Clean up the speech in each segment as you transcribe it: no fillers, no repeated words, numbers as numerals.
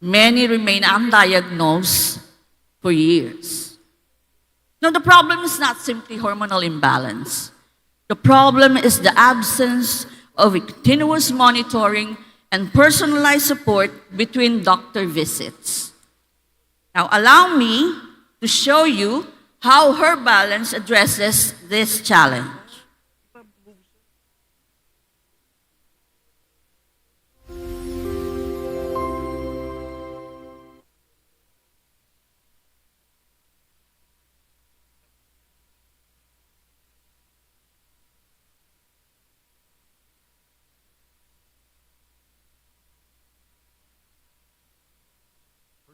Many remain undiagnosed for years. Now, the problem is not simply hormonal imbalance. The problem is the absence of continuous monitoring and personalized support between doctor visits. Now, allow me to show you how Her Balance addresses this challenge.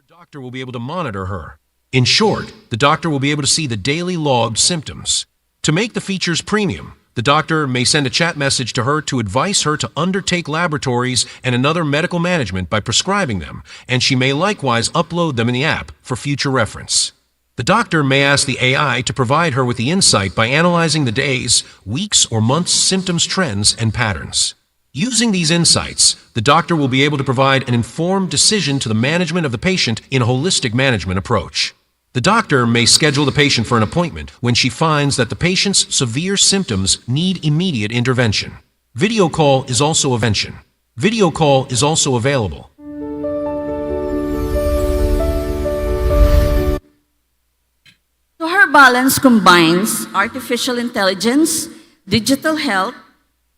Doctor will be able to monitor her. In short, the doctor will be able to see the daily logged symptoms. To make the features premium, the doctor may send a chat message to her to advise her to undertake laboratories and another medical management by prescribing them, and she may likewise upload them in the app for future reference. The doctor may ask the AI to provide her with the insight by analyzing the days, weeks, or months' symptoms, trends, and patterns. Using these insights, the doctor will be able to provide an informed decision to the management of the patient in a holistic management approach. The doctor may schedule the patient for an appointment when she finds that the patient's severe symptoms need immediate intervention. Video call is also available. So Her Balance combines artificial intelligence, digital health,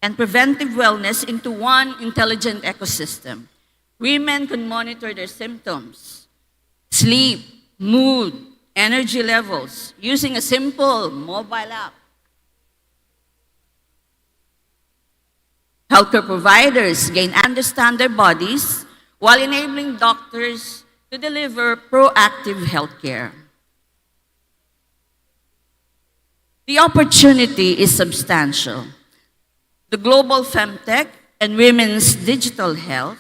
and preventive wellness into one intelligent ecosystem. Women can monitor their symptoms, sleep, mood, energy levels using a simple mobile app. Healthcare providers gain understand their bodies while enabling doctors to deliver proactive healthcare. The opportunity is substantial. The global femtech and women's digital health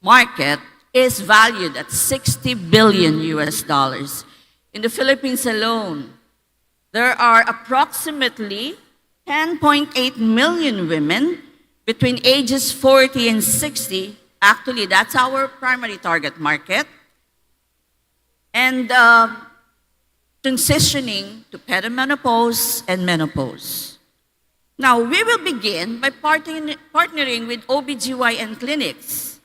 market is valued at $60 billion US. In the Philippines alone, there are approximately 10.8 million women between ages 40 and 60. Actually, that's our primary target market. And transitioning to perimenopause and menopause. Now, we will begin by partnering with OBGYN clinics,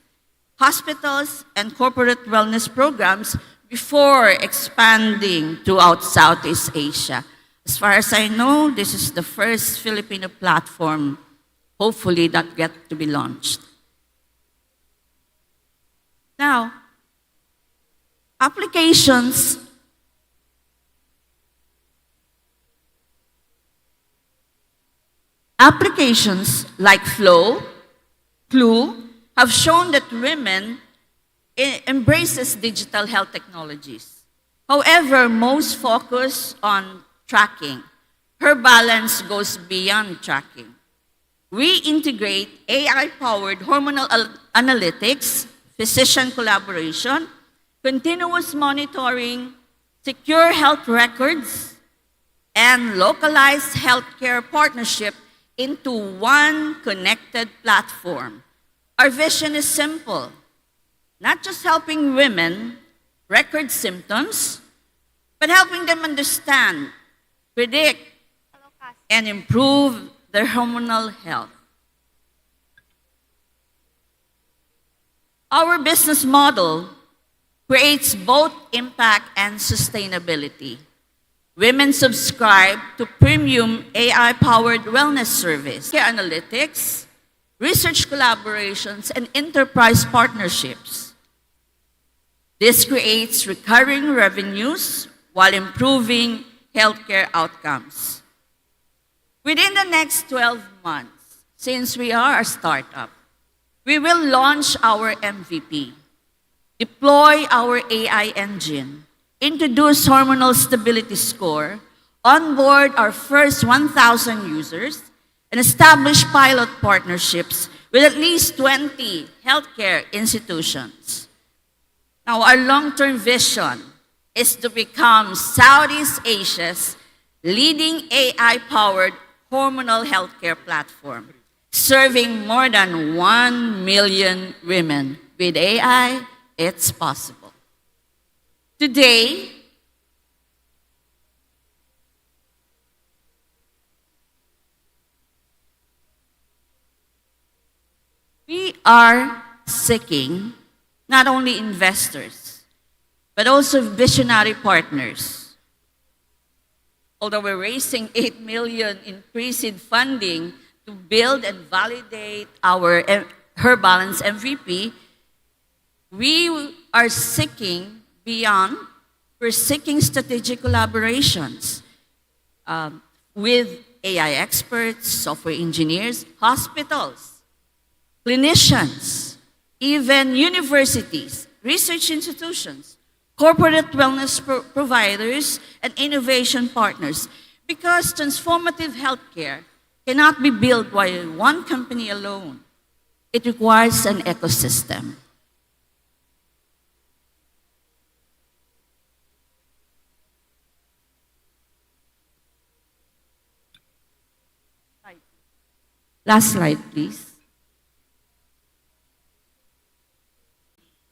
hospitals, and corporate wellness programs before expanding throughout Southeast Asia. As far as I know, this is the first Filipino platform, hopefully, that get to be launched. Now, applications like Flow, Clue, have shown that women embraces digital health technologies. However, most focus on tracking. Her Balance goes beyond tracking. We integrate AI-powered hormonal analytics, physician collaboration, continuous monitoring, secure health records, and localized healthcare partnership into one connected platform. Our vision is simple, not just helping women record symptoms, but helping them understand, predict, and improve their hormonal health. Our business model creates both impact and sustainability. Women subscribe to premium AI-powered wellness service, care analytics, research collaborations, and enterprise partnerships. This creates recurring revenues while improving healthcare outcomes. Within the next 12 months, since we are a startup, we will launch our MVP, deploy our AI engine, introduce hormonal stability score, onboard our first 1,000 users, and establish pilot partnerships with at least 20 healthcare institutions. Now, our long-term vision is to become Southeast Asia's leading AI-powered hormonal healthcare platform, serving more than 1 million women with AI It's possible. Today, we are seeking not only investors, but also visionary partners. Although we're raising 8 million in pre-seed funding to build and validate our Her Balance MVP, we are seeking beyond, we're seeking strategic collaborations with AI experts, software engineers, hospitals, clinicians, even universities, research institutions, corporate wellness providers, and innovation partners. Because transformative healthcare cannot be built by one company alone. It requires an ecosystem. Last slide, please.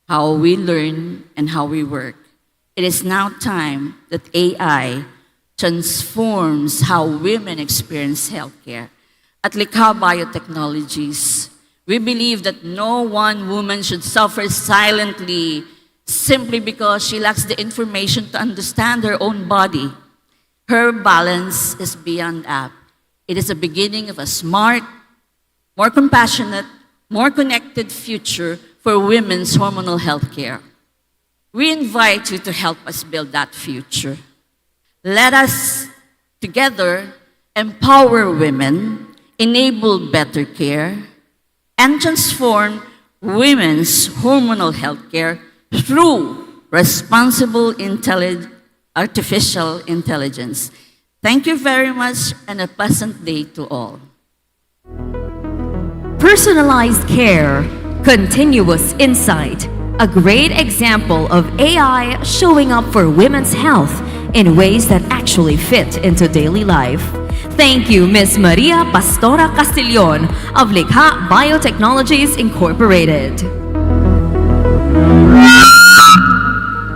How we learn and how we work. It is now time that AI transforms how women experience healthcare. At Likha Biotechnologies, we believe that no one woman should suffer silently simply because she lacks the information to understand her own body. Her Balance is beyond app. It is the beginning of a smart, more compassionate, more connected future for women's hormonal health care. We invite you to help us build that future. Let us together empower women, enable better care, and transform women's hormonal health care through responsible artificial intelligence. Thank you very much and a pleasant day to all. Personalized care, continuous insight, a great example of AI showing up for women's health in ways that actually fit into daily life. Thank you, Ms. Maria Pastora Castillon of Likha Biotechnologies Incorporated.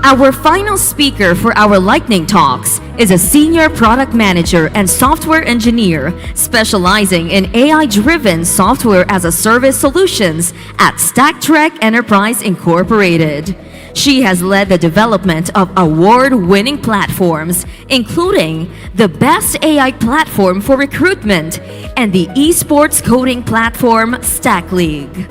Our final speaker for our lightning talks is a senior product manager and software engineer specializing in AI-driven software as a service solutions at StackTrack Enterprise Incorporated. She has led the development of award-winning platforms, including the best AI platform for recruitment and the esports coding platform Stack League.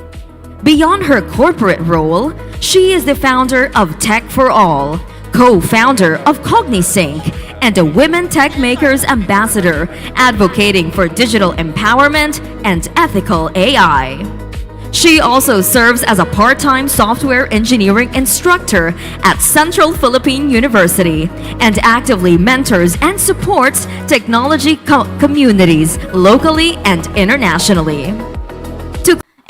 Beyond her corporate role, she is the founder of Tech for All, co-founder of CogniSync, and a Women Tech Makers Ambassador advocating for digital empowerment and ethical AI. She also serves as a part-time software engineering instructor at Central Philippine University and actively mentors and supports technology communities locally and internationally.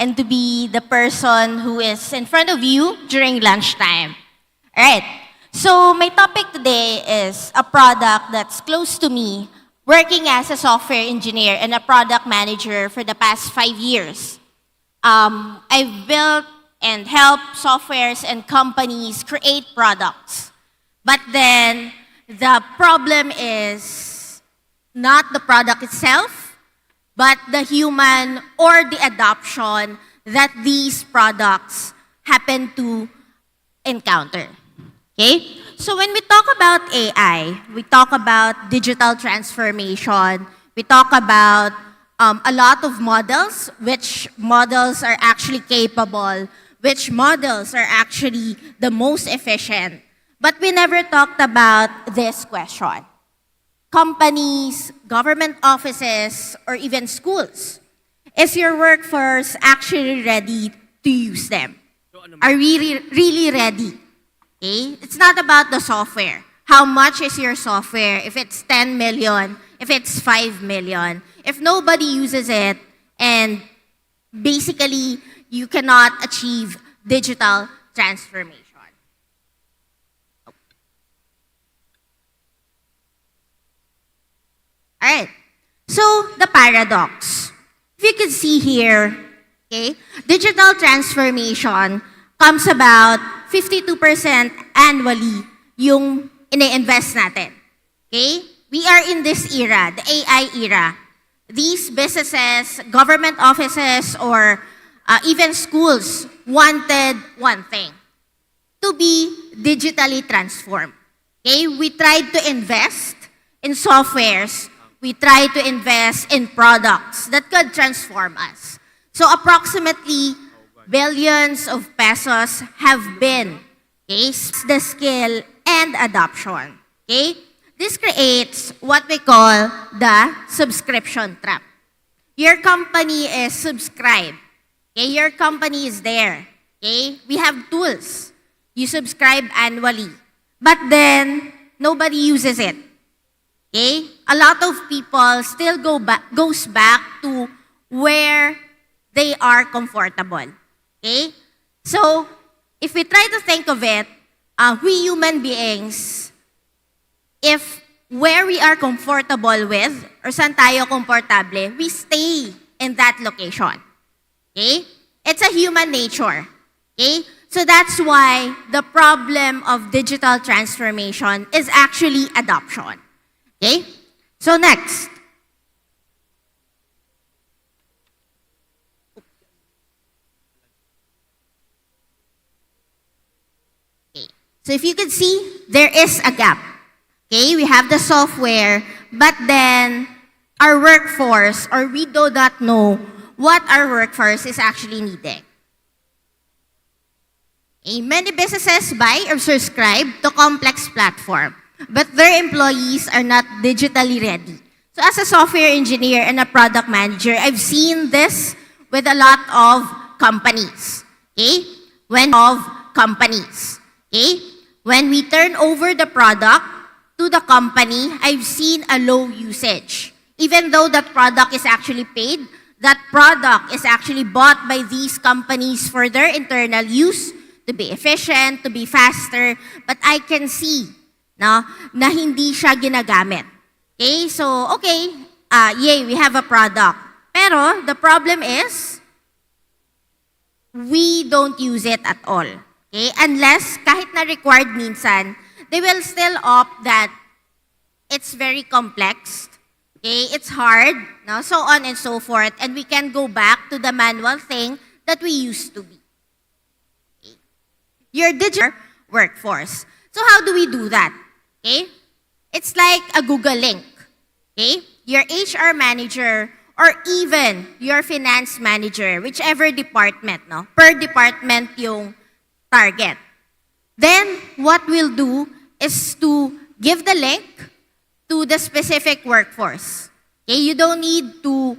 And to be the person who is in front of you during lunchtime. All right, so my topic today is a product that's close to me, working as a software engineer and a product manager for the past 5 years. I've built and helped softwares and companies create products. But then the problem is not the product itself, but the human or the adoption that these products happen to encounter. Okay? So when we talk about AI, we talk about digital transformation, we talk about a lot of models, which models are actually capable, which models are actually the most efficient. But we never talked about this question. Companies, government offices, or even schools. Is your workforce actually ready to use them? Are we really ready? Okay? It's not about the software. How much is your software? If it's 10 million, if it's 5 million, if nobody uses it, and basically you cannot achieve digital transformation. All right, so the paradox. If you can see here, okay, digital transformation comes about 52% annually yung ine-invest natin. Okay? We are in this era, the AI era. These businesses, government offices, or even schools wanted one thing, to be digitally transformed. Okay? We tried to invest in softwares. We tried to invest in products that could transform us. So approximately billions of pesos have been, okay, the skill and adoption. Okay? This creates what we call the subscription trap. Your company is subscribed. Okay? Your company is there. Okay? We have tools. You subscribe annually. But then, nobody uses it. Okay? A lot of people still goes back to where they are comfortable. Okay? So, if we try to think of it, we human beings, if where we are comfortable with, or saan tayo komportable, we stay in that location. Okay? It's a human nature. Okay? So that's why the problem of digital transformation is actually adoption. Okay? So next. Okay. So if you can see, there is a gap. Okay? We have the software, but then our workforce, or we do not know what our workforce is actually needing. Okay? Many businesses buy or subscribe to complex platform, but their employees are not digitally ready. So as a software engineer and a product manager, I've seen this with a lot of companies. Okay? When we turn over the product to the company, I've seen a low usage. Even though that product is actually paid, that product is actually bought by these companies for their internal use, to be efficient, to be faster, but I can see na hindi siya ginagamit. Okay, so yay, we have a product. Pero the problem is, we don't use it at all. Okay, unless kahit na required minsan, they will still opt that it's very complex. Okay, it's hard, no? So on and so forth, and we can go back to the manual thing that we used to be. Your digital workforce. So how do we do that? Okay? It's like a Google link. Okay? Your HR manager or even your finance manager, whichever department, no? Per department yung target. Then what we'll do is to give the link to the specific workforce. Okay? You don't need to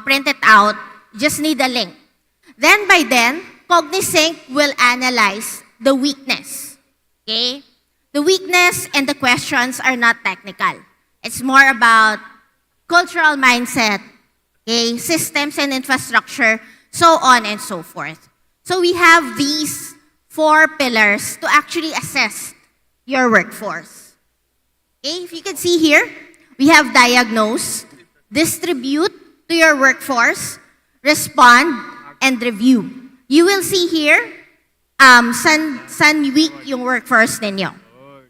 print it out, just need a link. Then by then, Cognisync will analyze the weakness. Okay? The weakness and the questions are not technical. It's more about cultural mindset, okay, systems and infrastructure, so on and so forth. So we have these 4 pillars to actually assess your workforce. Okay? If you can see here, we have diagnose, distribute to your workforce, respond, and review. You will see here, san weak yung workforce ninyo.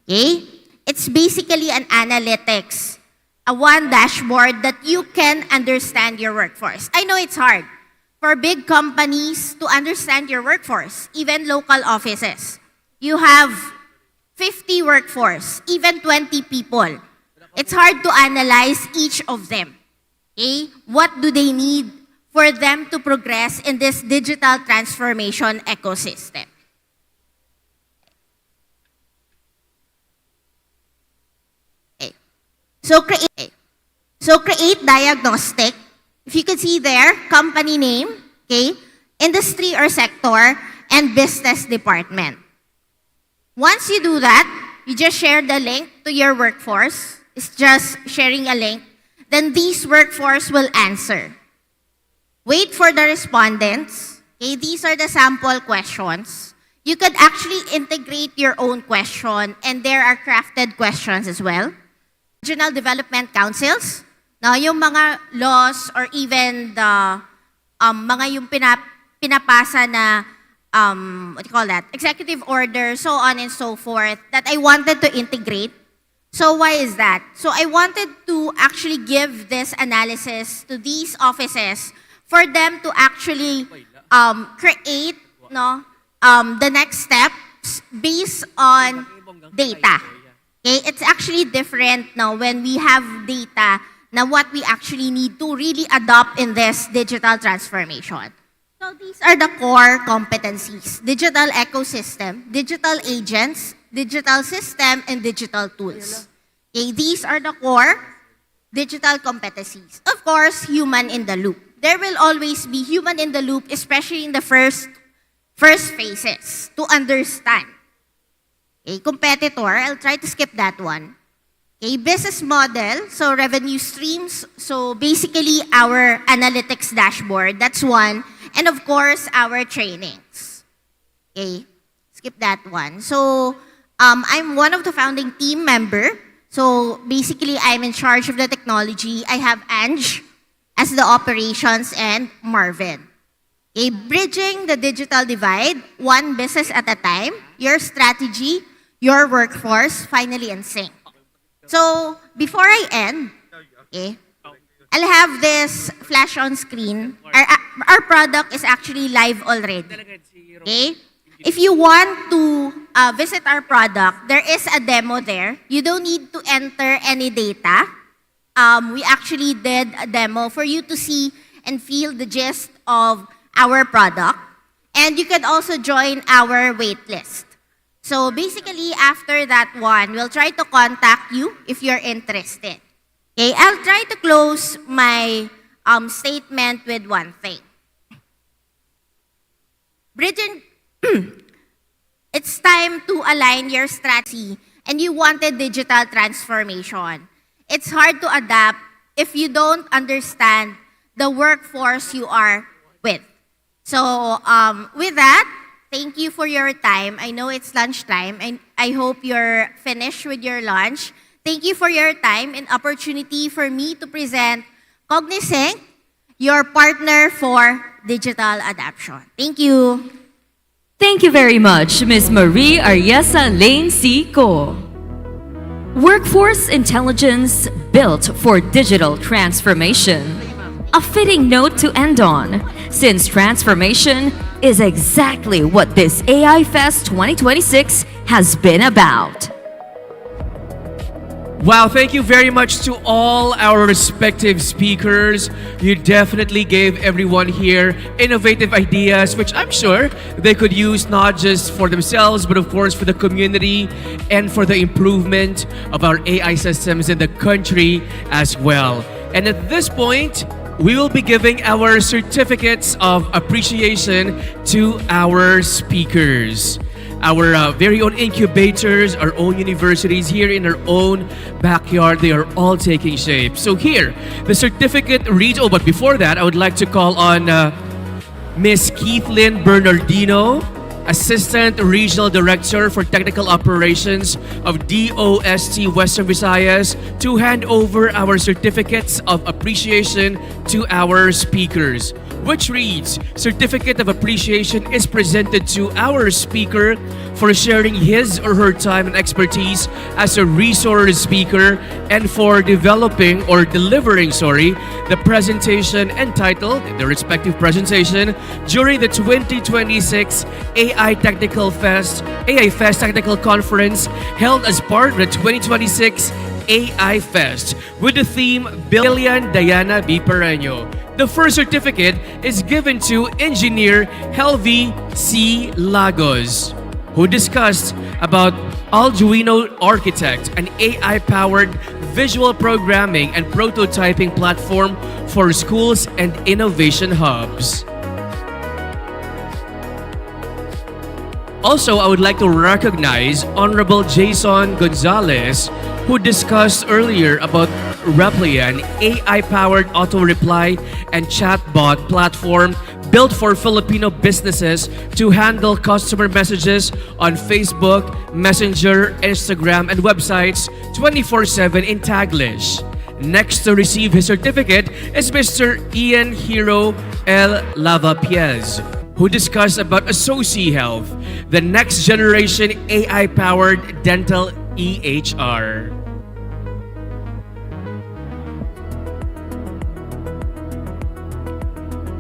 Okay? It's basically an analytics, a one dashboard that you can understand your workforce. I know it's hard for big companies to understand your workforce, even local offices. You have 50 workforce, even 20 people. It's hard to analyze each of them. Okay? What do they need for them to progress in this digital transformation ecosystem? Okay. So create diagnostic. If you can see there, company name, okay, industry or sector, and business department. Once you do that, you just share the link to your workforce. It's just sharing a link. Then these workforce will answer. Wait for the respondents. Okay, these are the sample questions. You could actually integrate your own question, and there are crafted questions as well. Regional development councils. Now, yung mga laws or even the mga yung pinapasa na what do you call that? Executive order, so on and so forth, that I wanted to integrate. So why is that? So I wanted to actually give this analysis to these offices for them to actually create the next steps based on data. Okay? It's actually different now when we have data na what we actually need to really adopt in this digital transformation. So these are the core competencies: digital ecosystem, digital agents, digital system, and digital tools. Okay, these are the core digital competencies. Of course, human in the loop. There will always be human in the loop, especially in the first phases, to understand. Okay, competitor, I'll try to skip that one. Okay, business model, so revenue streams, so basically our analytics dashboard, that's one. And of course, our trainings. Okay, skip that one. So, I'm one of the founding team member. So, basically, I'm in charge of the technology. I have Ange as the operations and Marvin. Okay, bridging the digital divide, one business at a time, your strategy, your workforce, finally in sync. So, before I end, okay, I'll have this flash on screen. Our product is actually live already. Okay? If you want to visit our product, there is a demo there. You don't need to enter any data. We actually did a demo for you to see and feel the gist of our product. And you can also join our waitlist. So basically, after that one, we'll try to contact you if you're interested. Okay, I'll try to close my statement with one thing. Bridget, it's time to align your strategy and you wanted digital transformation. It's hard to adapt if you don't understand the workforce you are with. So with that, thank you for your time. I know it's lunchtime and I hope you're finished with your lunch. Thank you for your time and opportunity for me to present Cognizant, your partner for digital adoption. Thank you. Thank you very much, Ms. Marie Ariesa Lane C. Ko. Workforce intelligence built for digital transformation. A fitting note to end on, since transformation is exactly what this AIFest 2026 has been about. Wow, thank you very much to all our respective speakers. You definitely gave everyone here innovative ideas, which I'm sure they could use not just for themselves, but of course for the community and for the improvement of our AI systems in the country as well. And at this point, we will be giving our certificates of appreciation to our speakers. Our very own incubators, our own universities here in our own backyard, they are all taking shape. So here, the certificate reads, oh, but before that, I would like to call on Miss Keithlyn Bernardino, Assistant Regional Director for Technical Operations of DOST Western Visayas, to hand over our certificates of appreciation to our speakers, which reads, Certificate of Appreciation is presented to our speaker for sharing his or her time and expertise as a resource speaker and for developing or delivering, the presentation entitled, the respective presentation, during the 2026 AIFest Technical Conference held as part of the 2026 AIFest with the theme Billion Diana B. Pereño. The first certificate is given to Engineer Helvi C. Lagos, who discussed about Arduino Architect, an AI-powered visual programming and prototyping platform for schools and innovation hubs. Also, I would like to recognize Honorable Jason Gonzalez, who discussed earlier about Replia, an AI-powered auto-reply and chatbot platform built for Filipino businesses to handle customer messages on Facebook, Messenger, Instagram, and websites 24/7 in Taglish. Next to receive his certificate is Mr. Ian Hero L. Lavapiez, who discussed about Associ Health, the next generation AI-powered dental EHR.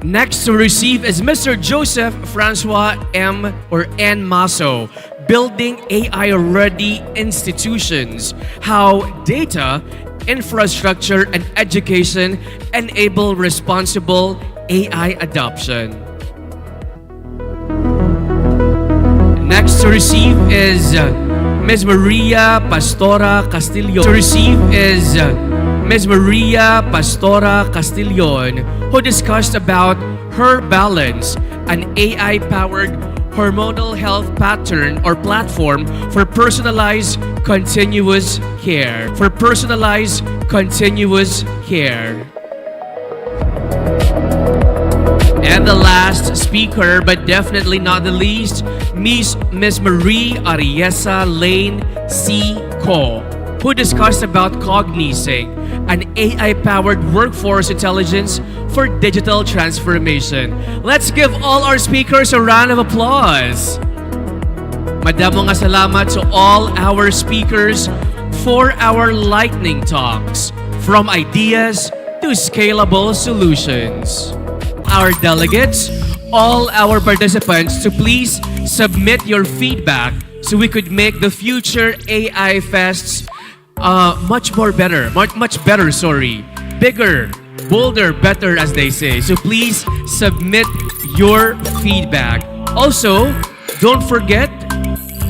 Next to receive is Mr. Joseph Francois M. or N. Maso, Building AI-Ready Institutions, how data, infrastructure, and education enable responsible AI adoption. Next to receive is Ms. Maria Pastora Castillon. To receive is Ms. Maria Pastora Castillon, who discussed about Her Balance, an AI-powered hormonal health pattern or platform for personalized continuous care. For personalized continuous care. And the last speaker, but definitely not the least, Miss Marie Ariesa Lane C. Ko, who discussed about Cognizing, an AI-powered workforce intelligence for digital transformation. Let's give all our speakers a round of applause. Madamong salamat to all our speakers for our lightning talks, from ideas to scalable solutions. Our delegates, all our participants, to please submit your feedback so we could make the future AI Fests much better, bigger, bolder, better, as they say. So please submit your feedback. Also, don't forget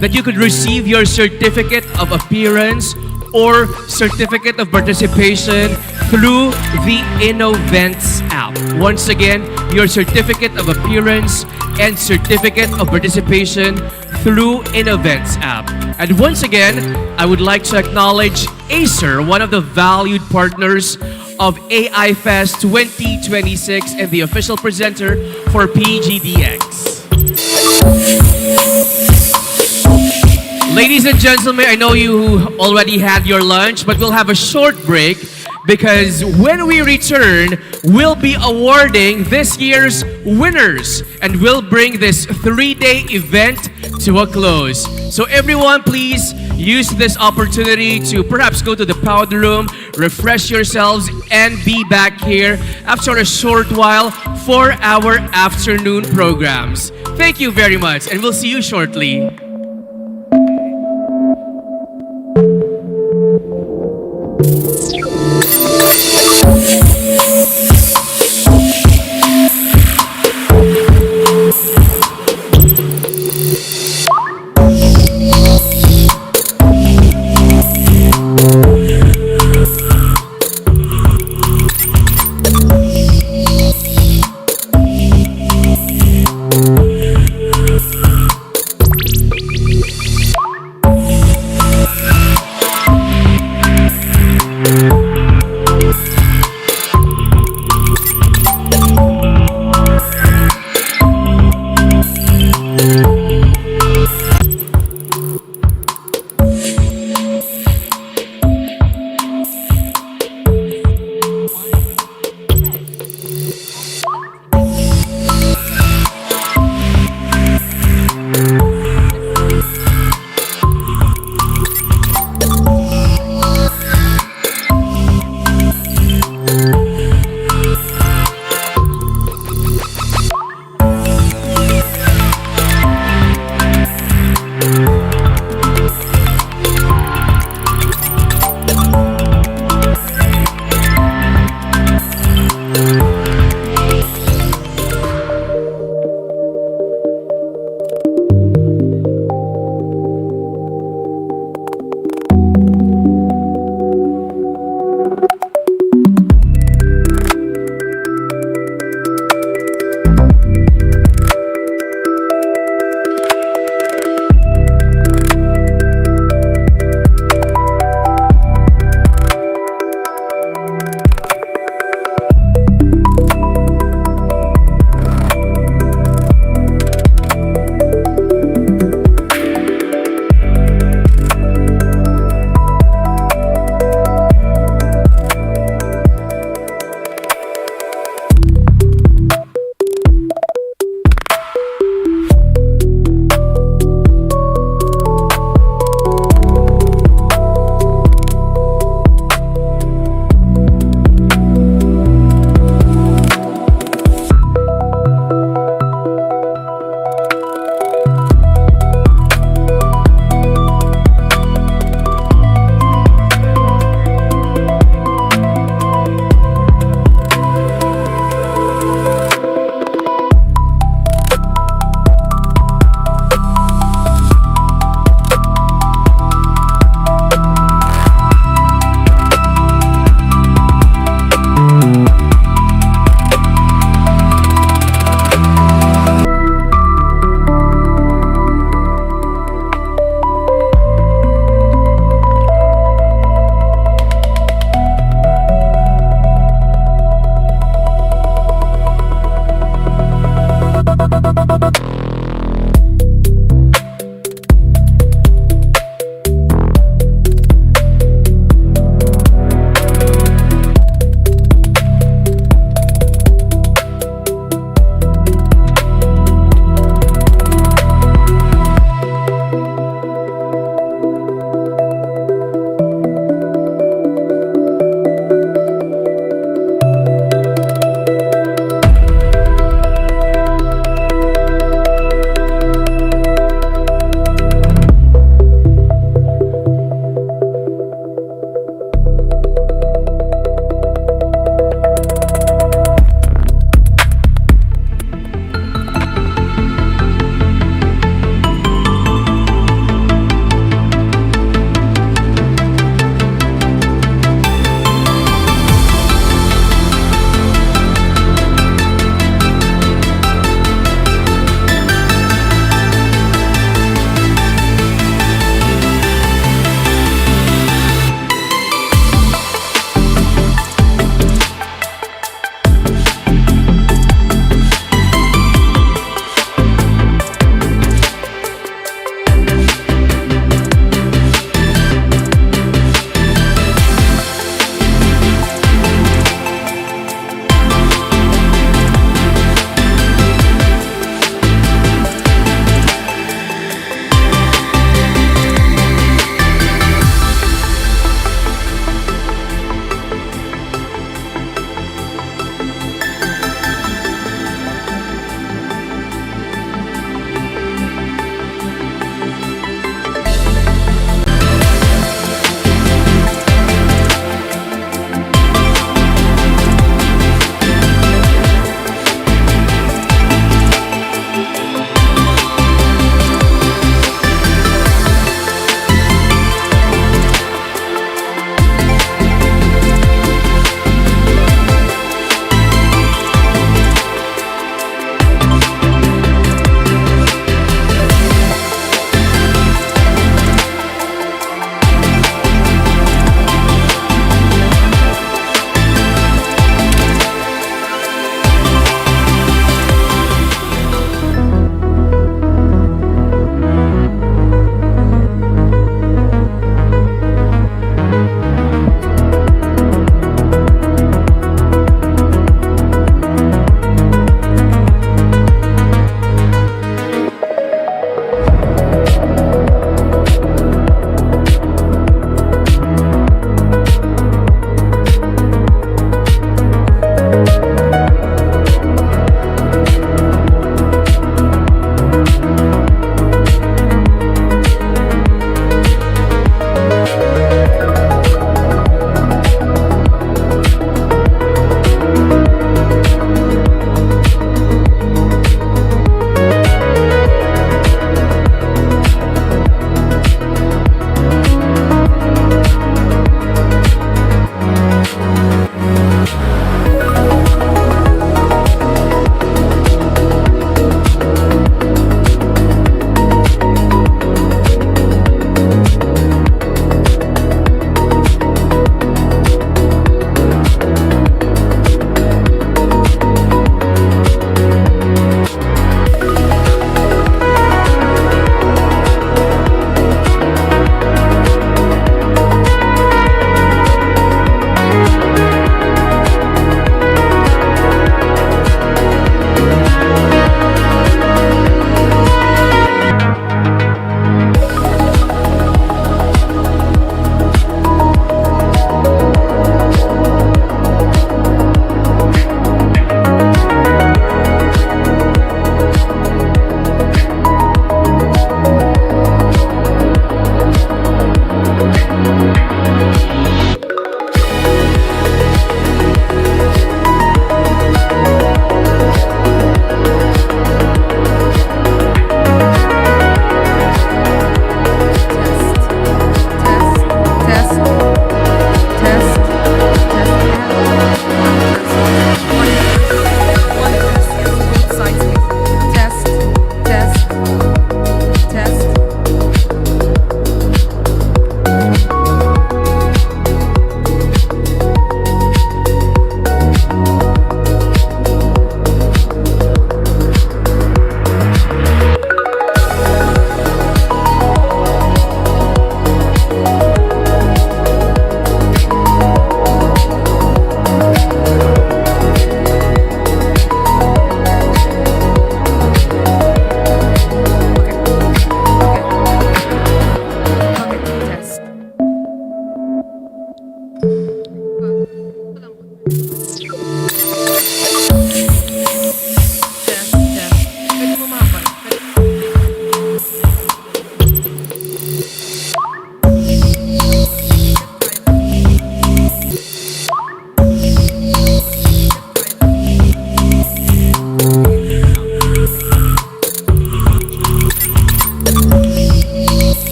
that you could receive your certificate of appearance or certificate of participation through the Innovents app. Once again, your certificate of appearance and certificate of participation through Innovents app. And once again, I would like to acknowledge Acer, one of the valued partners of AIFest 2026 and the official presenter for PGDX. Ladies and gentlemen, I know you already had your lunch, but we'll have a short break because when we return, we'll be awarding this year's winners and we'll bring this 3-day event to a close. So everyone, please use this opportunity to perhaps go to the powder room, refresh yourselves, and be back here after a short while for our afternoon programs. Thank you very much, and we'll see you shortly.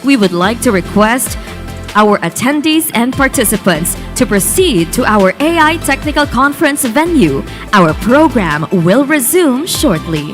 we would like to request our attendees and participants to proceed to our AI Technical Conference venue. Our program will resume shortly.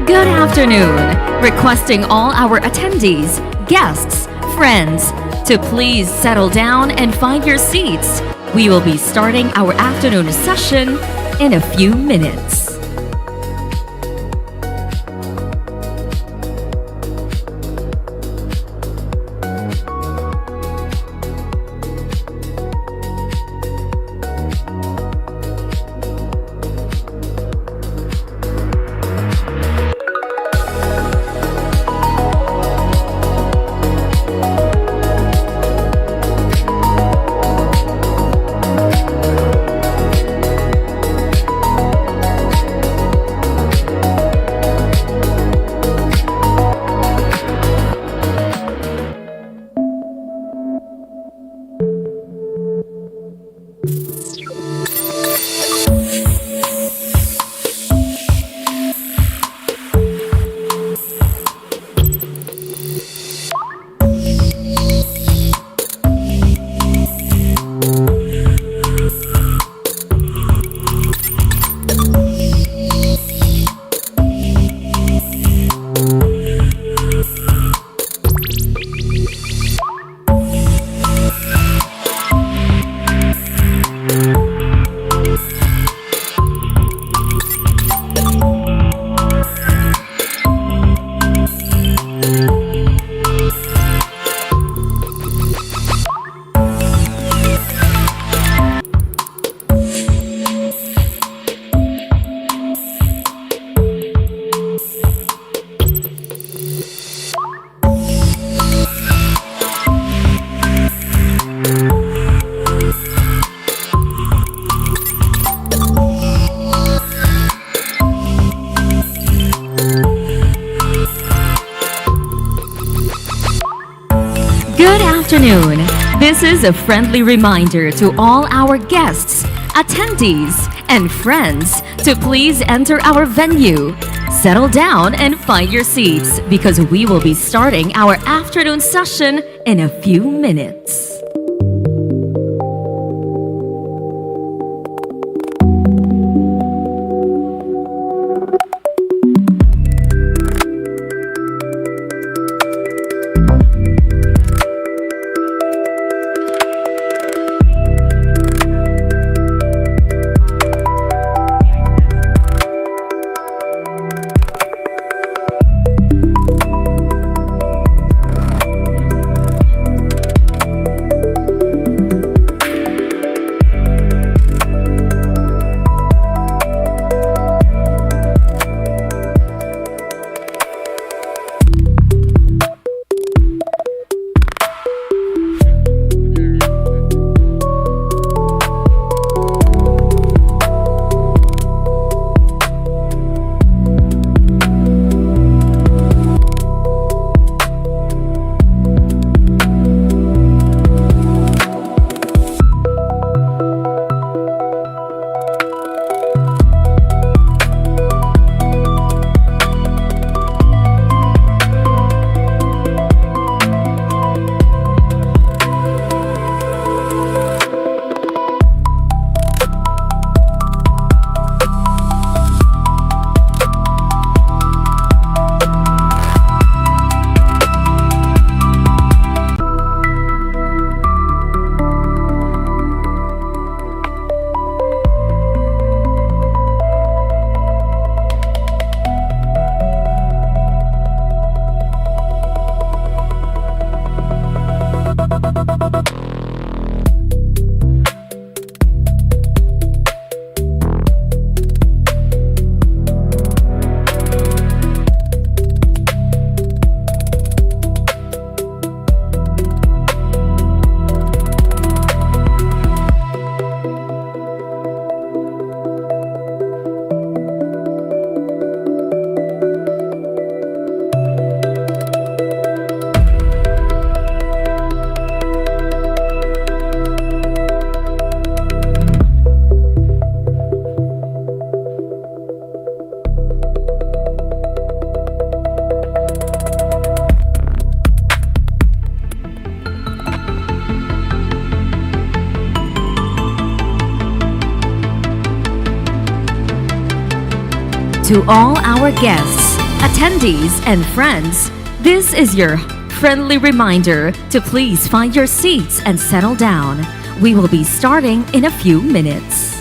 Good afternoon. Requesting all our attendees, guests, friends to please settle down and find your seats. We will be starting our afternoon session in a few minutes. Good afternoon. This is a friendly reminder to all our guests, attendees, and friends to please enter our venue. Settle down and find your seats because we will be starting our afternoon session in a few minutes. to all our guests, attendees, and friends, this is your friendly reminder to please find your seats and settle down. We will be starting in a few minutes.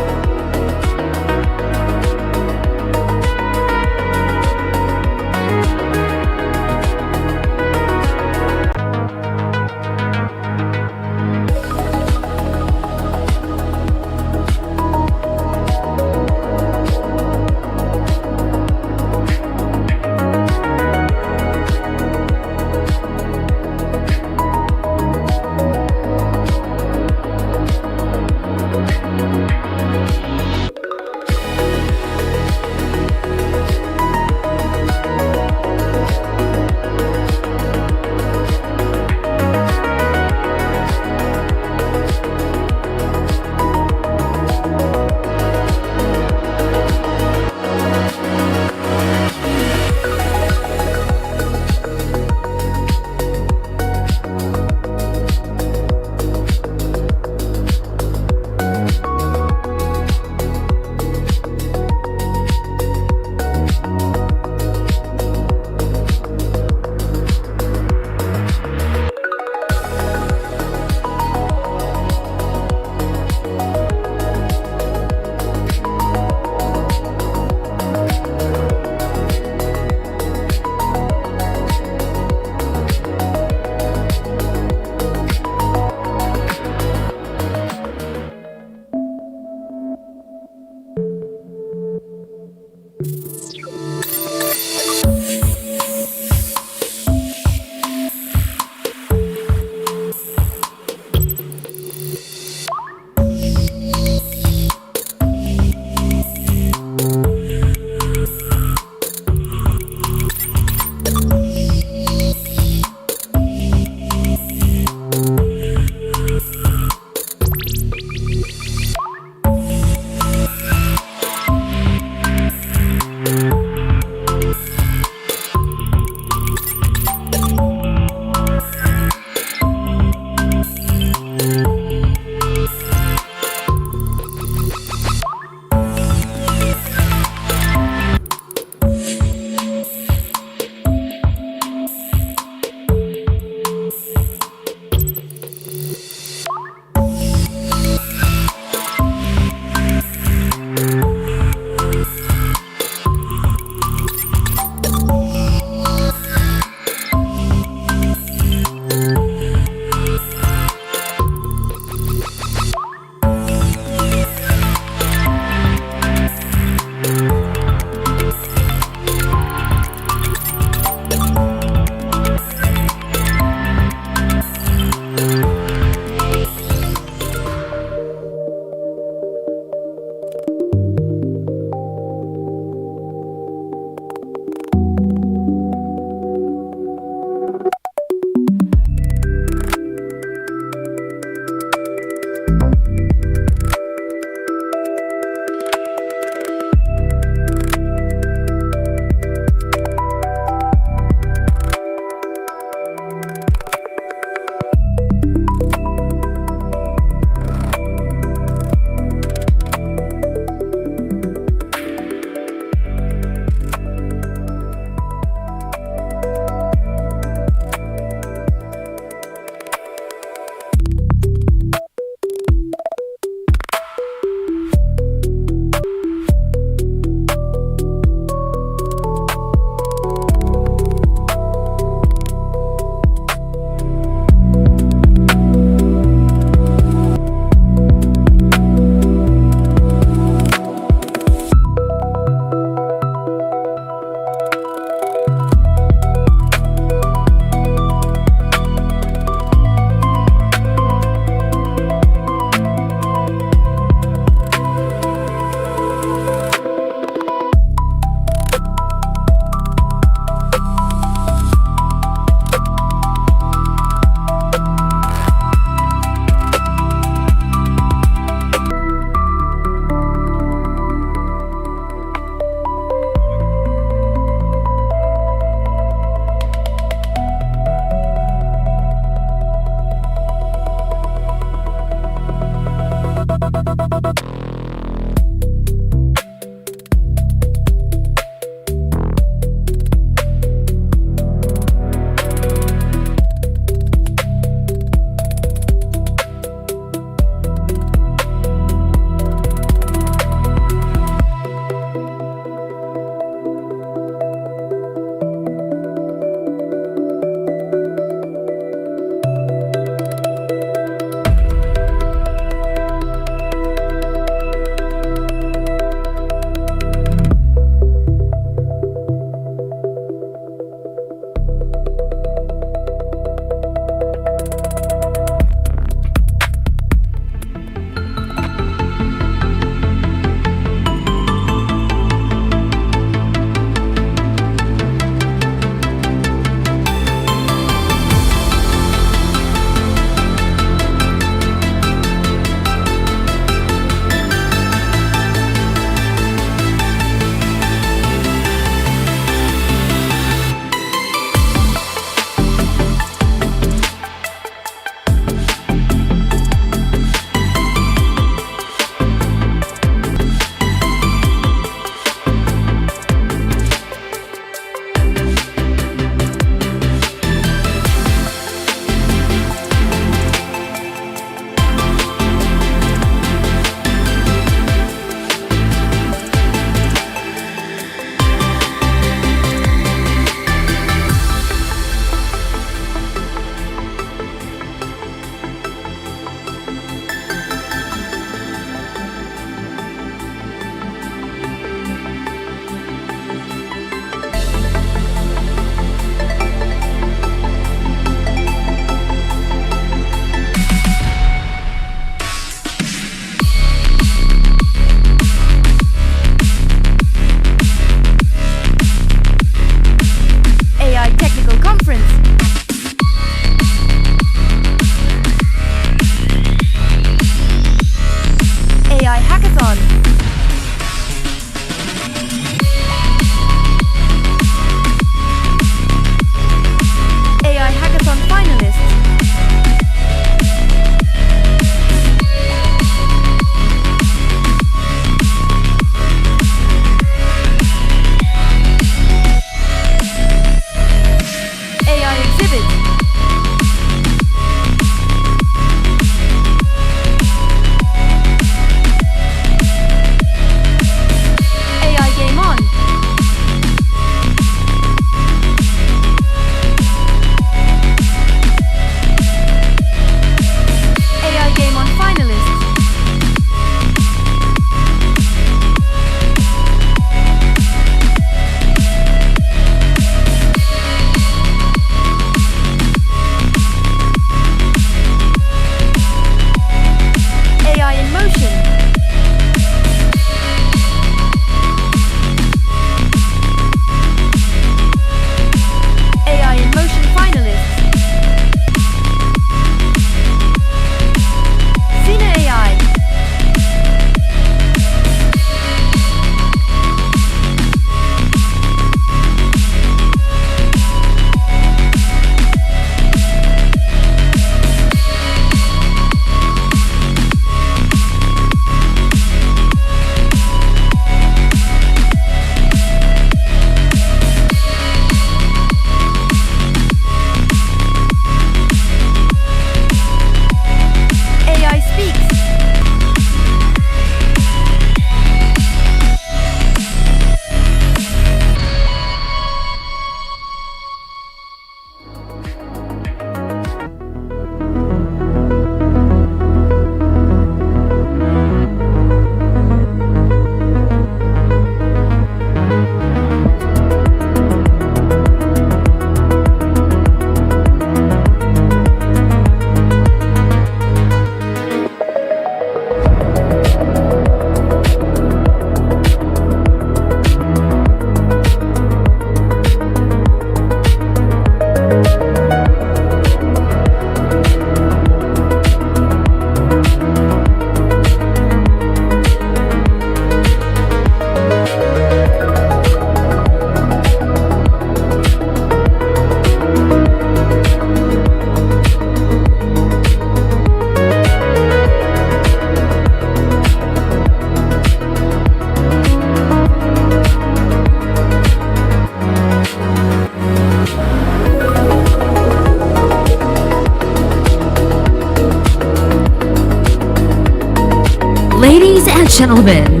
gentlemen,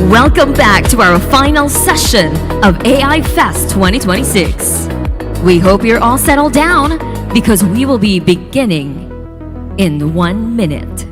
welcome back to our final session of AI Fest 2026. We hope you're all settled down because we will be beginning in 1 minute.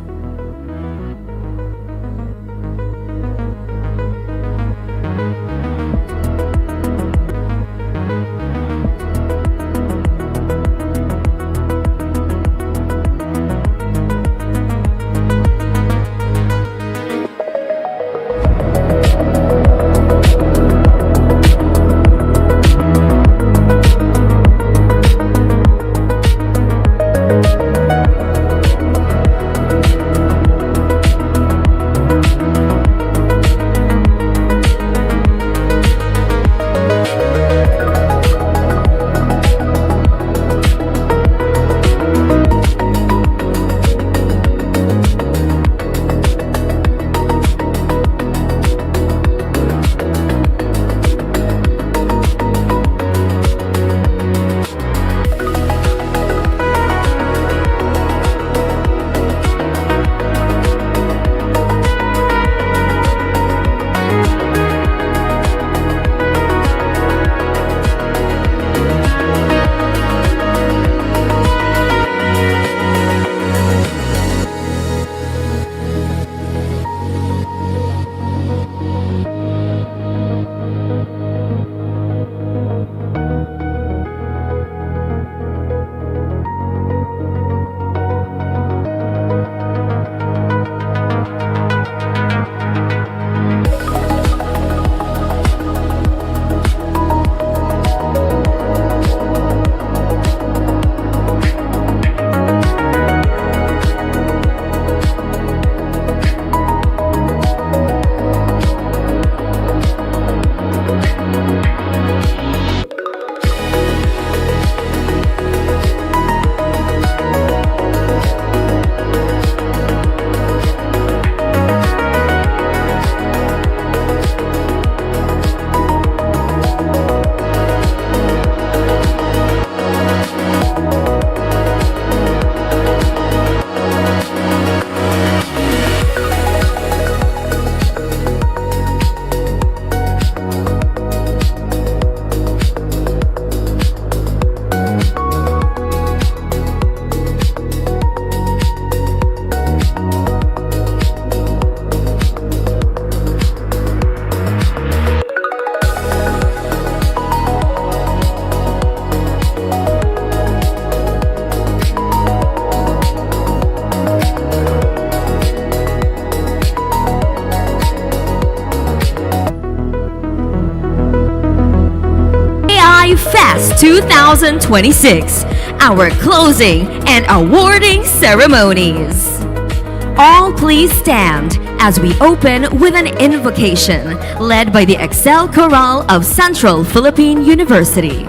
AIFest 2026, our closing and awarding ceremonies. All please stand as we open with an invocation led by the Excel Chorale of Central Philippine University.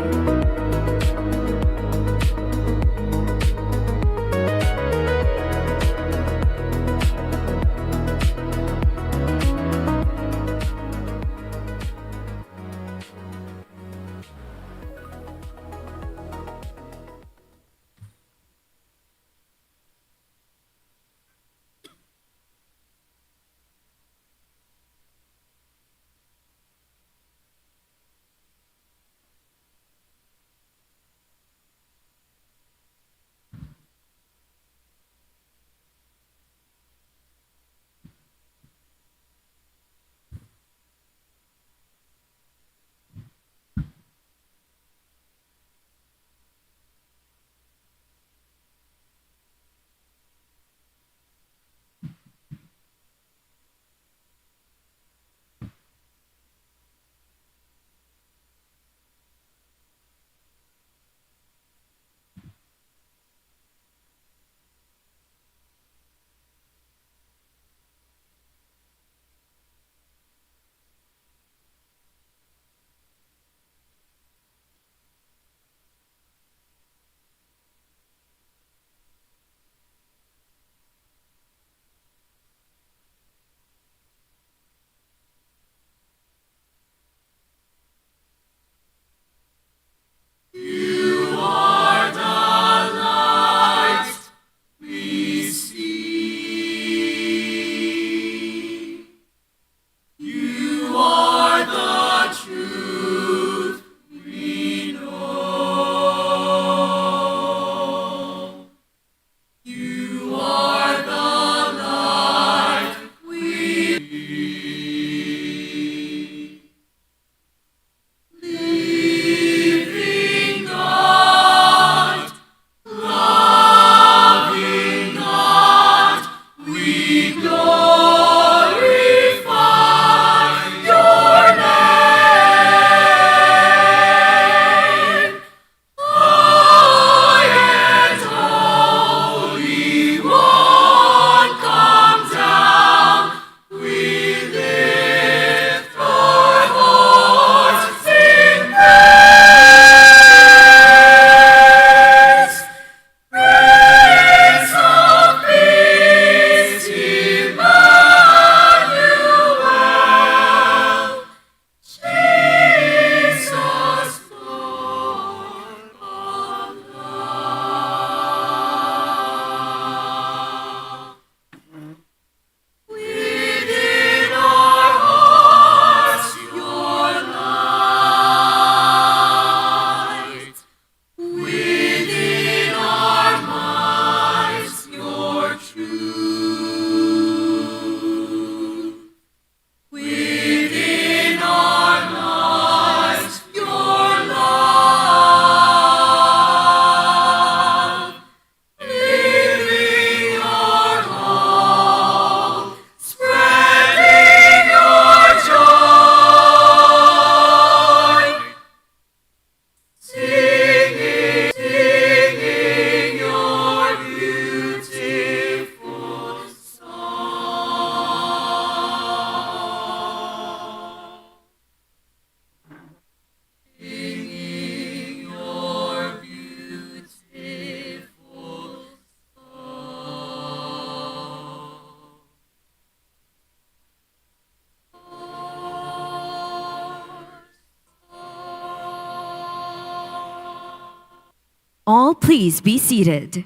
All please be seated.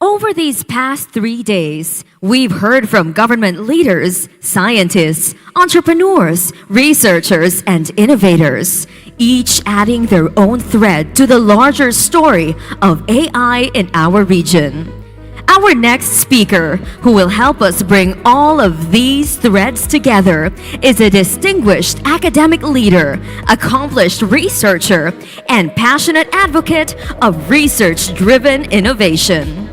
Over these past 3 days, we've heard from government leaders, scientists, entrepreneurs, researchers, and innovators, each adding their own thread to the larger story of AI in our region. Our next speaker, who will help us bring all of these threads together, is a distinguished academic leader, accomplished researcher, and passionate advocate of research-driven innovation.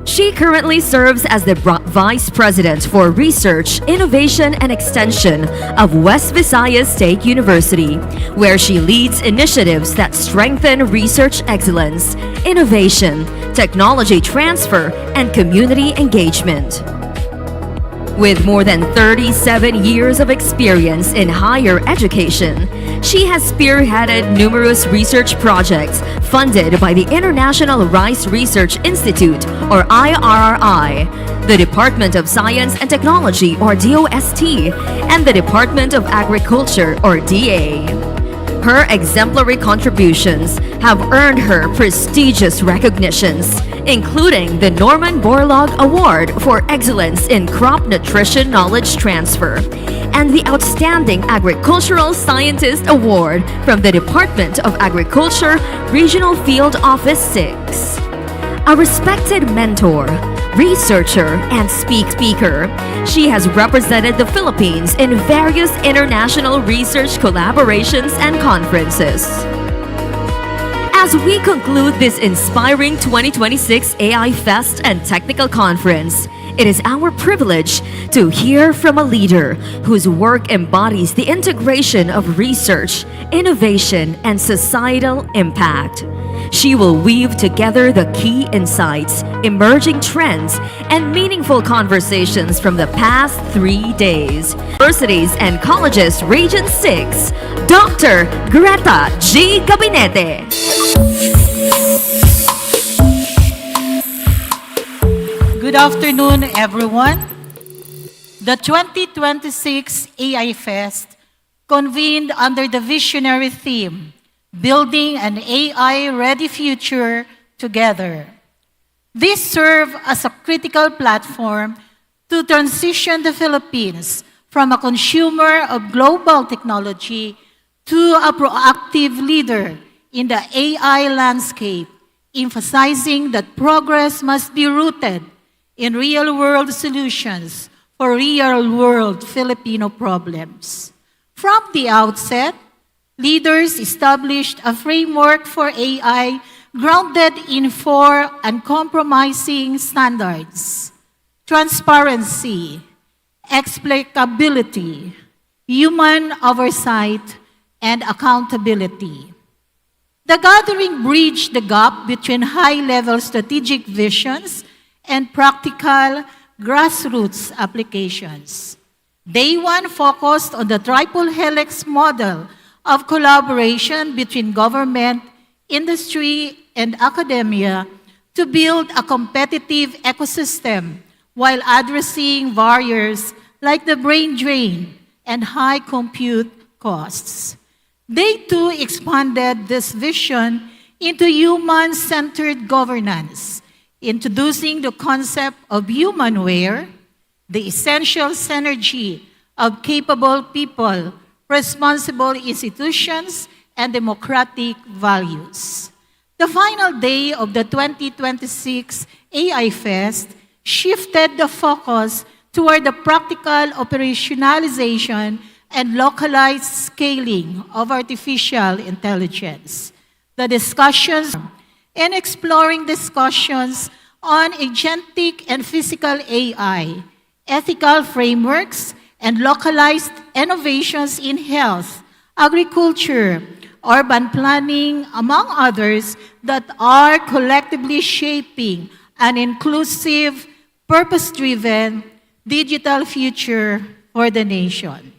She currently serves as the Vice President for Research, Innovation, and Extension of West Visayas State University, where she leads initiatives that strengthen research excellence, innovation, technology transfer, and community engagement. With more than 37 years of experience in higher education, she has spearheaded numerous research projects funded by the International Rice Research Institute, or IRRI, the Department of Science and Technology, or DOST, and the Department of Agriculture, or DA. Her exemplary contributions have earned her prestigious recognitions, including the Norman Borlaug Award for Excellence in Crop Nutrition Knowledge Transfer and the Outstanding Agricultural Scientist Award from the Department of Agriculture, Regional Field Office 6. A respected mentor, researcher, and speaker, she has represented the Philippines in various international research collaborations and conferences. As we conclude this inspiring 2026 AIFest and Technical Conference, it is our privilege to hear from a leader whose work embodies the integration of research, innovation, and societal impact. She will weave together the key insights, emerging trends, and meaningful conversations from the past 3 days. Universities and Colleges Region 6, Dr. Greta G. Gabinete. Good afternoon, everyone. The 2026 AIFest convened under the visionary theme, Building an AI-Ready Future Together. This served as a critical platform to transition the Philippines from a consumer of global technology to a proactive leader in the AI landscape, emphasizing that progress must be rooted in real-world solutions for real-world Filipino problems. From the outset, leaders established a framework for AI grounded in 4 uncompromising standards: transparency, explicability, human oversight, and accountability. The gathering bridged the gap between high-level strategic visions and practical grassroots applications. Day 1 focused on the triple helix model of collaboration between government, industry, and academia to build a competitive ecosystem while addressing barriers like the brain drain and high compute costs. Day 2 expanded this vision into human-centered governance, introducing the concept of humanware, the essential synergy of capable people, responsible institutions, and democratic values. The final day of the 2026 AIFest shifted the focus toward the practical operationalization and localized scaling of artificial intelligence. The discussions and exploring discussions on agentic and physical AI, ethical frameworks, and localized innovations in health, agriculture, urban planning, among others, that are collectively shaping an inclusive, purpose-driven digital future for the nation.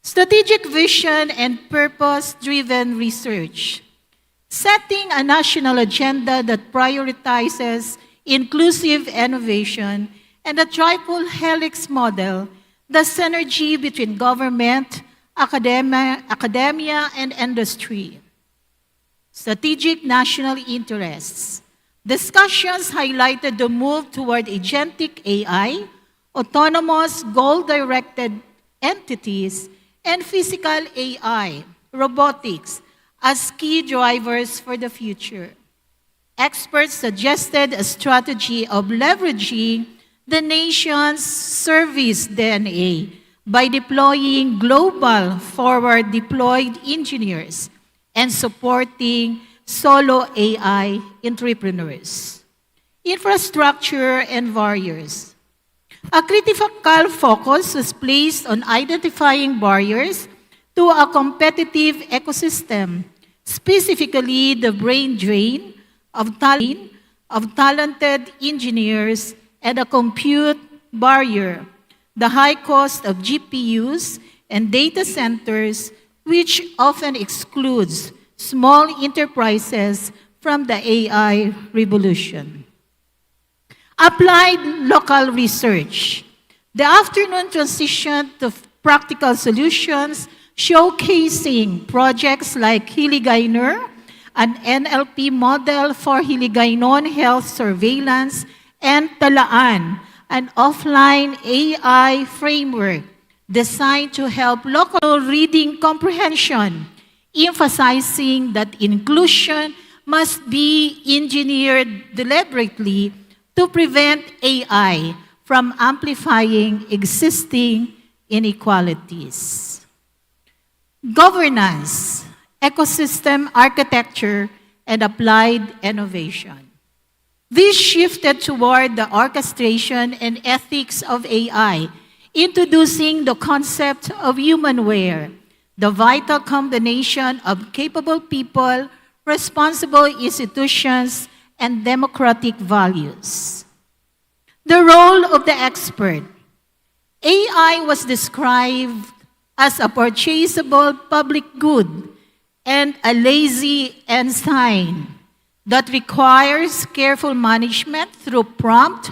Strategic vision and purpose-driven research. Setting a national agenda that prioritizes inclusive innovation and a triple helix model, the synergy between government, academia, and industry. strategic national interests. Discussions highlighted the move toward agentic AI, autonomous goal-directed entities, and physical AI, robotics, as key drivers for the future. Experts suggested a strategy of leveraging the nation's service DNA by deploying global forward-deployed engineers and supporting solo AI entrepreneurs. Infrastructure and barriers. A critical focus was placed on identifying barriers to a competitive ecosystem, specifically the brain drain of talented engineers and a compute barrier, the high cost of GPUs and data centers, which often excludes small enterprises from the AI revolution. Applied local research. The afternoon transitioned to practical solutions showcasing projects like Hiligayner, an NLP model for Hiligaynon health surveillance, and Talaan, an offline AI framework designed to help local reading comprehension, emphasizing that inclusion must be engineered deliberately to prevent AI from amplifying existing inequalities. Governance, ecosystem architecture, and applied innovation. This shifted toward the orchestration and ethics of AI, introducing the concept of humanware, the vital combination of capable people, responsible institutions, and democratic values. The role of the expert. AI was described as a purchasable public good and a lazy ensign that requires careful management through prompt,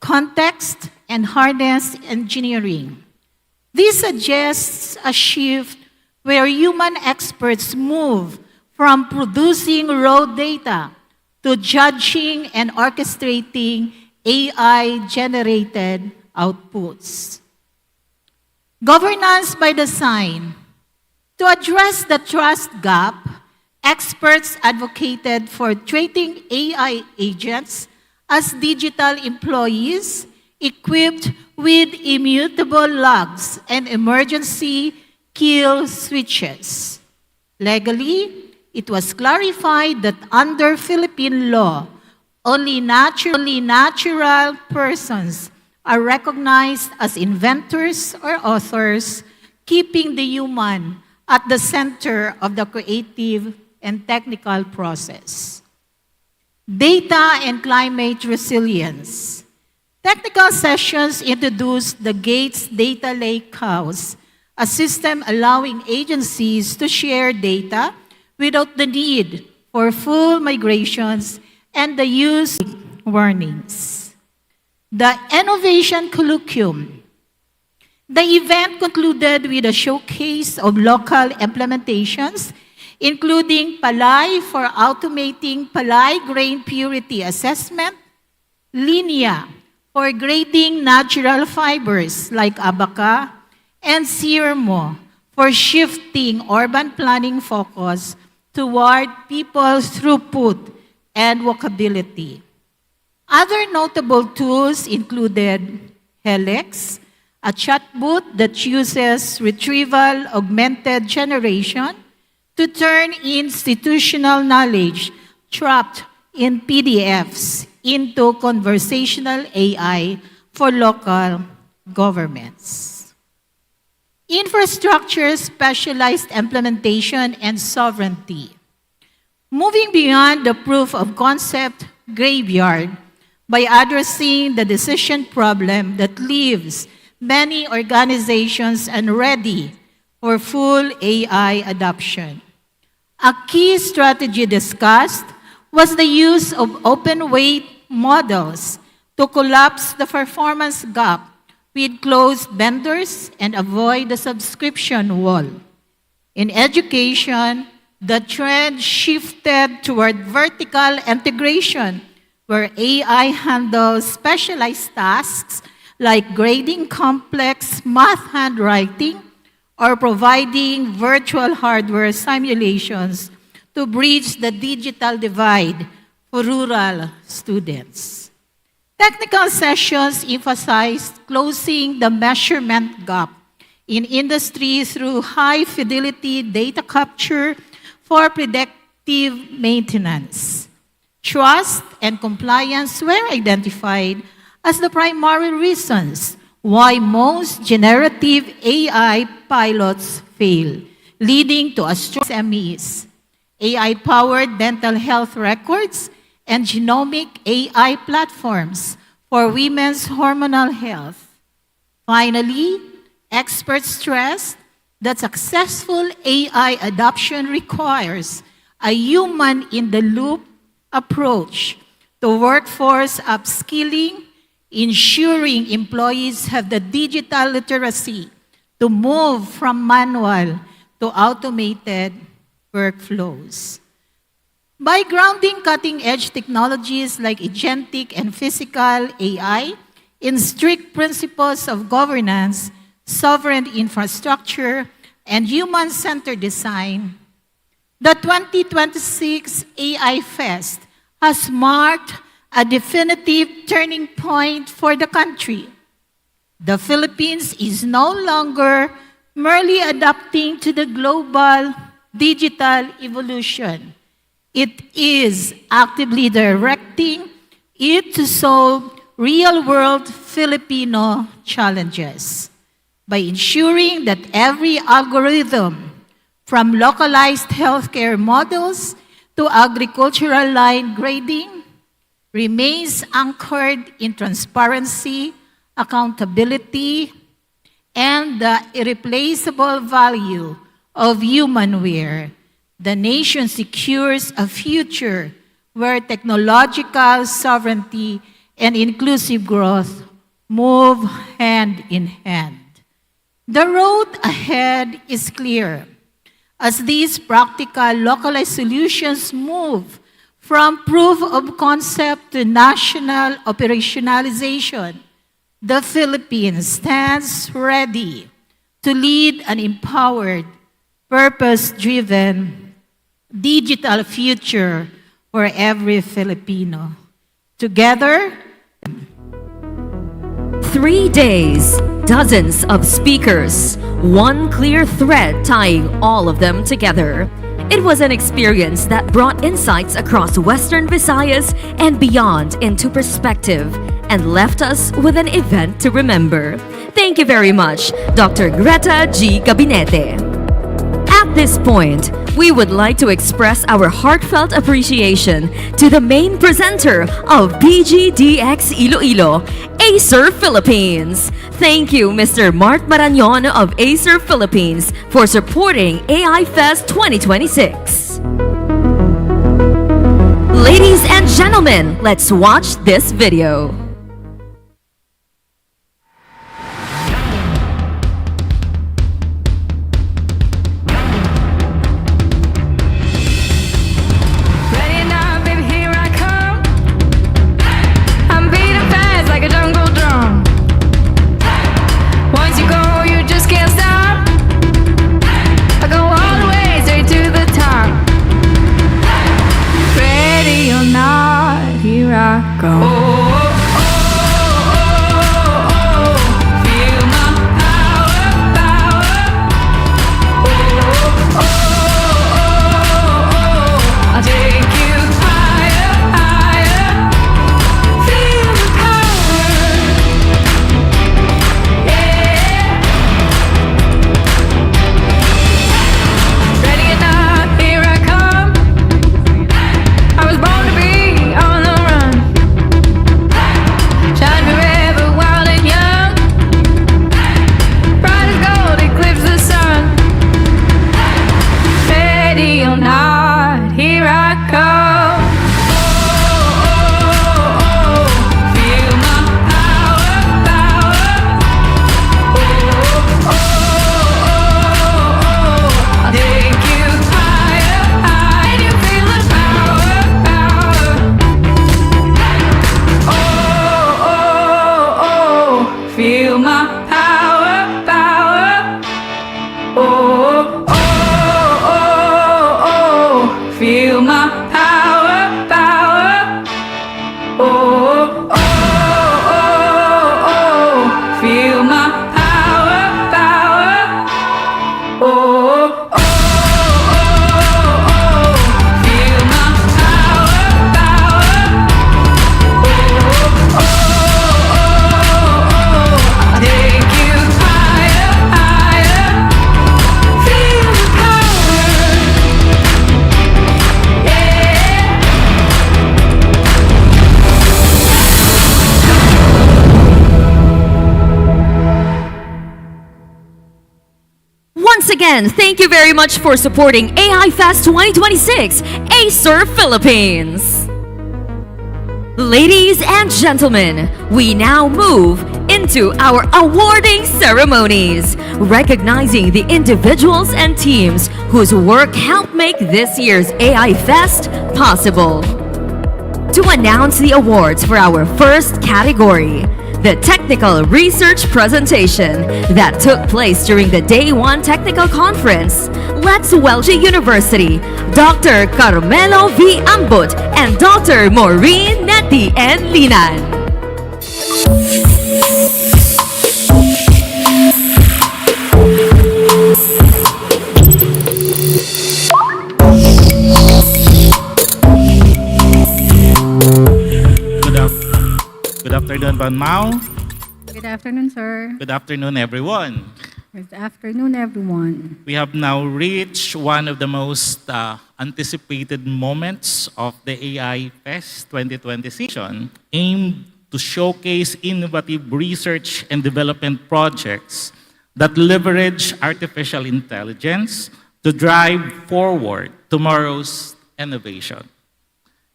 context, and harness engineering. This suggests a shift where human experts move from producing raw data to judging and orchestrating AI-generated outputs. Governance by design. To address the trust gap, experts advocated for treating AI agents as digital employees equipped with immutable logs and emergency kill switches. Legally, it was clarified that under Philippine law, only natural persons are recognized as inventors or authors, keeping the human at the center of the creative and technical process. Data and climate resilience. Technical sessions introduced the Gates Data Lakehouse, a system allowing agencies to share data without the need for full migrations and the use of warnings. The Innovation Colloquium. The event concluded with a showcase of local implementations, including Palay for automating Palay grain purity assessment, Linea for grading natural fibers like abaca, and Sirmo for shifting urban planning focus toward people's throughput and walkability. Other notable tools included Helix, a chatbot that uses retrieval augmented generation to turn institutional knowledge trapped in PDFs into conversational AI for local governments. Infrastructure, specialized implementation, and sovereignty. Moving beyond the proof of concept graveyard by addressing the decision problem that leaves many organizations unready for full AI adoption. A key strategy discussed was the use of open weight models to collapse the performance gap with closed vendors and avoid the subscription wall. In education, the trend shifted toward vertical integration, where AI handles specialized tasks like grading complex math handwriting or providing virtual hardware simulations to bridge the digital divide for rural students. Technical sessions emphasized closing the measurement gap in industry through high-fidelity data capture for predictive maintenance. Trust and compliance were identified as the primary reasons why most generative AI pilots fail, leading to a strong SMEs, AI-powered dental health records, and genomic AI platforms for women's hormonal health. Finally, experts stressed that successful AI adoption requires a human-in-the-loop approach to workforce upskilling, ensuring employees have the digital literacy to move from manual to automated workflows. By grounding cutting-edge technologies like agentic and physical AI in strict principles of governance, sovereign infrastructure, and human-centered design, the 2026 AIFest has marked a definitive turning point for the country. The Philippines is no longer merely adapting to the global digital evolution. It is actively directing it to solve real-world Filipino challenges by ensuring that every algorithm, from localized healthcare models to agricultural line grading, remains anchored in transparency, accountability, and the irreplaceable value of humanware. The nation secures a future where technological sovereignty and inclusive growth move hand in hand. The road ahead is clear. As these practical localized solutions move from proof of concept to national operationalization, the Philippines stands ready to lead an empowered, purpose-driven, digital future for every Filipino. Together, 3 days, dozens of speakers, one clear thread tying all of them together. It was an experience that brought insights across Western Visayas and beyond into perspective and left us with an event to remember. Thank you very much, Dr. Greta G. Gabinete. At this point, we would like to express our heartfelt appreciation to the main presenter of BGDX Iloilo, Acer Philippines. Thank you, Mr. Mark Marañon of Acer Philippines, for supporting AIFest 2026. Ladies and gentlemen, let's watch this video. Ready now, baby, here I come. I'm beating fast like a jungle drum. Once you go, you just can't stop. I go all the way straight to the top. Ready or not, here I go. Oh, oh, oh. again, thank you very much for supporting AIFest 2026, Acer Philippines. Ladies and gentlemen, we now move into our awarding ceremonies, recognizing the individuals and teams whose work helped make this year's AI Fest possible. To announce the awards for our first category, the technical research presentation that took place during the Day 1 Technical Conference, let's welcome University, Dr. Carmelo V. Ambut and Dr. Maureen Neti and Linan. Good afternoon, Ban Mao. Good afternoon, sir. Good afternoon, everyone. Good afternoon, everyone. We have now reached one of the most anticipated moments of the AI Fest 2020 season, aimed to showcase innovative research and development projects that leverage artificial intelligence to drive forward tomorrow's innovation.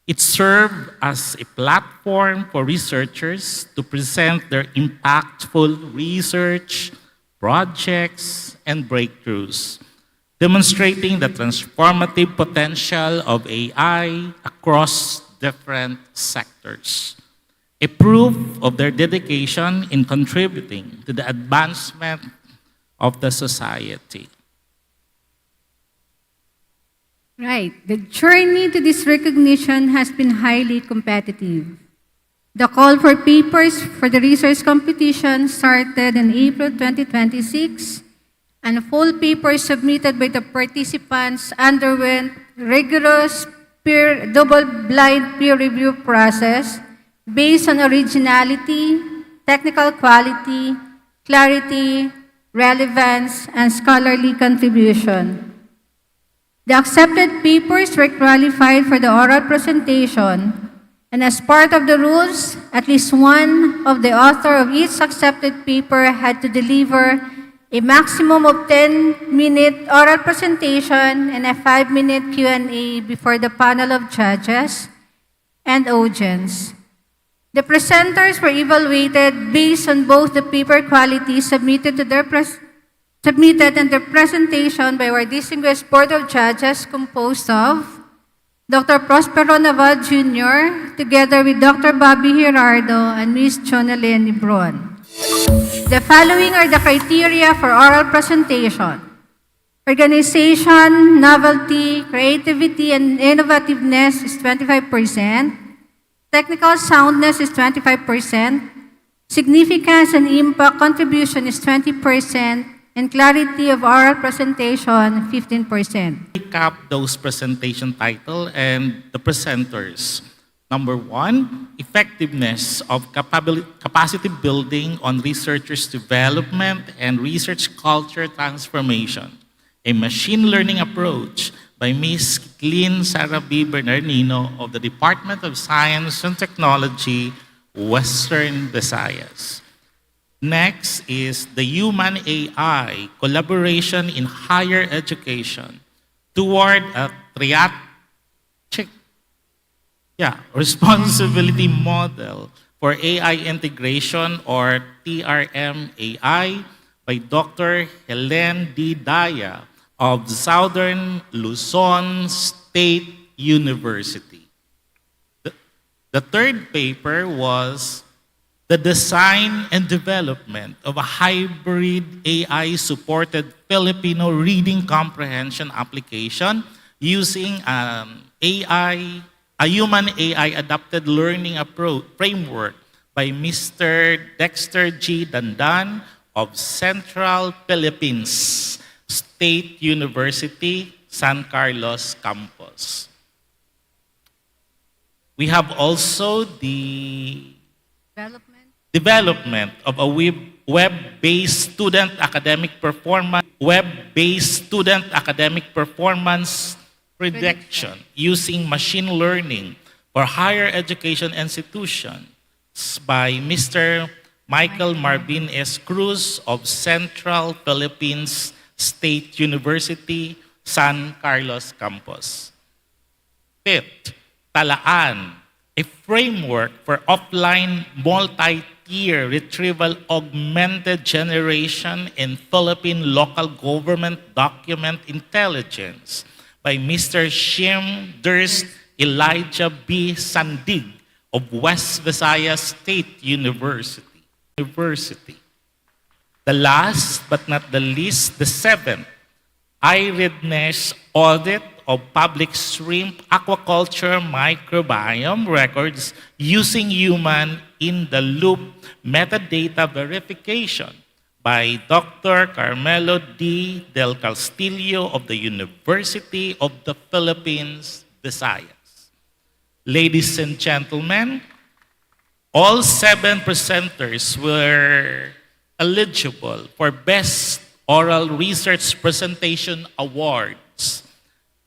It served as a platform for researchers to present their impactful research, projects, and breakthroughs, demonstrating the transformative potential of AI across different sectors, a proof of their dedication in contributing to the advancement of the society. Right. The journey to this recognition has been highly competitive. The call for papers for the research competition started in April 2026, and full papers submitted by the participants underwent rigorous double-blind peer review process based on originality, technical quality, clarity, relevance, and scholarly contribution. The accepted papers were qualified for the oral presentation, and as part of the rules, at least one of the author of each accepted paper had to deliver a maximum of 10-minute oral presentation and a 5-minute Q&A before the panel of judges and audience. The presenters were evaluated based on both the paper quality submitted and the presentation by our distinguished Board of Judges composed of Dr. Prospero Naval Jr., together with Dr. Bobby Gerardo and Ms. Jonalyn Lebron. The following are the criteria for oral presentation: organization, novelty, creativity, and innovativeness is 25%, technical soundness is 25%, significance and impact contribution is 20%, and clarity of oral presentation, 15%. Recap those presentation title and the presenters. Number 1, effectiveness of capacity building on researchers' development and research culture transformation. A machine learning approach by Ms. Lynn Sarah B. Bernardino of the Department of Science and Technology, Western Visayas. Next is the human AI collaboration in higher education toward a responsibility model for AI integration, or TRM AI, by Dr. Helen D. Daya of Southern Luzon State University. The third paper was the design and development of a hybrid AI-supported Filipino reading comprehension application using a human AI adapted learning approach framework by Mr. Dexter G. Dandan of Central Philippines State University, San Carlos campus. We have also the development of a web-based student academic performance prediction using machine learning for higher education institutions by Mr. Michael Marvin S. Cruz of Central Philippines State University, San Carlos Campus. Fifth, talaan, a framework for offline multi-tier retrieval augmented generation in Philippine local government document intelligence by Mr. Shim Durst Elijah B. Sandig of West Visayas State University. The last but not the least, the seventh, eyewitness audit of public shrimp aquaculture microbiome records using human in the loop metadata verification by Dr. Carmelo D. Del Castillo of the University of the Philippines, Visayas. Ladies and gentlemen, all 7 presenters were eligible for Best Oral Research Presentation Awards.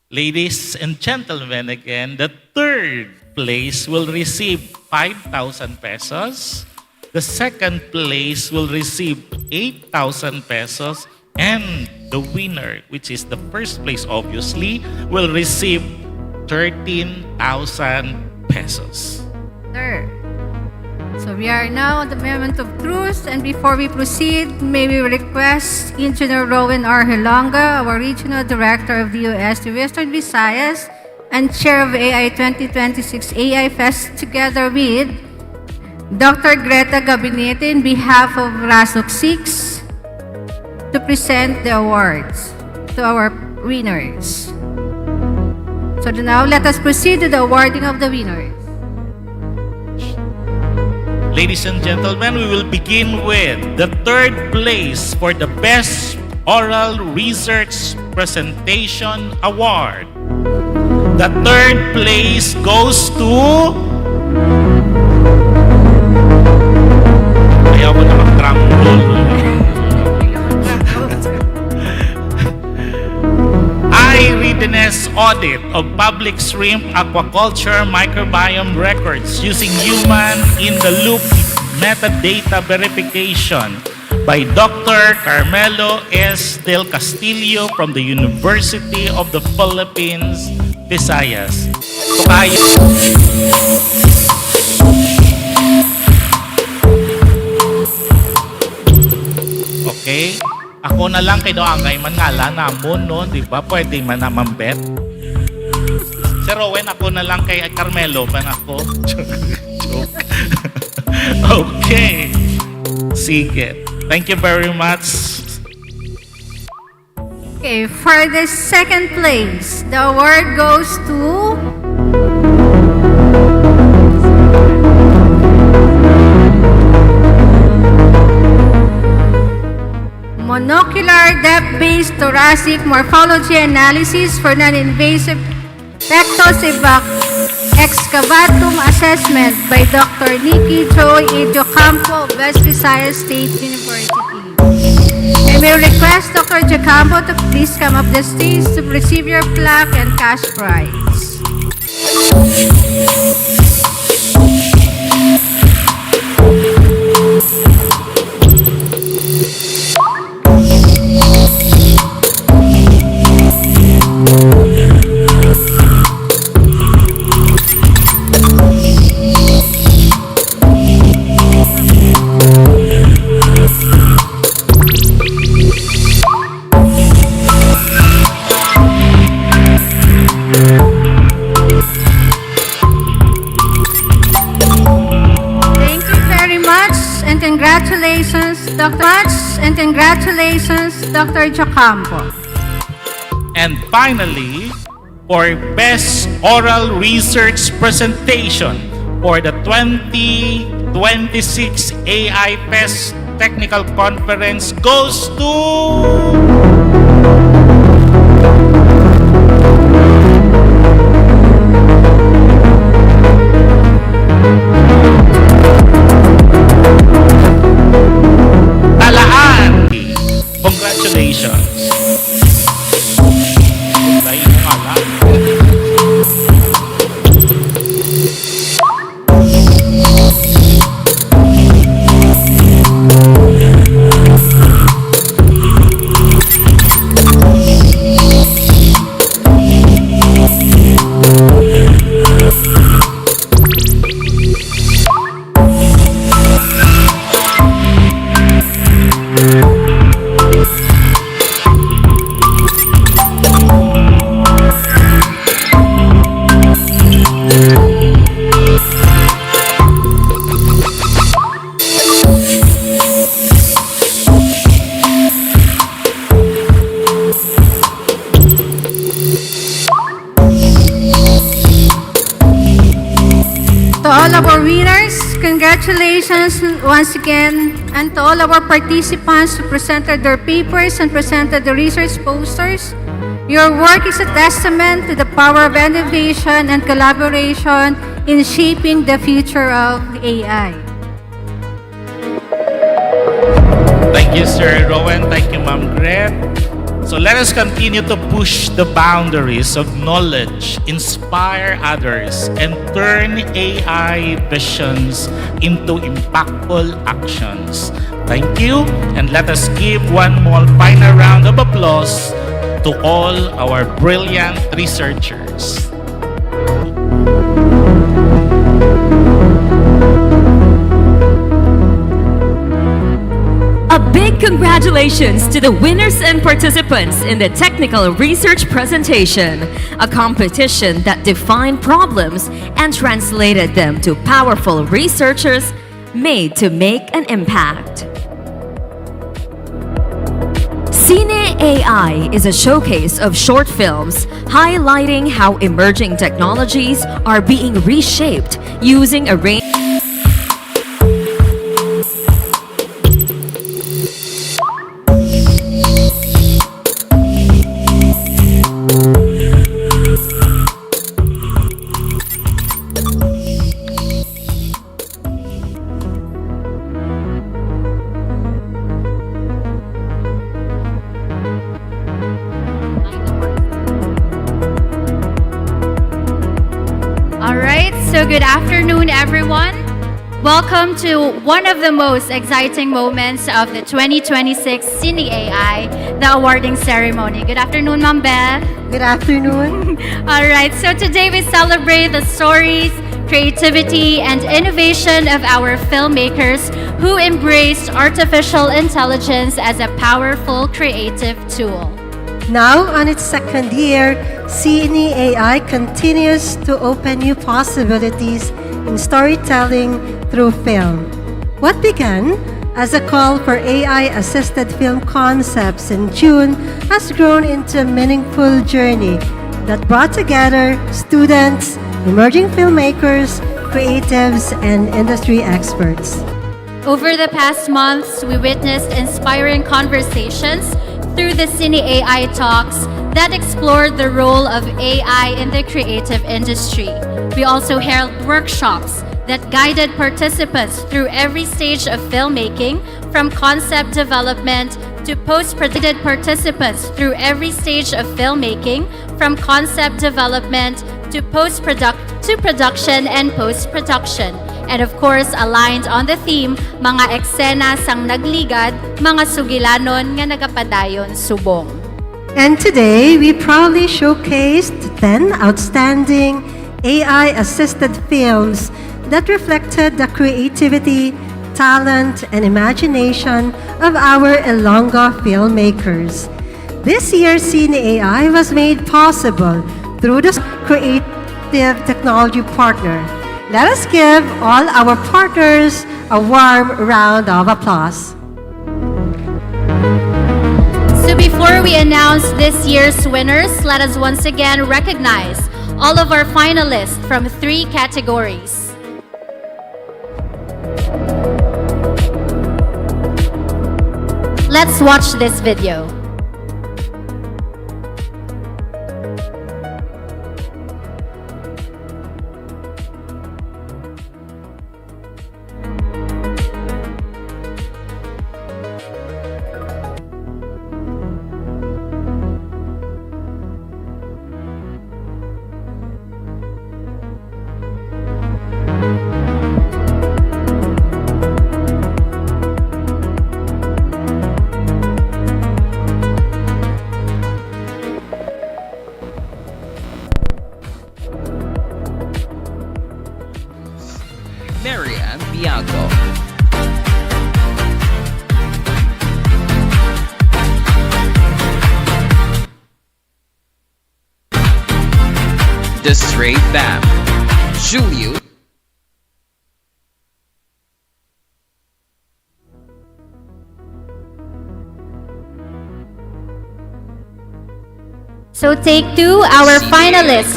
Ladies and gentlemen, again, the third place will receive 5,000 pesos. The second place will receive 8,000 pesos. And the winner, which is the first place, obviously, will receive 13,000 pesos. Sir. So we are now at the moment of truth, and before we proceed, may we request Engineer Rowan R. Hilonga, our Regional Director of the UST Western Visayas and Chair of AI 2026 AIFest, together with Dr. Greta Gabinete in behalf of RASOC 6, to present the awards to our winners. So now let us proceed to the awarding of the winners. Ladies and gentlemen, we will begin with the third place for the Best Oral Research Presentation Award. The third place goes to... Ayaw ko na mag-drum roll. Eyewitness audit of public shrimp aquaculture microbiome records using human in the loop metadata verification by Dr. Carmelo S. Del Castillo from the University of the Philippines, Visayas. Tukayo. Okay? Ako na lang kay Doangay man ngala namon, no? Di ba? Pwede man naman bet. Sir Owen, ako na lang kay Carmelo man ako. Joke. Okay. Sige. Thank you very much. Okay, for the second place, the award goes to Monocular Depth-Based Thoracic Morphology Analysis for Non-Invasive Pectus Excavatum Assessment by Dr. Nikki Joy Jocampo of West Visayas State University. I may request Dr. Jocampo to please come up the stage to receive your plaque and cash prize. Congratulations, Dr. Jocampo. And finally, for Best Oral Research Presentation for the 2026 AIFest Technical Conference goes to... Congratulations. once again and to all our participants who presented their papers and presented the research posters. Your work is a testament to the power of innovation and collaboration in shaping the future of AI. Thank you, Sir Rowan. Thank you, Ma'am Gret. So let us continue to push the boundaries of knowledge, inspire others, and turn AI visions into impactful actions. Thank you, and let us give one more final round of applause to all our brilliant researchers. A big congratulations to the winners and participants in the technical research presentation, a competition that defined problems and translated them to powerful researchers made to make an impact. Cine AI is a showcase of short films highlighting how emerging technologies are being reshaped using a range. All right, so good afternoon, everyone. Welcome to one of the most exciting moments of the 2026 Cine AI, the awarding ceremony. Good afternoon, Ma'am Beth. Good afternoon. All right, so today we celebrate the stories, creativity, and innovation of our filmmakers who embraced artificial intelligence as a powerful creative tool. Now, on its second year, Cine AI continues to open new possibilities in storytelling through film. What began as a call for AI-assisted film concepts in June has grown into a meaningful journey that brought together students, emerging filmmakers, creatives, and industry experts. Over the past months, we witnessed inspiring conversations through the Cine AI Talks that explored the role of AI in the creative industry. We also held workshops that guided participants through every stage of filmmaking, from concept development to post-production. Participants through every stage of filmmaking, from concept development to production and post-production. And of course, aligned on the theme, mga eksena sang nagligad, mga sugilanon nga nagapadayon subong. And today, we proudly showcased 10 outstanding AI-assisted films that reflected the creativity, talent, and imagination of our Ilonggo filmmakers. This year's Cine AI was made possible through the Creative Technology Partner. Let us give all our partners a warm round of applause. So before we announce this year's winners, let us once again recognize all of our finalists from 3 categories. Let's watch this video. Marianne Bianco. The Stray Fam. Julio. So take 2, our finalists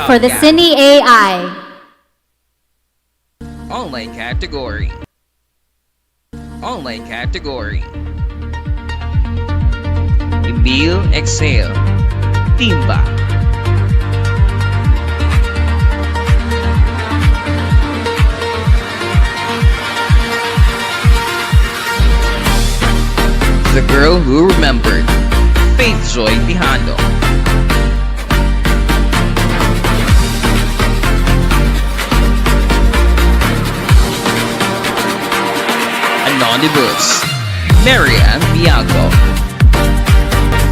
for the Cine AI. Online category. Online category. Emil Exhale. Timba. The Girl Who Remembered. Faith Joy Tijano. Anonymous. Marian Bianco.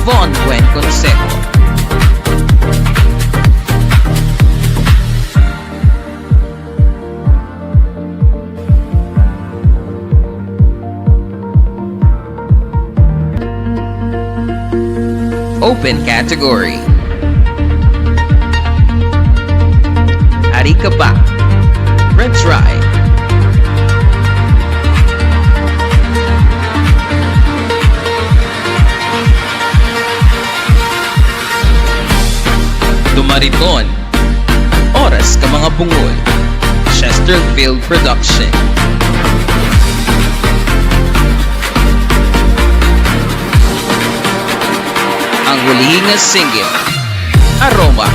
Von Buen Consejo. Open category. Arika Pa. Retry. Dumariton. Oras ka mga bungol. Chesterfield Production. Ang huling na single, Aroma.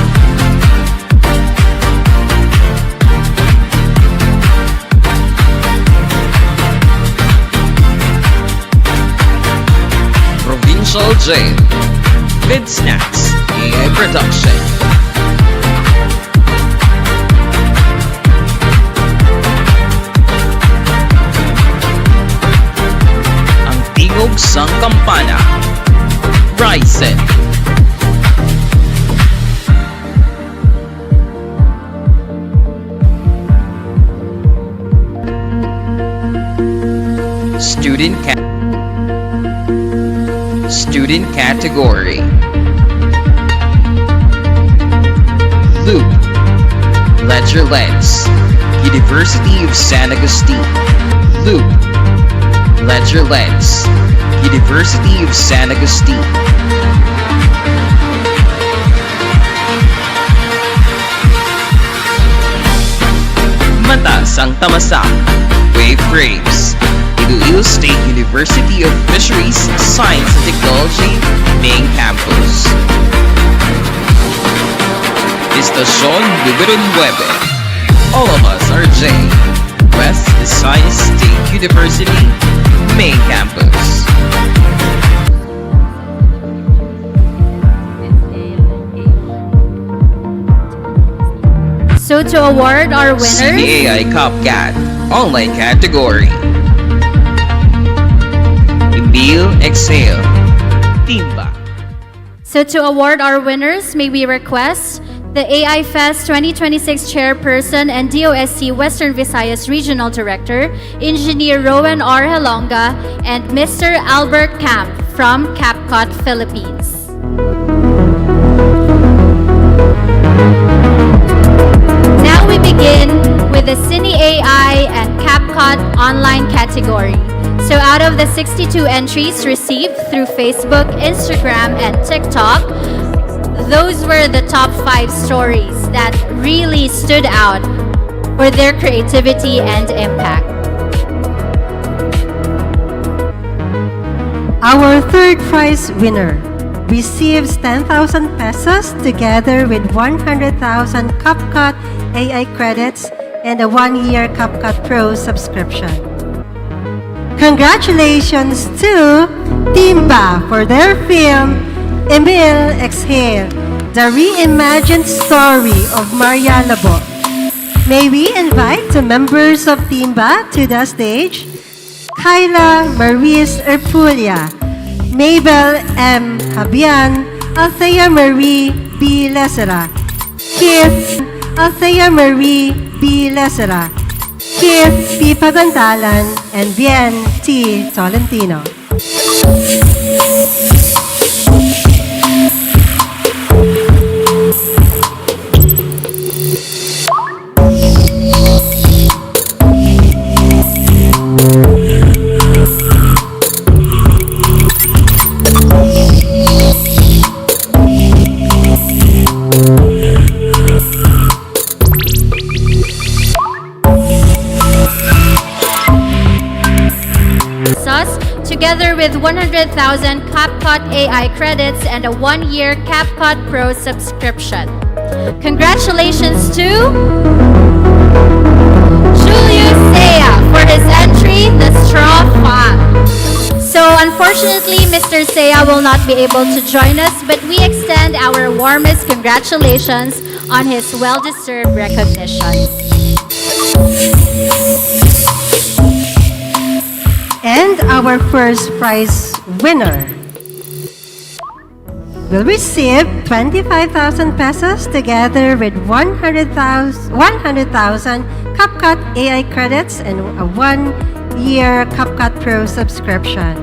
Provincial Jail, Mid Snacks, AI Production. Ang tingog sang kampana, Ryzen. Student category. Luke. Ledger Lens. University of San Agustin. Luke. Ledger Lens. University of San Agustin. Mata sang tamasa. Wave Graves. Iloilo State University of Fisheries, Science and Technology, Main Campus. Estación número 9. All of us are J. West Science State University, Main Campus. So to award our winners, CDAI Copcat, online category. Emil Exhale, Timba. So to award our winners, may we request the AIFest 2026 Chairperson and DOST Western Visayas Regional Director, Engineer Rowan R. Helonga, and Mr. Albert Camp from CapCut, Philippines. Now we begin with the Cine AI and CapCut online category. So out of the 62 entries received through Facebook, Instagram, and TikTok, those were the top 5 stories that really stood out for their creativity and impact. Our third prize winner receives 10,000 pesos together with 100,000 CapCut AI credits and a 1-year CapCut Pro subscription. Congratulations to Timba for their film Emil Exhale, the reimagined story of Maria Labo. May we invite the members of Timba to the stage? Kyla Maris Erpulia, Mabel M. Habian, Althea Marie B. Lesera, Keith Althea Marie B. Lesera, Keith P. Pagandalan, and Bien T. Tolentino. together with 100,000 CapCut AI credits and a 1-year CapCut Pro subscription. Congratulations to Julius Saya for his entry, The Straw Fan. So unfortunately, Mr. Saya will not be able to join us, but we extend our warmest congratulations on his well-deserved recognition. And our first prize winner will receive 25,000 pesos together with 100,000 CapCut AI credits and a 1-year CapCut Pro subscription.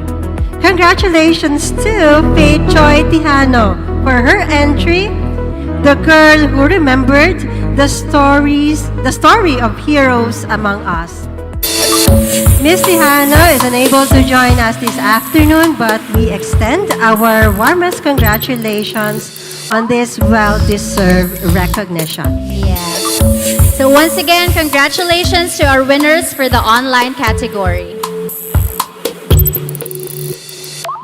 Congratulations to Faith Joy Tijano for her entry, The Girl Who Remembered the Story of Heroes Among Us. Miss Tijano is unable to join us this afternoon, but we extend our warmest congratulations on this well-deserved recognition. Yes. So once again, congratulations to our winners for the online category.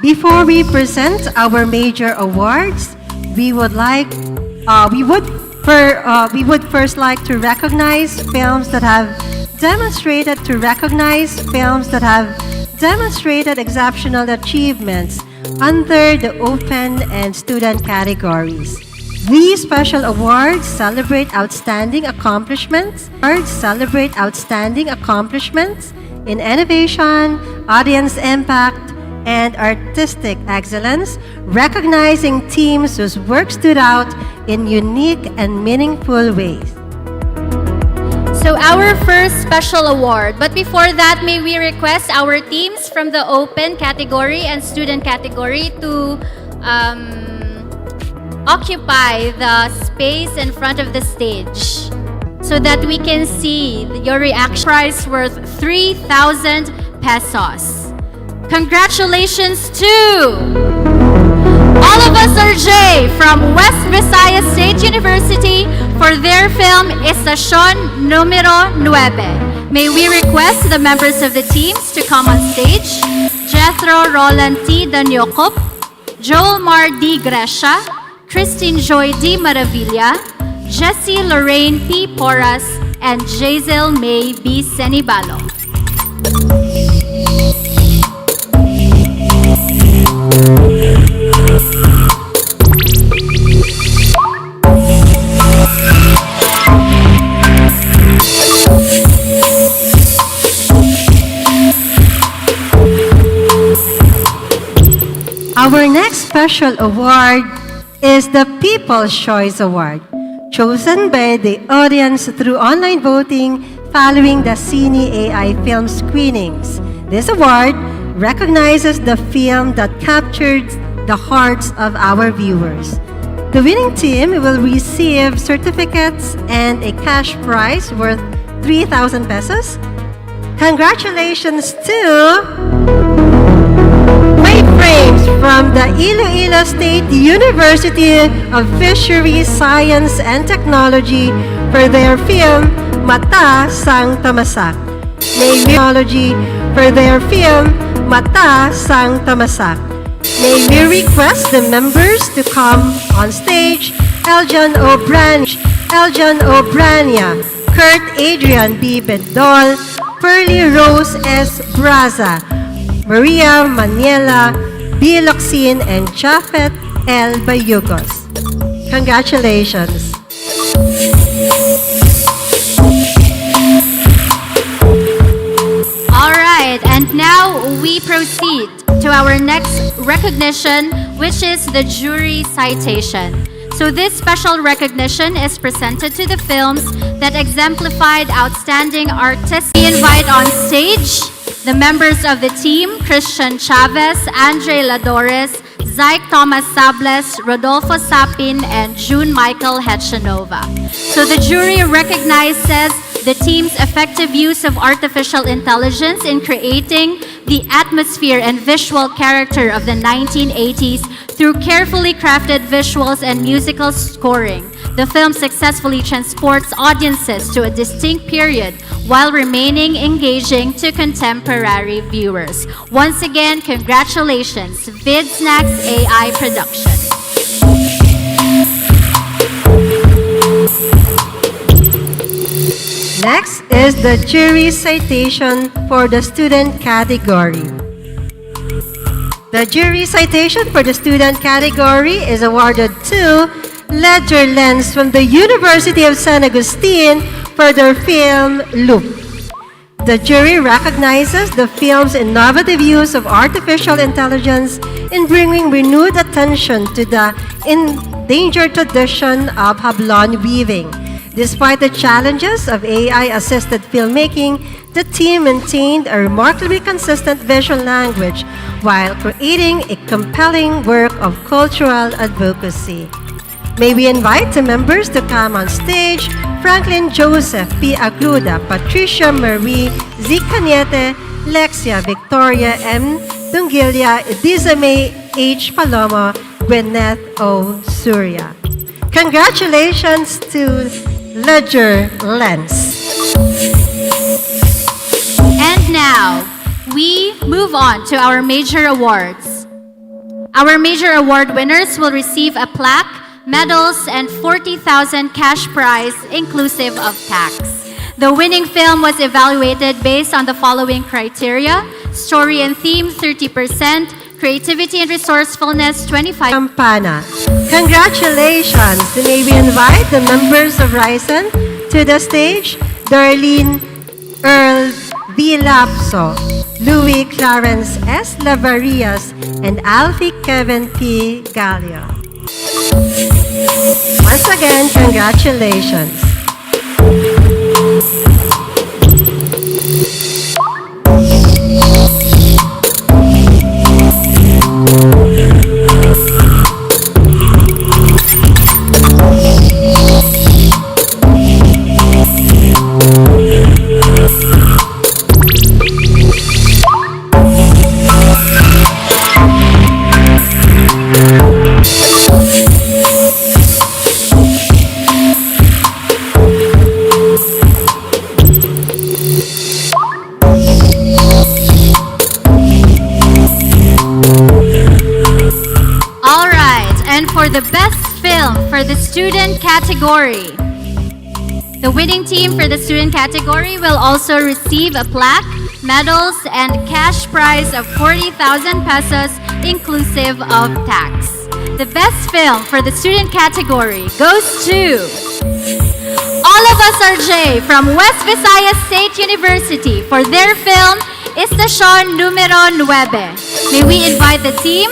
Before we present our major awards, we would first like to recognize films that have demonstrated exceptional achievements under the open and student categories. These special awards celebrate outstanding accomplishments in innovation, audience impact, and artistic excellence, recognizing teams whose work stood out in unique and meaningful ways. So our first special award. But before that, may we request our teams from the open category and student category to occupy the space in front of the stage so that we can see your reaction. Prize worth 3,000 pesos. Congratulations to All of Us Are J from West Visayas State University for their film Estación Número 9. May we request the members of the teams to come on stage. Jethro Roland T. Danyokop, Joel Mar D. Gresha, Christine Joy D. Maravilla, Jessie Lorraine P. Porras, and Jazel May B. Senibalo. Our next special award is the People's Choice Award, chosen by the audience through online voting following the Cine AI film screenings. This award recognizes the film that captured the hearts of our viewers. The winning team will receive certificates and a cash prize worth 3,000 pesos. Congratulations to Frames from the Iloilo State University of Fisheries, Science and Technology for their film Mata Sang Tamasak. May we request the members to come on stage. Eljan Obrania, Kurt Adrian B. Bedol, Pearly Rose S. Braza, Maria Maniela B. Locsin, and Jafet L. Bayugos. Congratulations. All right, and now we proceed to our next recognition, which is the jury citation. So this special recognition is presented to the films that exemplified outstanding artists. We invite on stage the members of the team, Christian Chavez, Andre Ladores, Zyke Thomas Sables, Rodolfo Sapin, and June Michael Hechanova. So the jury recognizes the team's effective use of artificial intelligence in creating the atmosphere and visual character of the 1980s through carefully crafted visuals and musical scoring. The film successfully transports audiences to a distinct period while remaining engaging to contemporary viewers. Once again, congratulations, VidSnacks AI Production. Next is the jury citation for the student category. The jury citation for the student category is awarded to Ledger Lens from the University of San Agustin for their film Loop. The jury recognizes the film's innovative use of artificial intelligence in bringing renewed attention to the endangered tradition of hablon weaving. Despite the challenges of AI-assisted filmmaking, the team maintained a remarkably consistent visual language while creating a compelling work of cultural advocacy. May we invite the members to come on stage: Franklin Joseph P. Agluda, Patricia Marie Z. Cañete, Lexia Victoria M. Dungilia, Edizame H. Palomo, Gwyneth O. Surya. Congratulations to Ledger Lens. And now, we move on to our major awards. Our major award winners will receive a plaque, medals, and 40,000 cash prize inclusive of tax. The winning film was evaluated based on the following criteria: story and theme 30%, creativity and resourcefulness 25%. Campana. Congratulations! May we invite the members of Ryzen to the stage: Darlene Earl V. Lapso, Louis Clarence S. Lavarias, and Alfie Kevin P. Gallio. Once again, congratulations. The best film for the student category. The winning team for the student category will also receive a plaque, medals, and cash prize of 40,000 pesos inclusive of tax. The best film for the student category goes to All of Us Are J from West Visayas State University for their film Estacion Numero 9. May we invite the team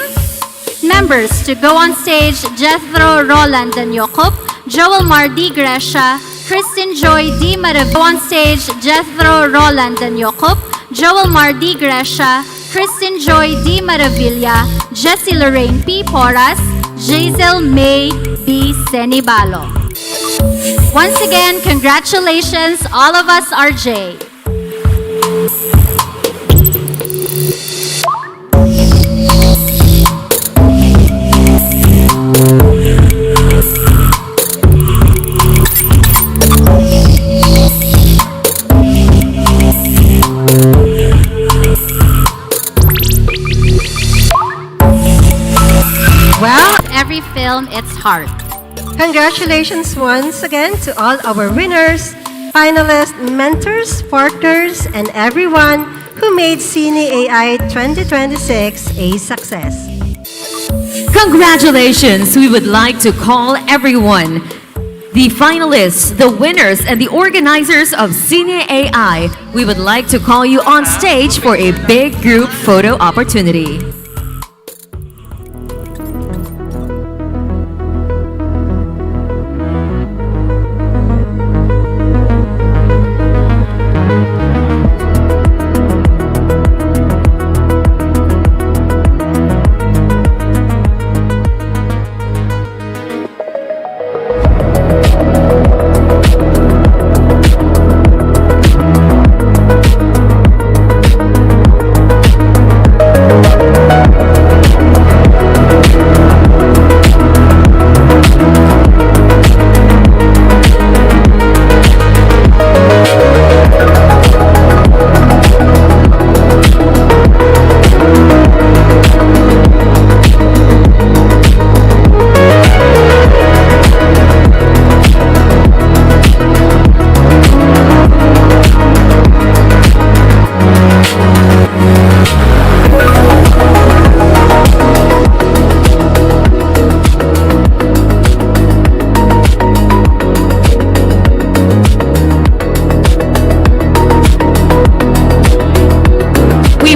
members to go on stage: Jethro Roland Danyokop, Joel Mardi Gresha, Kristen Joy D. Marav. Go on stage: Jethro Roland Danyokop, Joel Mardi Gresha, Kristen Joy D. Maravilla, Jessie Lorraine P. Porras, Jazel May B. Senibalo. Once again, congratulations, All of Us Are J. Well, every film its heart. Congratulations once again to all our winners, finalists, mentors, partners, and everyone who made Cine AI 2026 a success. Congratulations! We would like to call everyone, the finalists, the winners, and the organizers of Cine AI. We would like to call you on stage for a big group photo opportunity.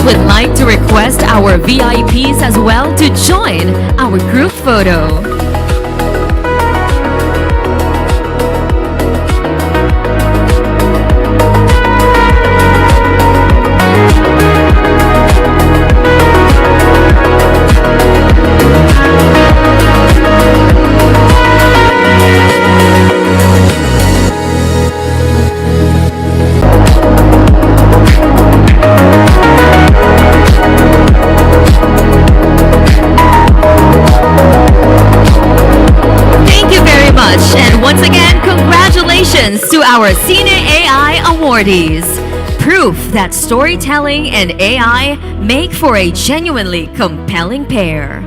we would like to request our VIPs as well to join our group photo. Thank you very much, and once again, congratulations to our Cine AI awardees. Proof that storytelling and AI make for a genuinely compelling pair.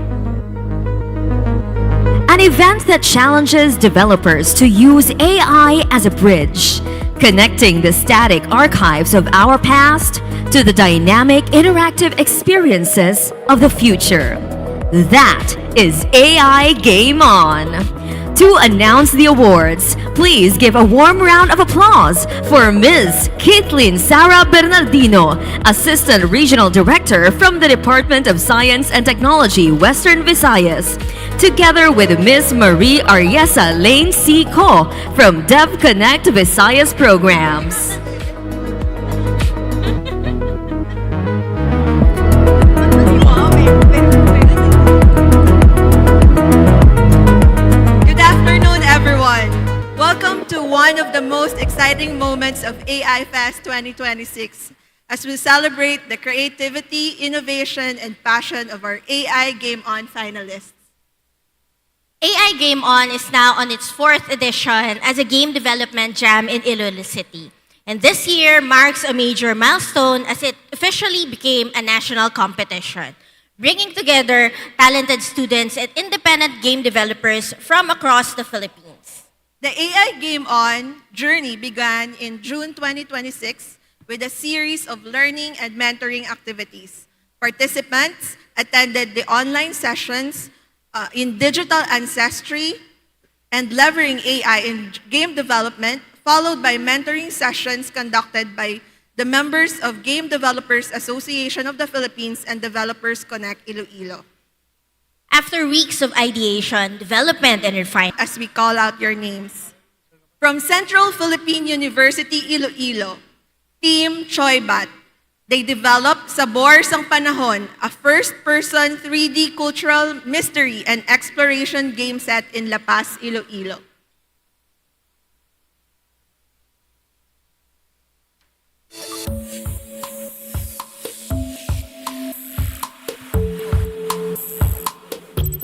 An event that challenges developers to use AI as a bridge, connecting the static archives of our past to the dynamic interactive experiences of the future. That is AI Game On. To announce the awards, please give a warm round of applause for Ms. Caitlin Sara Bernardino, Assistant Regional Director from the Department of Science and Technology, Western Visayas, together with Ms. Marie Ariesa Lane C. Ko from DevConnect Visayas Programs. Good afternoon, everyone. Welcome to one of the most exciting moments of AIFest 2026 as we celebrate the creativity, innovation, and passion of our AI Game On finalists. AI Game On is now on its 4th edition as a game development jam in Iloilo City. And this year marks a major milestone as it officially became a national competition, bringing together talented students and independent game developers from across the Philippines. The AI Game On journey began in June 2026 with a series of learning and mentoring activities. Participants attended the online sessions in digital ancestry and leveraging AI in game development, followed by mentoring sessions conducted by the members of Game Developers Association of the Philippines and Developers Connect Iloilo. After weeks of ideation, development, and refinement, As we call out your names. From Central Philippine University Iloilo, Team Choybat. They developed Sabor Sang Panahon, a first-person 3D cultural mystery and exploration game set in La Paz, Iloilo.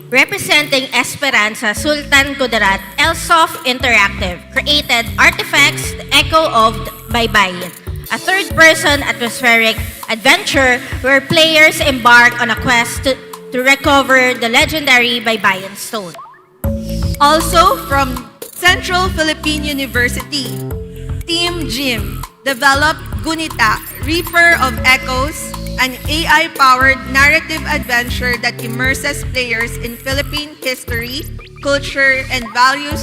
Representing Esperanza Sultan Kudarat, Elsoft Interactive created Artifacts, the Echo of Baybayin, a third-person atmospheric adventure where players embark on a quest to recover the legendary Baybayin Stone. Also from Central Philippine University, Team Jim developed Gunita, Reaper of Echoes, an AI-powered narrative adventure that immerses players in Philippine history, culture, and values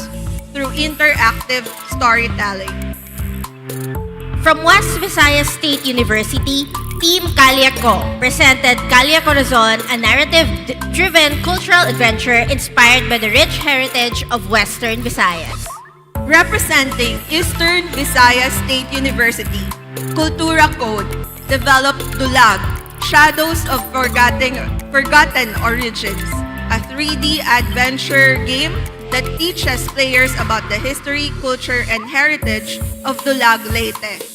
through interactive storytelling. From West Visayas State University, Team Calyaco presented Calya Corazon, a narrative-driven cultural adventure inspired by the rich heritage of Western Visayas. Representing Eastern Visayas State University, Kultura Code developed Dulag, Shadows of Forgotten Origins, a 3D adventure game that teaches players about the history, culture, and heritage of Dulag Leyte.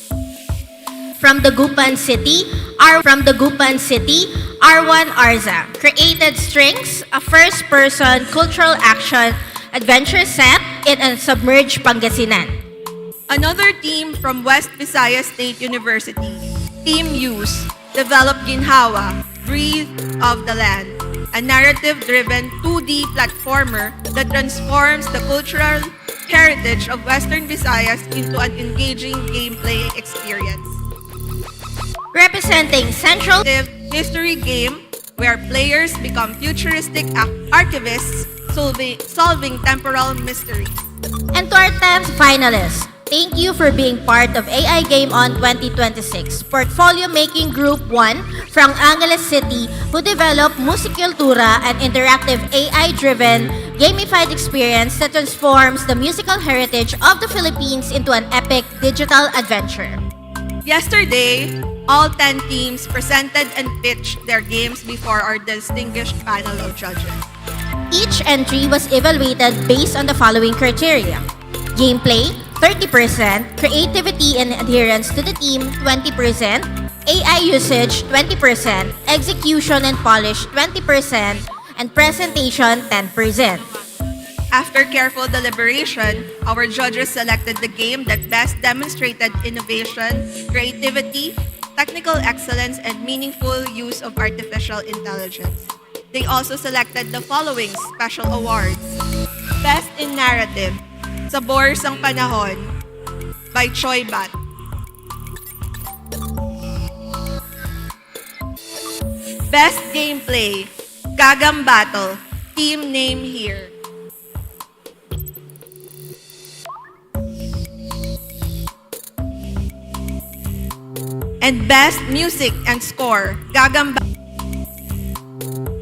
From the Gupan City, R1 Arza created Strings, a first-person cultural action adventure set in a submerged Pangasinan. Another team from West Visayas State University, Team Use, developed Ginhawa, Breathe of the Land, a narrative-driven 2D platformer that transforms the cultural heritage of Western Visayas into an engaging gameplay experience. Representing Central History game where players become futuristic archivists solving temporal mysteries. And to our 10th finalists, Thank you for being part of AI Game On 2026, Portfolio Making Group 1 from Angeles City, who developed Musicultura, an interactive AI-driven, gamified experience that transforms the musical heritage of the Philippines into an epic digital adventure. Yesterday, all 10 teams presented and pitched their games before our distinguished panel of judges. Each entry was evaluated based on the following criteria: gameplay, 30%, creativity and adherence to the team, 20%, AI usage, 20%, execution and polish, 20%, and presentation, 10%. After careful deliberation, our judges selected the game that best demonstrated innovation, creativity, technical excellence, and meaningful use of artificial intelligence. They also selected the following special awards: Best in Narrative, Sabor sang Panahon by Choi Bat. Best Gameplay, Gagam Battle, Team Name Here. And Best Music and Score,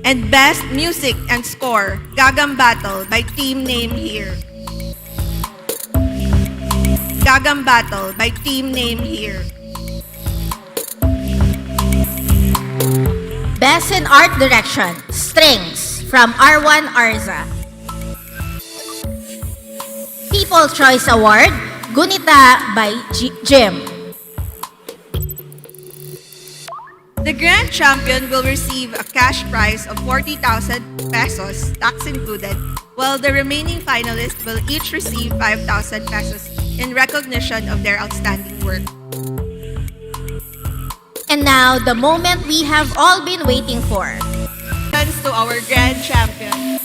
And Best Music and Score, Gagam Battle by Team Name Here. Gagam Battle by Team Name Here. Best in Art Direction, Strings from R1 Arza. People's Choice Award, Gunita by Jim. The grand champion will receive a cash prize of 40,000 pesos, tax included, while the remaining finalists will each receive 5,000 pesos in recognition of their outstanding work. And now, the moment we have all been waiting for. Thanks to our grand champion.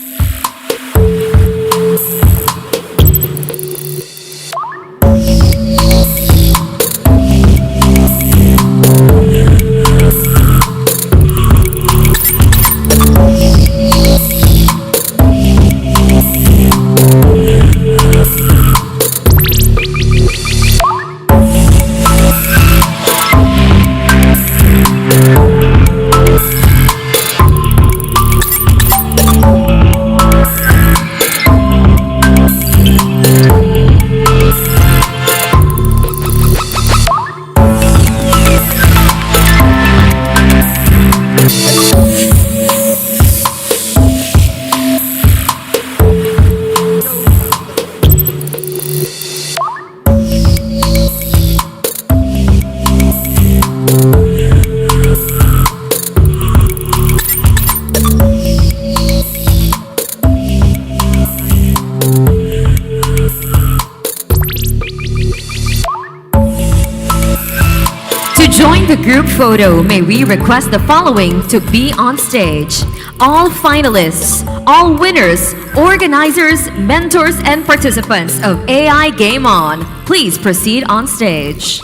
Join the group photo, may we request the following to be on stage. All finalists, all winners, organizers, mentors, and participants of AI Game On, please proceed on stage.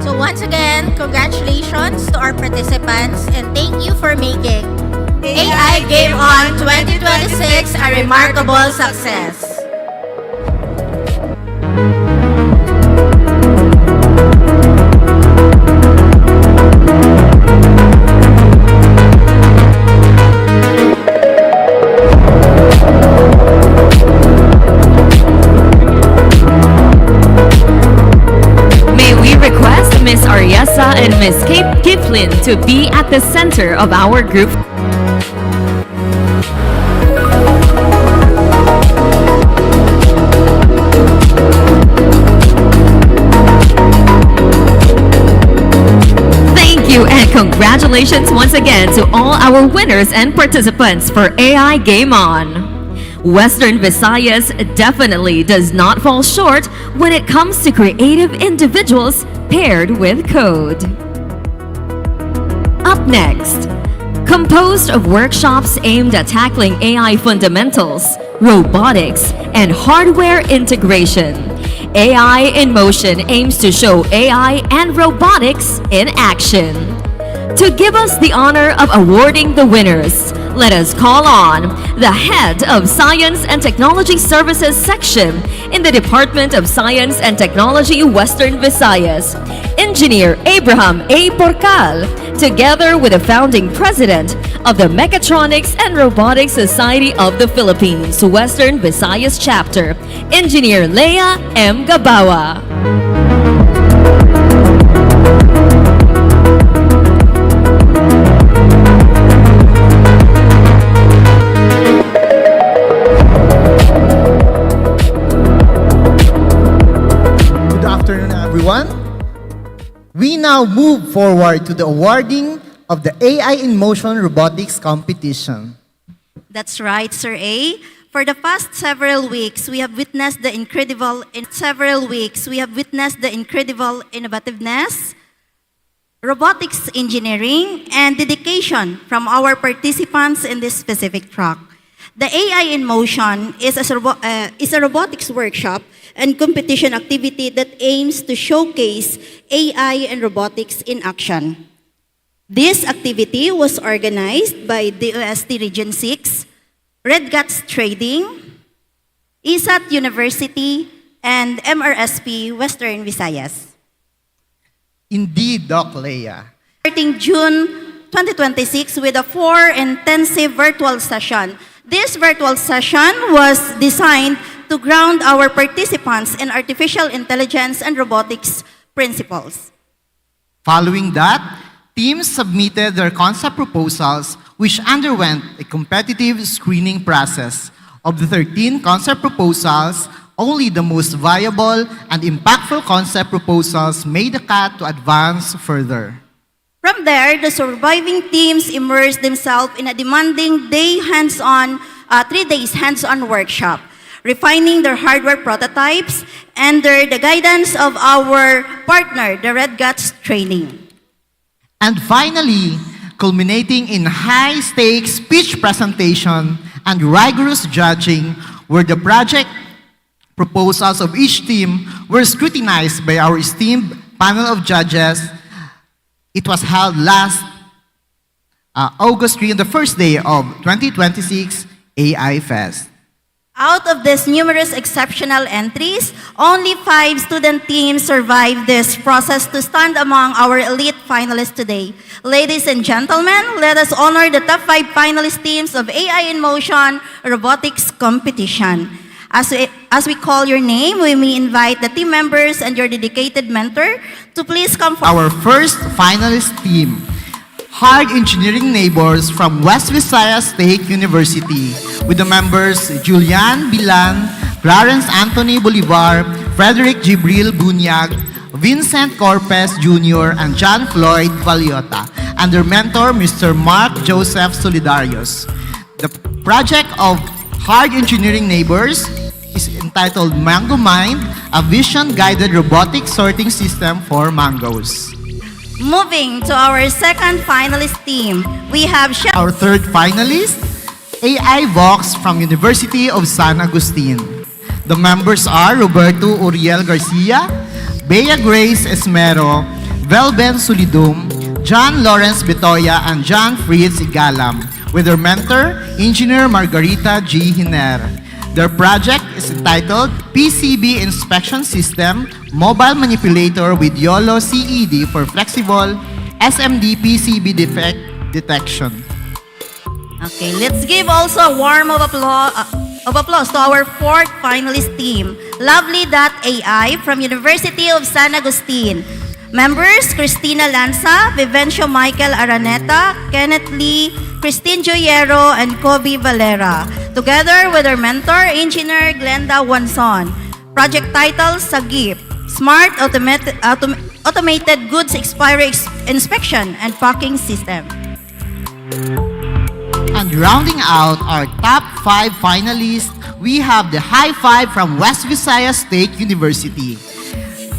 So once again, congratulations to our participants and thank you for making AI Game On 2026 a remarkable success. May we request Miss Ariesa and Miss Kate Kiflin to be at the center of our group. And congratulations once again to all our winners and participants for AI Game On. Western Visayas definitely does not fall short when it comes to creative individuals paired with code. Up next, composed of workshops aimed at tackling AI fundamentals, robotics, and hardware integration, AI in Motion aims to show AI and robotics in action. To give us the honor of awarding the winners, let us call on the head of Science and Technology Services section in the Department of Science and Technology Western Visayas, Engineer Abraham A. Porcal, together with the founding president of the Mechatronics and Robotics Society of the Philippines, Western Visayas Chapter, Engineer Leah M. Gabawa. Good afternoon, everyone. We now move forward to the awarding of the AI in Motion Robotics Competition. That's right, Sir A. For the past several weeks, we have witnessed the incredible innovativeness, robotics engineering, and dedication from our participants in this specific track. The AI in Motion is a robotics workshop and competition activity that aims to showcase AI and robotics in action. This activity was organized by DOST Region 6, Red Guts Trading, ISAT University, and MRSP Western Visayas. Indeed, Doc Leia. Starting June 2026 with a 4 intensive virtual session. This virtual session was designed to ground our participants in artificial intelligence and robotics principles. Following that, teams submitted their concept proposals, which underwent a competitive screening process. Of the 13 concept proposals, only the most viable and impactful concept proposals made the cut to advance further. From there, the surviving teams immersed themselves in a demanding 3 days hands-on workshop, refining their hardware prototypes under the guidance of our partner, the Red Guts Training. And finally, culminating in high-stakes speech presentation and rigorous judging, where the project proposals of each team were scrutinized by our esteemed panel of judges. It was held last August 3 on the first day of 2026 AIFest. Out of these numerous exceptional entries, only 5 student teams survived this process to stand among our elite finalists today. Ladies and gentlemen, let us honor the top 5 finalist teams of AI in Motion Robotics Competition. As we call your name, we may invite the team members and your dedicated mentor to please come forward. Our first finalist team, Hard Engineering Neighbors from West Visayas State University, with the members Julian Bilan, Clarence Anthony Bolivar, Frederick Jibril Bunyag, Vincent Corpes Jr., and John Floyd Valiota, and their mentor, Mr. Mark Joseph Solidarios. The project of Hard Engineering Neighbors is entitled Mango Mind, a vision-guided robotic sorting system for mangoes. Moving to our second finalist team, we have Our third finalist, AI Vox from University of San Agustin. The members are Roberto Uriel Garcia, Bea Grace Esmero, Velben Sulidum, John Lawrence Betoya, and John Fritz Igalam, with their mentor, Engineer Margarita G. Hiner. Their project is entitled PCB Inspection System Mobile Manipulator with YOLO CED for Flexible SMD PCB Defect Detection. Okay, let's give also a warm of applause to our fourth finalist team, Lovely.ai from University of San Agustin. Members, Cristina Lanza, Vivencio Michael Araneta, Kenneth Lee, Christine Joyero, and Kobe Valera, together with their mentor, Engineer Glenda Wanson. Project title, SAGIP, Smart Automated Goods Expiry Inspection and Packing System. And rounding out our top 5 finalists, we have the High Five from West Visayas State University.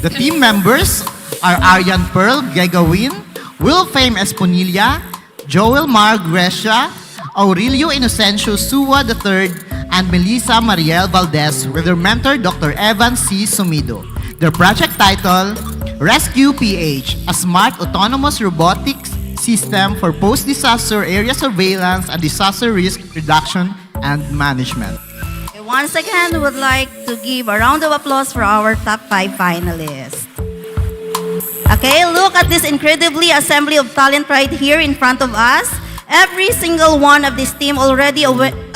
The team members are Aryan Pearl Gegawin, Wilfame Esponilla, Joel Mar Grecia, Aurelio Inocencio Suwa III, and Melissa Mariel Valdez with their mentor, Dr. Evan C. Sumido. Their project title, Rescue PH, a smart autonomous robotics system for post-disaster area surveillance and disaster risk reduction and management. Once again, would like to give a round of applause for our top 5 finalists. Okay, look at this incredibly assembly of talent right here in front of us. Every single one of this team already a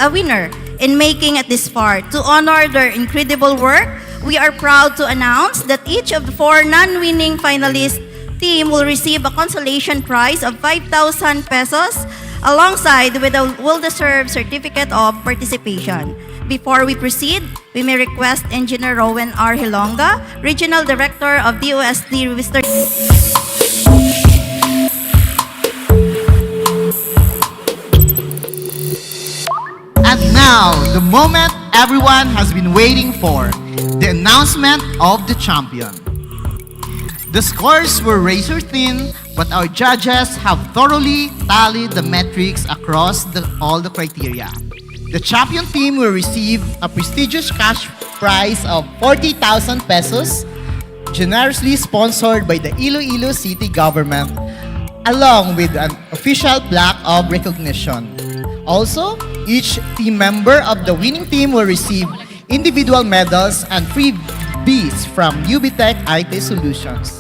winner in making it this far. To honor their incredible work, we are proud to announce that each of the 4 non-winning finalist team will receive a consolation prize of 5,000 pesos alongside with a well-deserved certificate of participation. Before we proceed, we may request Engineer Rowan R. Hilonga, Regional Director of DOST Register. And now, the moment everyone has been waiting for, the announcement of the champion. The scores were razor thin, but our judges have thoroughly tallied the metrics across all the criteria. The champion team will receive a prestigious cash prize of 40,000 pesos, generously sponsored by the Iloilo City government, along with an official plaque of recognition. Also, each team member of the winning team will receive individual medals and freebies from UBTech IT Solutions.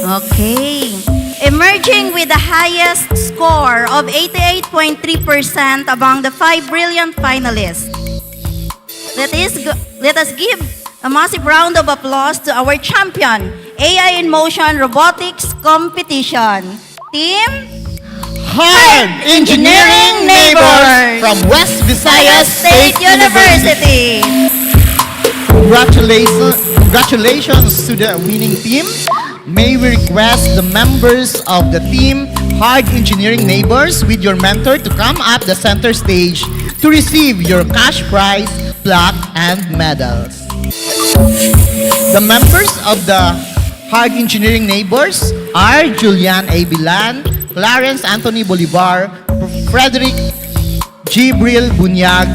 Okay. Emerging with the highest score of 88.3% among the 5 brilliant finalists. Let us give a massive round of applause to our champion, AI in Motion Robotics Competition. Team Hard Engineering Neighbors from West Visayas State University. Congratulations to the winning team. May we request the members of the team Hard Engineering Neighbors with your mentor to come up the center stage to receive your cash prize, plaque, and medals. The members of the Hard Engineering Neighbors are Julian A. Bilan, Clarence Anthony Bolivar, Frederick Gibril Bunyag,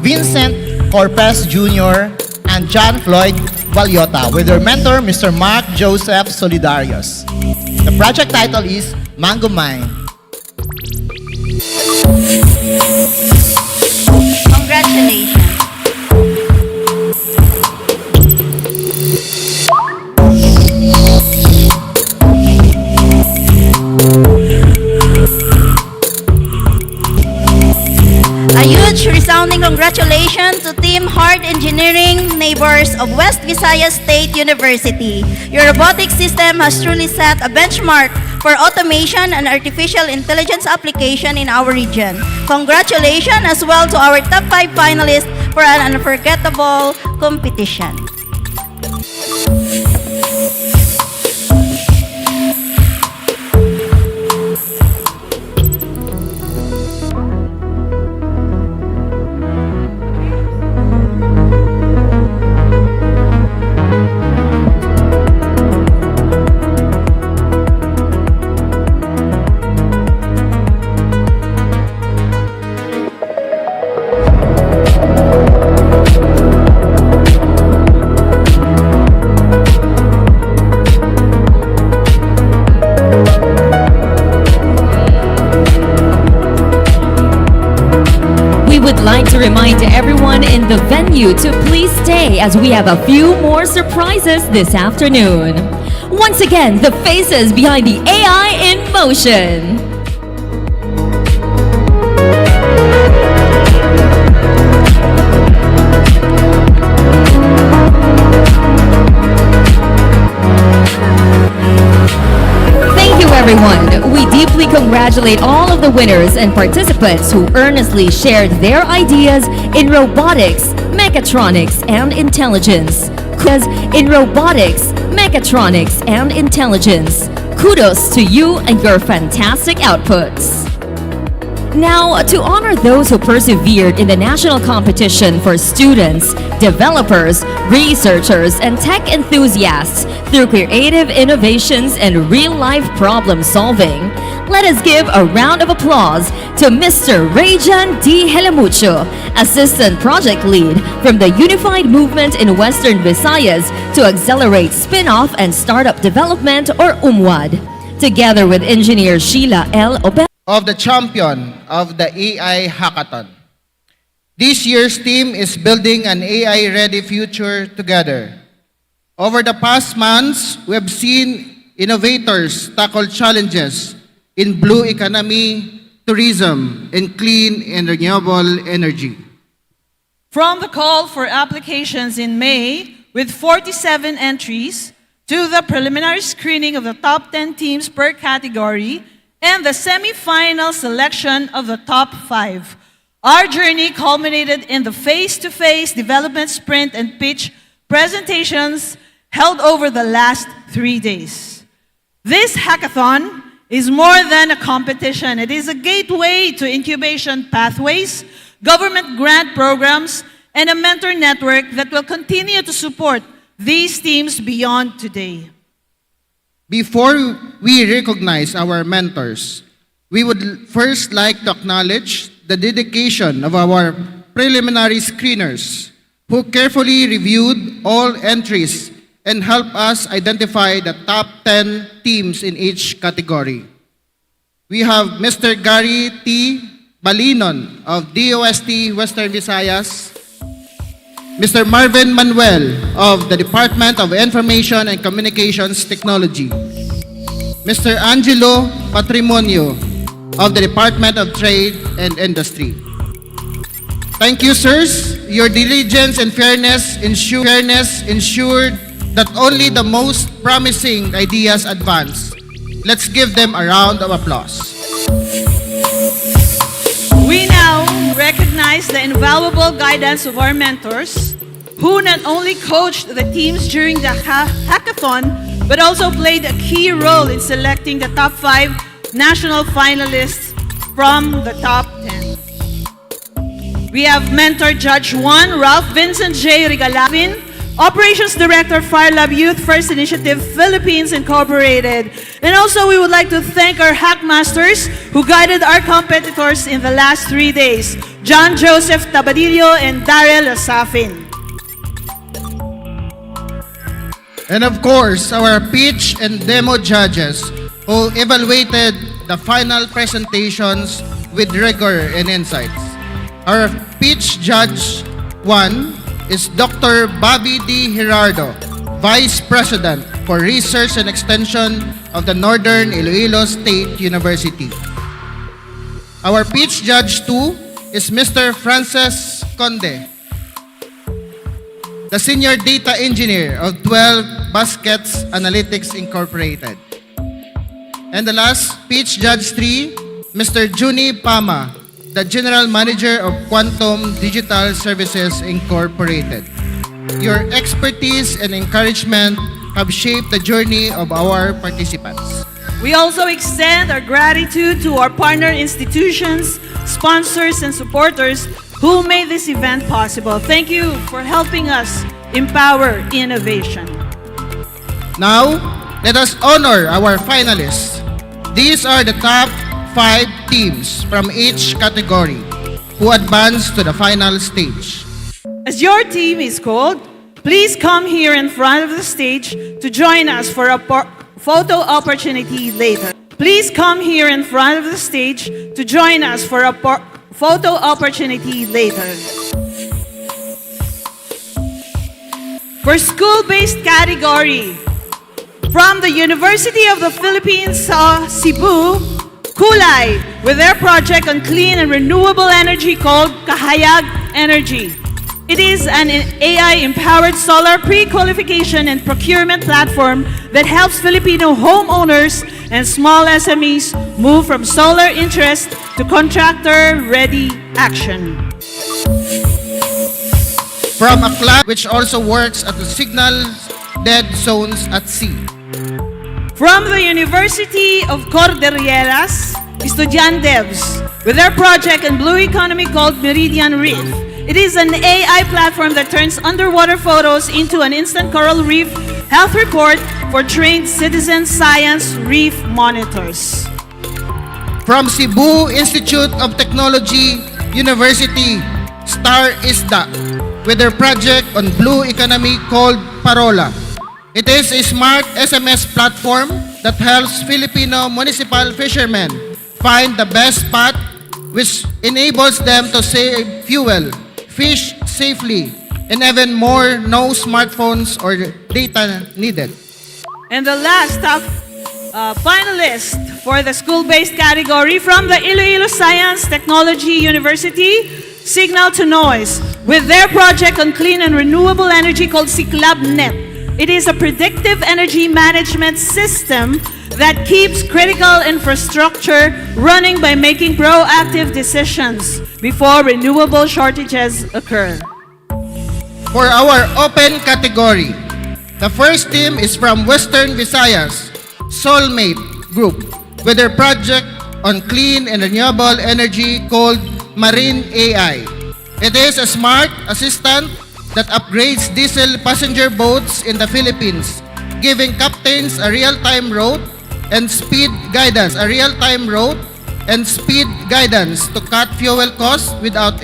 Vincent Corpez Jr., and John Floyd Valiota with their mentor, Mr. Mark Joseph Solidarios. The project title is Mango Mine. Congratulations. A huge resounding congratulations to Team Hard Engineering Neighbors of West Visayas State University. Your robotic system has truly set a benchmark for automation and artificial intelligence application in our region. Congratulations as well to our top 5 finalists for an unforgettable competition. Like to remind everyone in the venue to please stay as we have a few more surprises this afternoon. Once again, the faces behind the AI in motion. Everyone, we deeply congratulate all of the winners and participants who earnestly shared their ideas in robotics, mechatronics, and intelligence. Kudos to you and your fantastic outputs. Now, to honor those who persevered in the national competition for students, developers, researchers, and tech enthusiasts through creative innovations and real-life problem solving, let us give a round of applause to Mr. Rayjan D. Helamucho, Assistant Project Lead from the Unified Movement in Western Visayas to Accelerate Spin-off and Startup Development or UMWAD. together with engineer Sheila L. Obel. Of the champion of the AI Hackathon. This year's theme is building an AI-ready future together. Over the past months, we have seen innovators tackle challenges in blue economy, tourism, and clean and renewable energy. From the call for applications in May with 47 entries to the preliminary screening of the top 10 teams per category and the semi-final selection of the top 5. Our journey culminated in the face-to-face development sprint and pitch presentations held over the last 3 days. This hackathon is more than a competition. It is a gateway to incubation pathways, government grant programs, and a mentor network that will continue to support these teams beyond today. Before we recognize our mentors, we would first like to acknowledge the dedication of our preliminary screeners who carefully reviewed all entries and helped us identify the top 10 teams in each category. We have Mr. Gary T. Balinon of DOST Western Visayas, Mr. Marvin Manuel of the Department of Information and Communications Technology, Mr. Angelo Patrimonio of the Department of Trade and Industry. Thank you, sirs. Your diligence and fairness ensured that only the most promising ideas advance. Let's give them a round of applause. We now recognize the invaluable guidance of our mentors, who not only coached the teams during the hackathon, but also played a key role in selecting the top 5 national finalists from the top 10. We have Mentor Judge 1, Ralph Vincent J. Rigalavin, Operations Director, Fire Lab Youth First Initiative Philippines Incorporated. And also we would like to thank our Hackmasters who guided our competitors in the last 3 days, John Joseph Tabadillo and Darrell Asafin. And of course, our pitch and demo judges who evaluated the final presentations with rigor and insights. Our pitch judge 1 is Dr. Bobby D. Gerardo, Vice President for Research and Extension of the Northern Iloilo State University. Our pitch judge 2 is Mr. Francis Conde, the Senior Data Engineer of 12 Baskets Analytics Incorporated. And the last, pitch judge 3, Mr. Juni Pama, the General Manager of Quantum Digital Services Incorporated. Your expertise and encouragement have shaped the journey of our participants. We also extend our gratitude to our partner institutions, sponsors, and supporters who made this event possible. Thank you for helping us empower innovation. Now, let us honor our finalists. These are the top 5 teams from each category who advanced to the final stage. As your team is called, please come here in front of the stage to join us for a photo opportunity later. Please come here in front of the stage to join us for a photo opportunity later. For school-based category, from the University of the Philippines, Cebu, Kulay, with their project on clean and renewable energy called Kahayag Energy. It is an AI-empowered solar pre-qualification and procurement platform that helps Filipino homeowners and small SMEs move from solar interest to contractor-ready action. From a club which also works at the signal dead zones at sea. From the University of Cordilleras, Estudiantes, with their project in blue economy called Meridian Reef. It is an AI platform that turns underwater photos into an instant coral reef health report for trained citizen science reef monitors. From Cebu Institute of Technology University, Star Isda, with their project on blue economy called Parola. It is a smart SMS platform that helps Filipino municipal fishermen find the best spot, which enables them to save fuel, fish safely, and even more, no smartphones or data needed. And the last top finalist for the school-based category from the Iloilo Science Technology University, Signal to Noise, with their project on clean and renewable energy called CiclabNet. It is a predictive energy management system that keeps critical infrastructure running by making proactive decisions before renewable shortages occur. For our open category, the first team is from Western Visayas, Soulmate Group, with their project on clean and renewable energy called Marine AI. It is a smart assistant that upgrades diesel passenger boats in the Philippines, giving captains a real-time route and speed guidance, to cut fuel costs without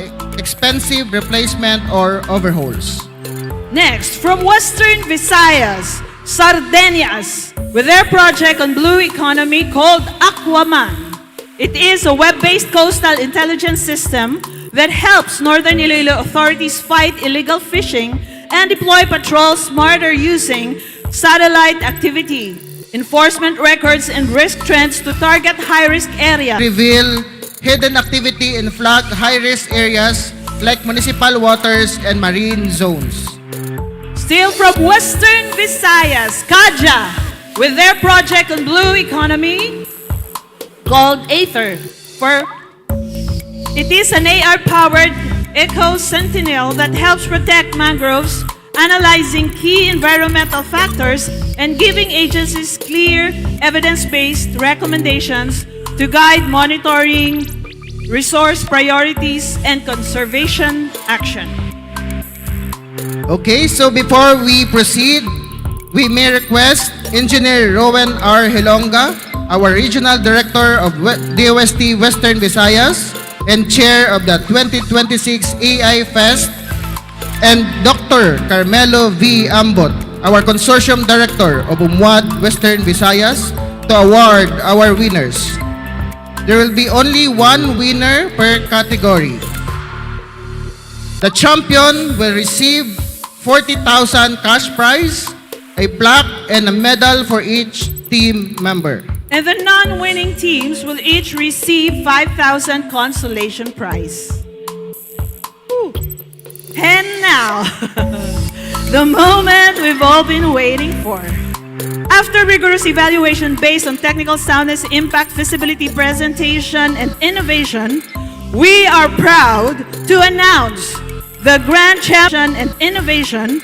expensive replacement or overhauls. Next, from Western Visayas, Sardinias, with their project on blue economy called Aquaman. It is a web-based coastal intelligence system that helps Northern Iloilo authorities fight illegal fishing and deploy patrols smarter using satellite activity, enforcement records, and risk trends to target high-risk areas. Reveal hidden activity in flag high-risk areas like municipal waters and marine zones. Still from Western Visayas, Kaja, with their project on blue economy called Aether. It is an AR-powered Eco Sentinel that helps protect mangroves, analyzing key environmental factors and giving agencies clear, evidence-based recommendations to guide monitoring, resource priorities, and conservation action. Okay, so before we proceed, we may request Engineer Rowan R. Hilonga, our Regional Director of DOST Western Visayas and Chair of the 2026 AIFest, and Dr. Carmelo V. Ambot, our Consortium Director of UMWAD Western Visayas, to award our winners. There will be only one winner per category. The champion will receive 40,000 cash prize, a plaque, and a medal for each team member. And the non-winning teams will each receive 5,000 consolation prize. Whew. And now, the moment we've all been waiting for. After rigorous evaluation based on technical soundness, impact, feasibility, presentation, and innovation, we are proud to announce the grand champion and innovation.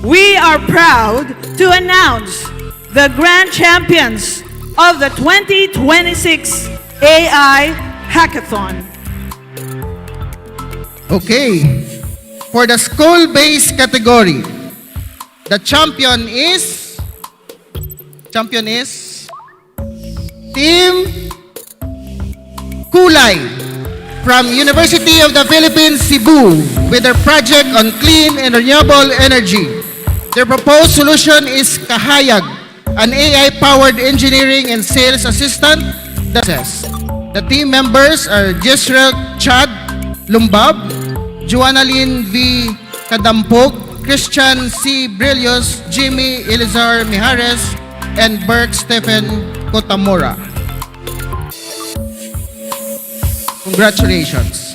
We are proud to announce the grand champions of the 2026 AI Hackathon. Okay, for the school-based category, the champion is Team Kulay from University of the Philippines, Cebu, with their project on clean and renewable energy. Their proposed solution is Kahayag, an AI-powered engineering and sales assistant. The team members are Jisrael Chad Lumbab, Joannalyn V. Kadampog, Christian C. Brillos, Jimmy Elizar Mijares, and Burke Stephen Kotamora. Congratulations.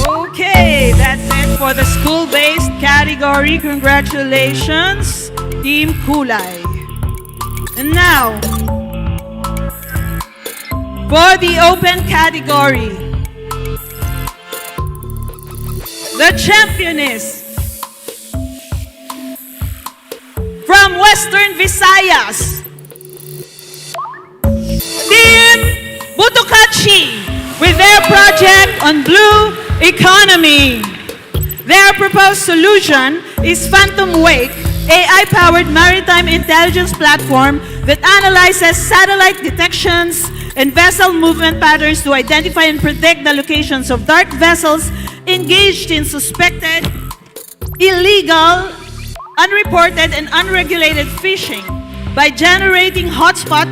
Okay, that's it for the school-based category. Congratulations, Team Kulay. And now, for the open category, the champion is from Western Visayas, Team Butukachi, with their project on blue economy. Their proposed solution is Phantom Wake, AI-powered maritime intelligence platform that analyzes satellite detections and vessel movement patterns to identify and predict the locations of dark vessels engaged in suspected, illegal, unreported, and unregulated fishing by generating hotspot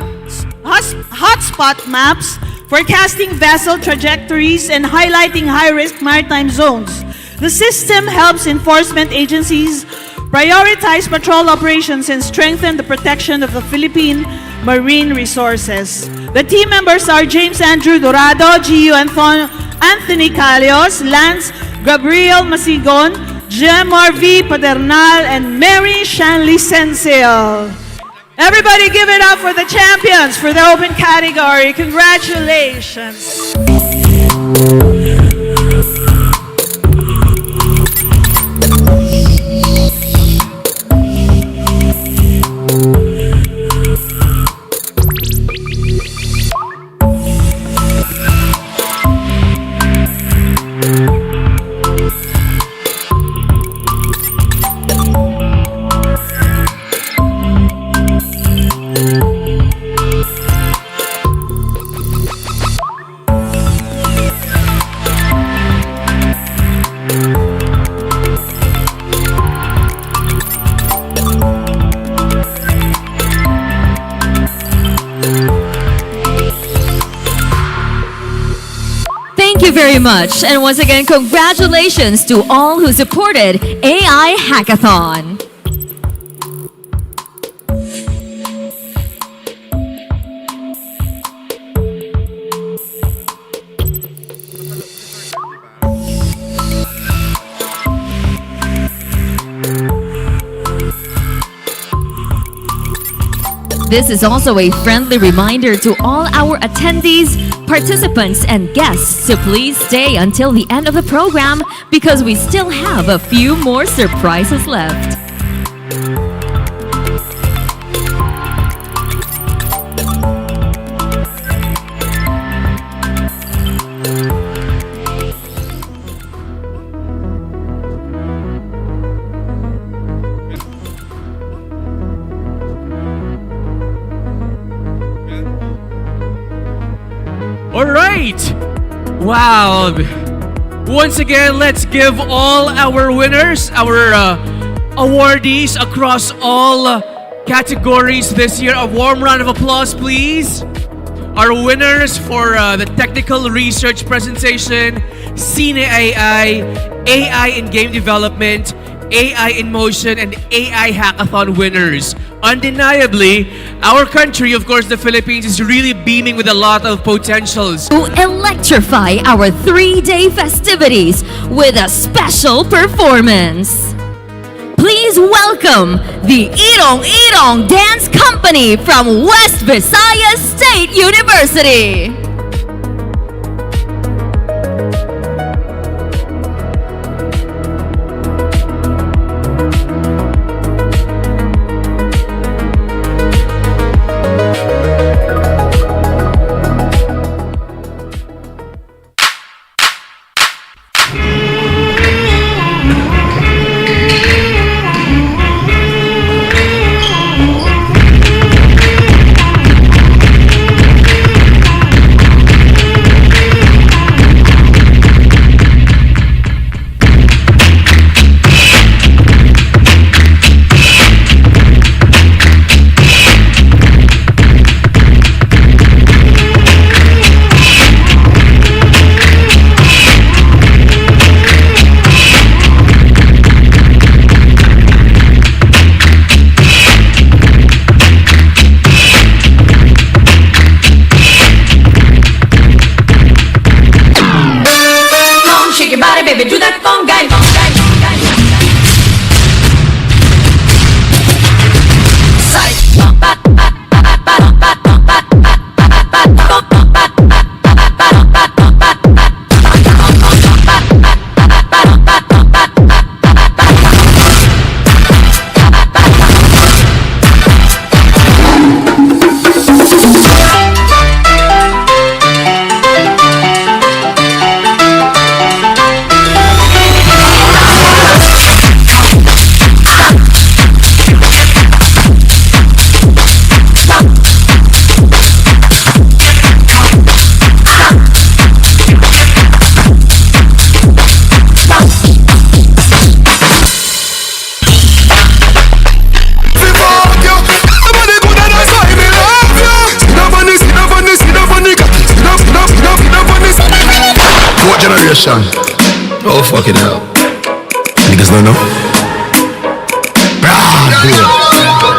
maps, forecasting vessel trajectories, and highlighting high-risk maritime zones. The system helps enforcement agencies prioritize patrol operations and strengthen the protection of the Philippine marine resources. The team members are James Andrew Dorado, Gio Anthony Calios, Lance Gabriel Masigon, Gemar V. Padernal, and Mary Shanley Sensil. Everybody give it up for the champions for the open category. Congratulations. Thank you very much. And once again, congratulations to all who supported AI Hackathon. This is also a friendly reminder to all our attendees, participants, and guests to please stay until the end of the program because we still have a few more surprises left. All right. Wow. Once again, let's give all our winners, our awardees across all categories this year a warm round of applause, please. Our winners for the technical research presentation, Cine AI, AI in game development, AI in motion, and AI hackathon winners. Undeniably, our country, of course, the Philippines, is really beaming with a lot of potentials. To electrify our 3-day festivities with a special performance. Please welcome the Irong Irong Dance Company from West Visayas State University. generation. Oh, fucking hell. Niggas don't know.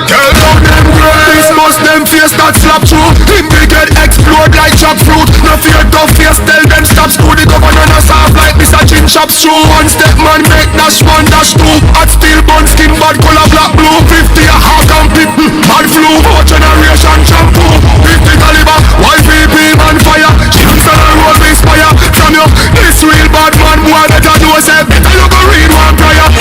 Tell down them grace, bust them face that slap through. Him they get explode like jackfruit. No fear tough face, tell them stop screw. The governor no soft like Mr. Chin Chop Shoe. One step man make dash one dash two. Hot steel bun skin bad color black blue. 50 a half and pit, bad flu. 4 generation shampoo. 50 caliber, YVP man fire. Johnson and roll me inspire. From you, this real bad man boy better know say better you go read one prayer.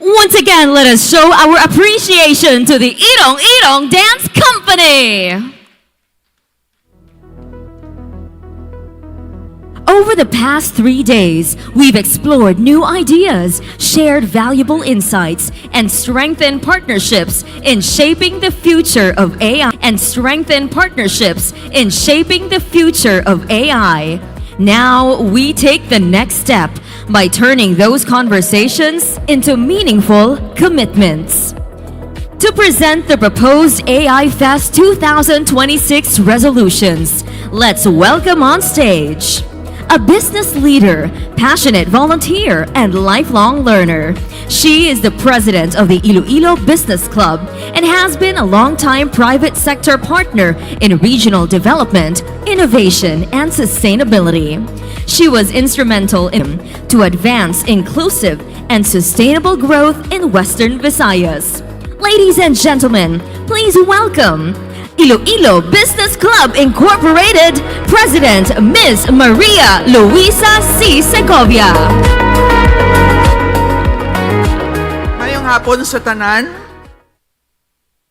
Once again, let us show our appreciation to the Irong Irong Dance Company. Over the past 3 days, we've explored new ideas, shared valuable insights, and strengthened partnerships in shaping the future of AI. Now, we take the next step by turning those conversations into meaningful commitments. To present the proposed AIFest 2026 resolutions, let's welcome on stage a business leader, passionate volunteer, and lifelong learner. She is the president of the Iloilo Business Club and has been a longtime private sector partner in regional development, innovation, and sustainability. She was instrumental to advance inclusive and sustainable growth in Western Visayas. Ladies and gentlemen, please welcome Iloilo Business Club Incorporated President Ms. Maria Luisa C. Segovia. Mayong hapon sa tanan,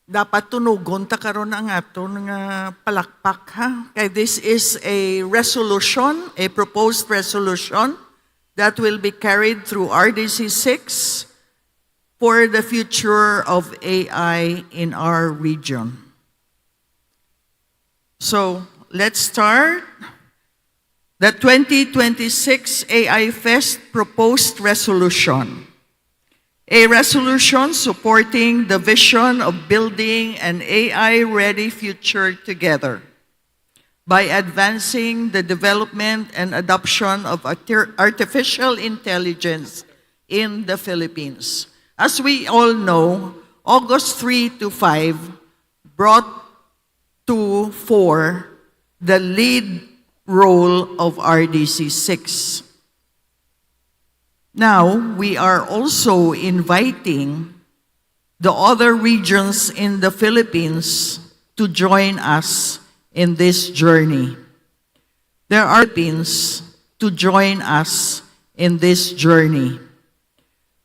dapat tunugon ta karon ang ato nga palakpak ha. Kay this is a resolution, a proposed resolution that will be carried through RDC 6 for the future of AI in our region. So, let's start. The 2026 AIFest proposed resolution. A resolution supporting the vision of building an AI-ready future together by advancing the development and adoption of artificial intelligence in the Philippines. As we all know, August 3 to 5 brought to 4 the lead role of RDC 6. Now, we are also inviting the other regions in the Philippines to join us in this journey. There are Philippines to join us in this journey.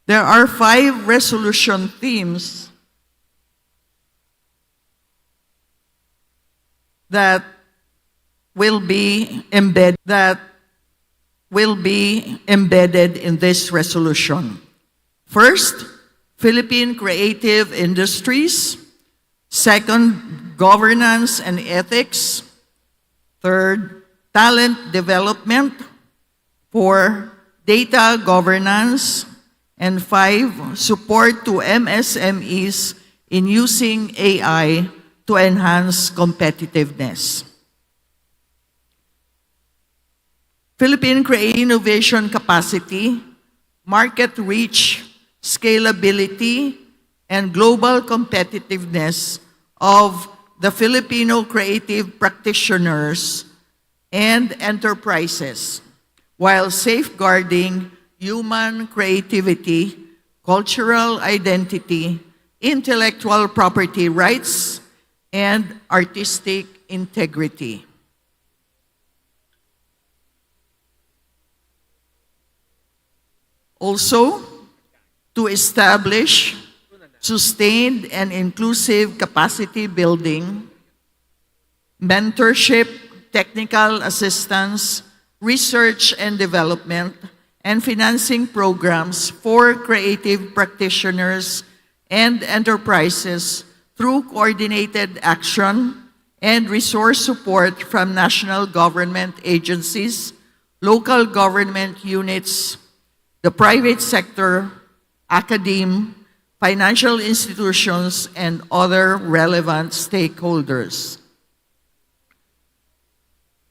There are 5 resolution themes that will be embedded in this resolution. First, Philippine creative industries. Second, governance and ethics. Third, talent development. 4, data governance. And 5, support to MSMEs in using AI to enhance competitiveness. Philippine creative innovation capacity, market reach, scalability, and global competitiveness of the Filipino creative practitioners and enterprises, while safeguarding human creativity, cultural identity, intellectual property rights, and artistic integrity. Also, to establish sustained and inclusive capacity building mentorship, technical assistance, research and development, and financing programs for creative practitioners and enterprises through coordinated action and resource support from national government agencies, local government units, the private sector, academe, financial institutions, and other relevant stakeholders.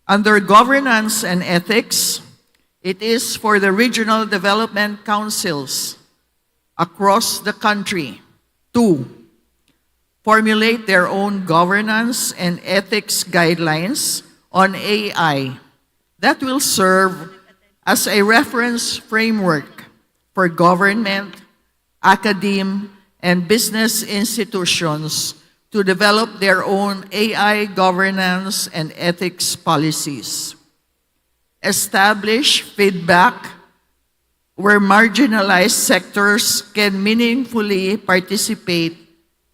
Under governance and ethics, it is for the regional development councils across the country to formulate their own governance and ethics guidelines on AI that will serve as a reference framework for government, academe, and business institutions to develop their own AI governance and ethics policies. Establish feedback where marginalized sectors can meaningfully participate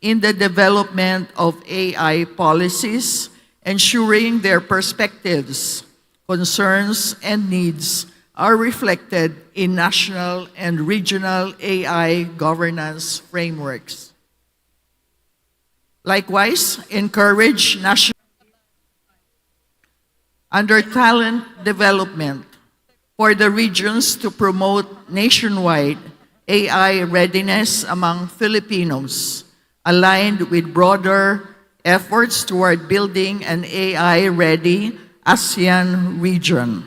in the development of AI policies, ensuring their perspectives, concerns, and needs are reflected in national and regional AI governance frameworks. Likewise, encourage national under talent development for the regions to promote nationwide AI readiness among Filipinos, aligned with broader efforts toward building an AI-ready ASEAN region.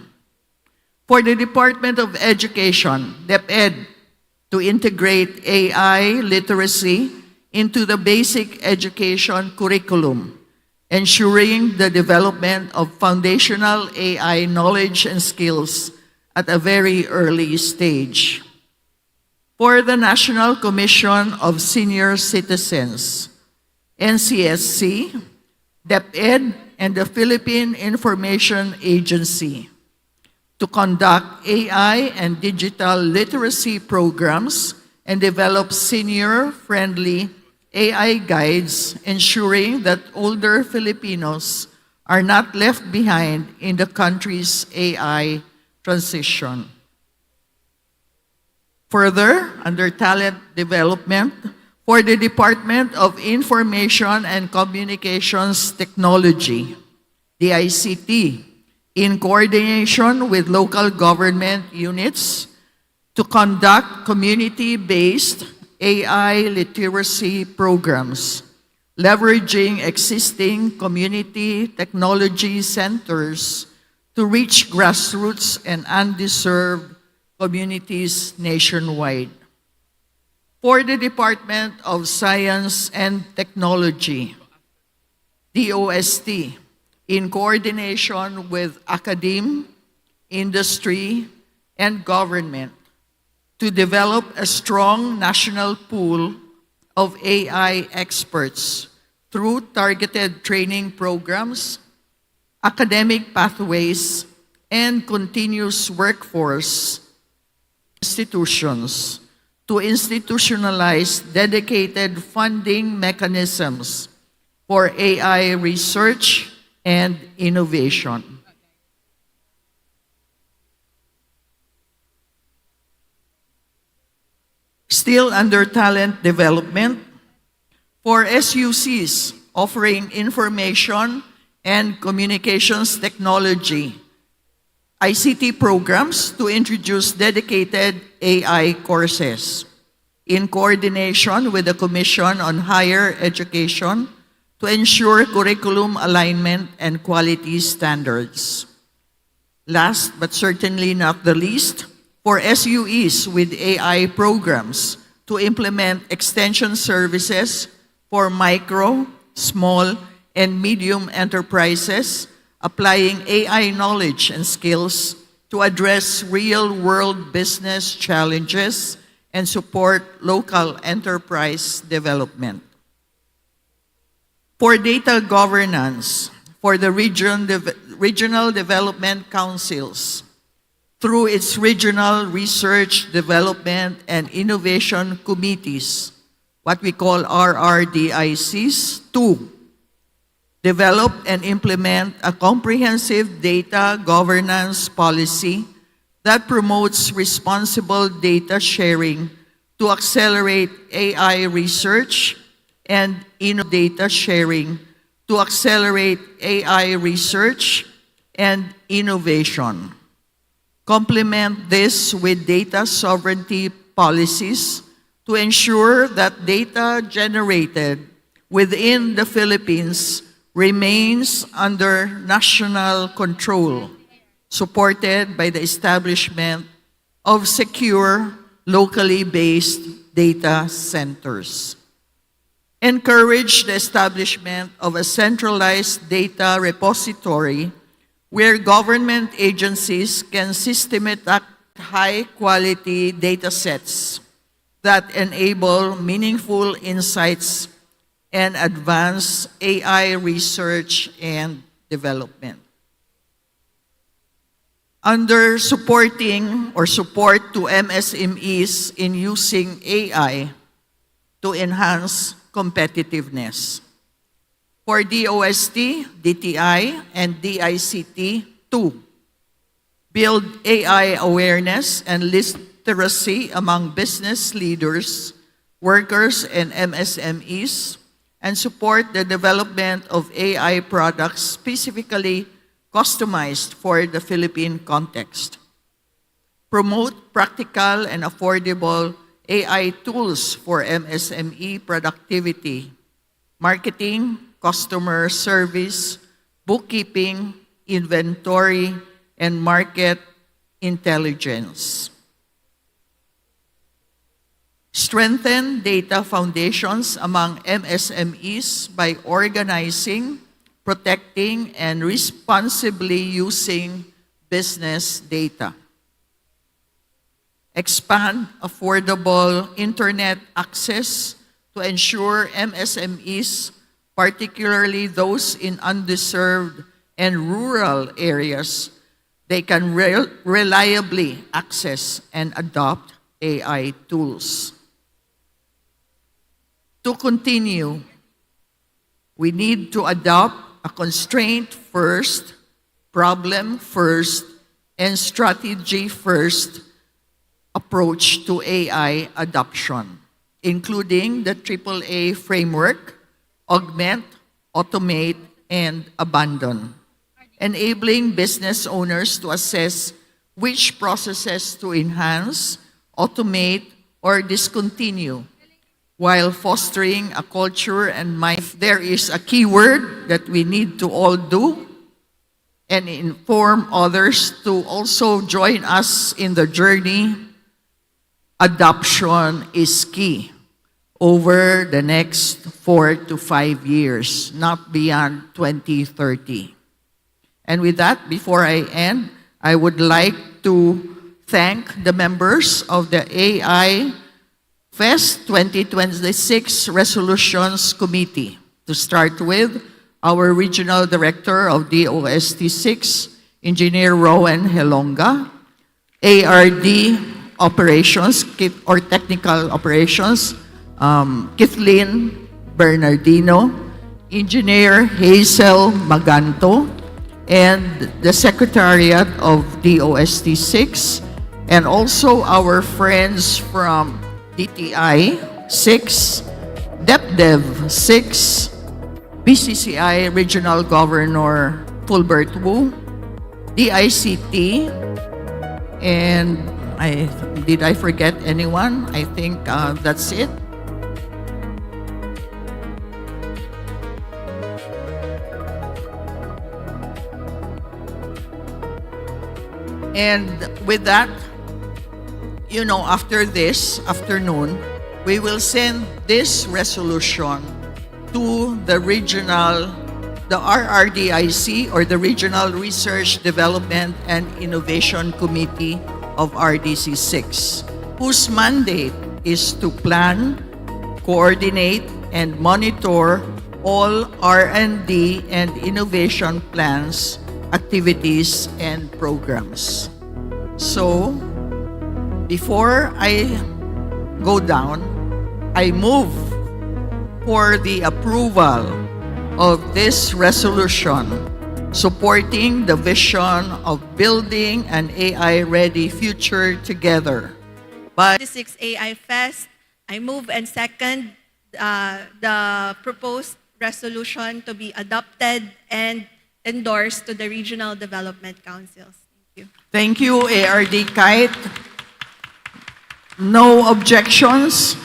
For the Department of Education, DepEd, to integrate AI literacy into the basic education curriculum, ensuring the development of foundational AI knowledge and skills at a very early stage. For the National Commission of Senior Citizens, NCSC, DepEd, and the Philippine Information Agency, to conduct AI and digital literacy programs and develop senior-friendly AI guides, ensuring that older Filipinos are not left behind in the country's AI transition. Further, under talent development, for the Department of Information and Communications Technology, DICT, in coordination with local government units, to conduct community-based AI literacy programs, leveraging existing community technology centers to reach grassroots and undeserved communities nationwide. For the Department of Science and Technology, DOST, in coordination with academe, industry, and government, to develop a strong national pool of AI experts through targeted training programs, academic pathways, and continuous workforce institutions to institutionalize dedicated funding mechanisms for AI research and innovation. Still under talent development, for SUCs offering information and communications technology, ICT programs to introduce dedicated AI courses in coordination with the Commission on Higher Education to ensure curriculum alignment and quality standards. Last but certainly not the least, for SUEs with AI programs to implement extension services for micro, small, and medium enterprises, applying AI knowledge and skills to address real-world business challenges and support local enterprise development. For data governance, for the regional development councils, through its regional research, development, and innovation committees, what we call RRDICs, to develop and implement a comprehensive data governance policy that promotes responsible data sharing to accelerate AI research and data sharing to accelerate AI research and innovation. Complement this with data sovereignty policies to ensure that data generated within the Philippines remains under national control, supported by the establishment of secure, locally based data centers. Encourage the establishment of a centralized data repository where government agencies can systematize high-quality data sets that enable meaningful insights and advance AI research and development. Under supporting or support to MSMEs in using AI to enhance competitiveness. For DOST, DTI, and DICT, 2. Build AI awareness and literacy among business leaders, workers, and MSMEs, and support the development of AI products specifically customized for the Philippine context. Promote practical and affordable AI tools for MSME productivity, marketing, customer service, bookkeeping, inventory, and market intelligence. Strengthen data foundations among MSMEs by organizing, protecting, and responsibly using business data. Expand affordable internet access to ensure MSMEs, particularly those in undeserved and rural areas, they can reliably access and adopt AI tools. To continue, we need to adopt a constraint-first, problem-first, and strategy-first approach to AI adoption, including the AAA framework, augment, automate, and abandon, enabling business owners to assess which processes to enhance, automate, or discontinue, while fostering a culture and mind. There is a key word that we need to all do and inform others to also join us in the journey. Adoption is key over the next 4 to 5 years, not beyond 2030. And with that, before I end, I would like to thank the members of the AIFest 2026 Resolutions Committee. To start with, our Regional Director of DOST 6, Engineer Rowan Helonga, ARD Operations or Technical Operations, Kathleen Bernardino, Engineer Hazel Maganto, and the Secretariat of DOST 6, and also our friends from DTI 6, DepDev 6, BCCI Regional Governor Fulbert Wu, DICT, and did I forget anyone? I think that's it. And with that, after this afternoon, we will send this resolution to the RRDIC, or the Regional Research Development and Innovation Committee of RDC 6, whose mandate is to plan, coordinate, and monitor all R&D and innovation plans, activities, and programs. So, before I go down, I move for the approval of this resolution supporting the vision of building an AI-ready future together. By 26 AIFest, I move and second the proposed resolution to be adopted and endorsed to the Regional Development Councils. Thank you. Thank you, ARD Kite. No objections?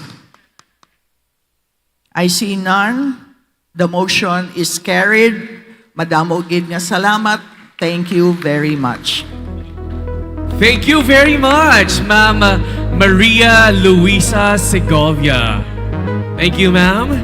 I see none. The motion is carried. Madam Ogid nga salamat. Thank you very much. Thank you very much, Ma'am Maria Luisa Segovia. Thank you, ma'am.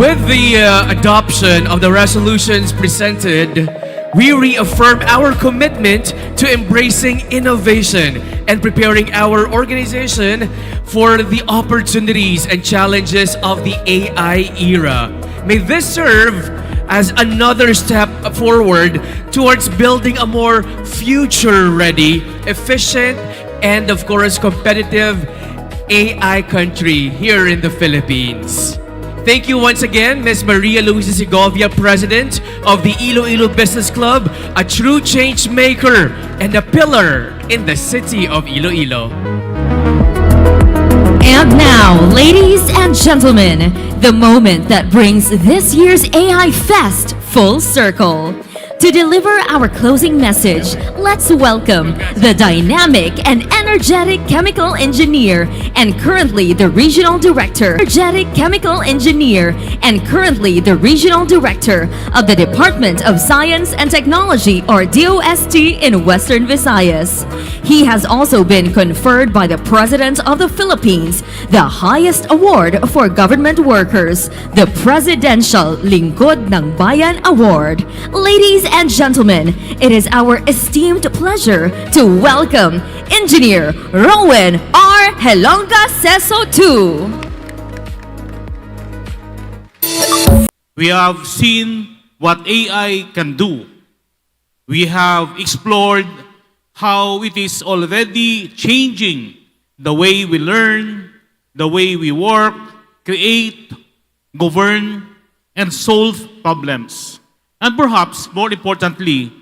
With the adoption of the resolutions presented, we reaffirm our commitment to embracing innovation and preparing our organization for the opportunities and challenges of the AI era. May this serve as another step forward towards building a more future-ready, efficient, and of course competitive AI country here in the Philippines. Thank you once again, Ms. Maria Luisa Segovia, President of the Iloilo Business Club, a true change maker and a pillar in the city of Iloilo. And now, ladies and gentlemen, the moment that brings this year's AI Fest full circle. To deliver our closing message, let's welcome the dynamic and energetic chemical engineer and currently the regional director, of the Department of Science and Technology, or DOST, in Western Visayas. He has also been conferred by the President of the Philippines the highest award for government workers, the Presidential Lingkod ng Bayan Award. Ladies and gentlemen, it is our esteemed pleasure to welcome Engineer Rowan R. Helonga Seso II. We have seen what AI can do. We have explored how it is already changing the way we learn, the way we work, create, govern, and solve problems. And perhaps more importantly,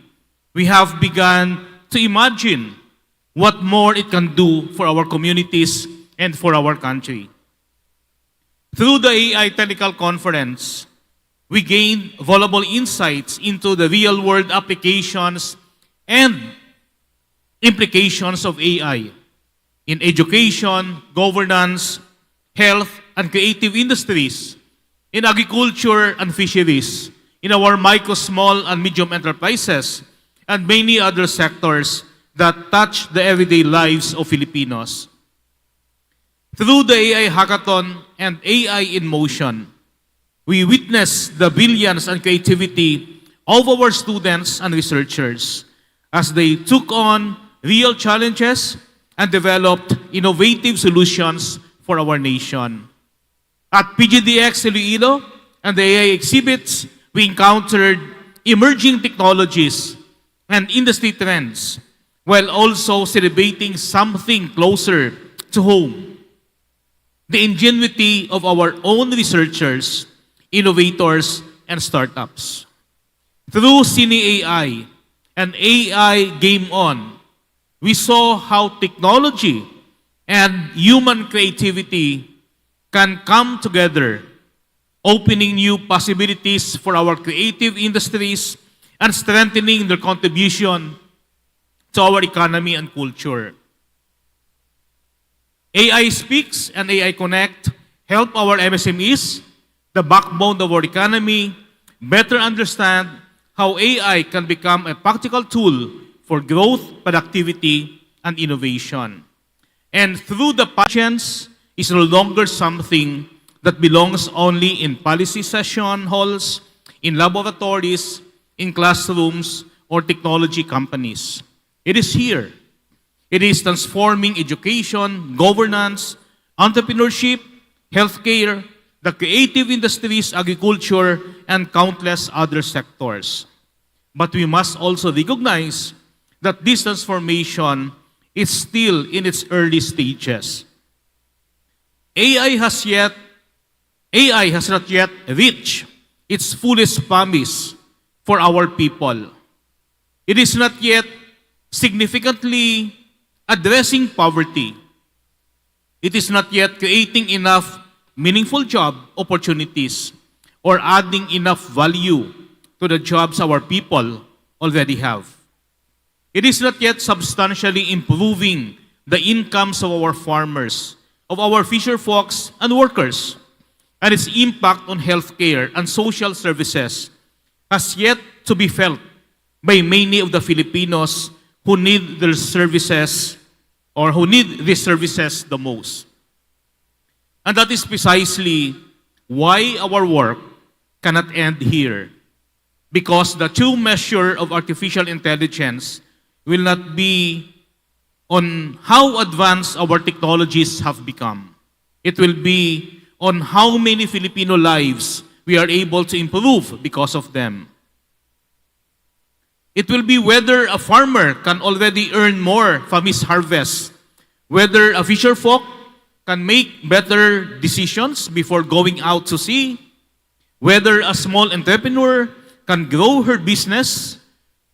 we have begun to imagine what more it can do for our communities and for our country. Through the AI Technical Conference, we gained valuable insights into the real-world applications and implications of AI in education, governance, health, and creative industries, in agriculture and fisheries, in our micro, small, and medium enterprises, and many other sectors that touch the everyday lives of Filipinos. Through the AI Hackathon and AI in Motion, we witness the brilliance and creativity of our students and researchers as they took on real challenges and developed innovative solutions for our nation. At PGDX Iloilo and the AI exhibits, we encountered emerging technologies and industry trends while also celebrating something closer to home: the ingenuity of our own researchers, innovators, and startups. Through Cine AI and AI Game On, we saw how technology and human creativity can come together, opening new possibilities for our creative industries and strengthening their contribution to our economy and culture. AI Speaks and AI Connect help our MSMEs, the backbone of our economy, better understand how AI can become a practical tool for growth, productivity, and innovation. And through the patience is no longer something that belongs only in policy session halls, in laboratories, in classrooms, or technology companies. It is here. It is transforming education, governance, entrepreneurship, healthcare, the creative industries, agriculture, and countless other sectors. But we must also recognize that this transformation is still in its early stages. AI has yet AI has not yet reached its fullest promise for our people. It is not yet significantly addressing poverty. It is not yet creating enough meaningful job opportunities or adding enough value to the jobs our people already have. It is not yet substantially improving the incomes of our farmers, of our fisher folks and workers, and its impact on healthcare and social services has yet to be felt by many of the Filipinos who need their services or who need these services the most. And that is precisely why our work cannot end here, because the true measure of artificial intelligence will not be on how advanced our technologies have become. It will be on how many Filipino lives we are able to improve because of them. It will be whether a farmer can already earn more from his harvest, whether a fisher folk can make better decisions before going out to sea, whether a small entrepreneur can grow her business,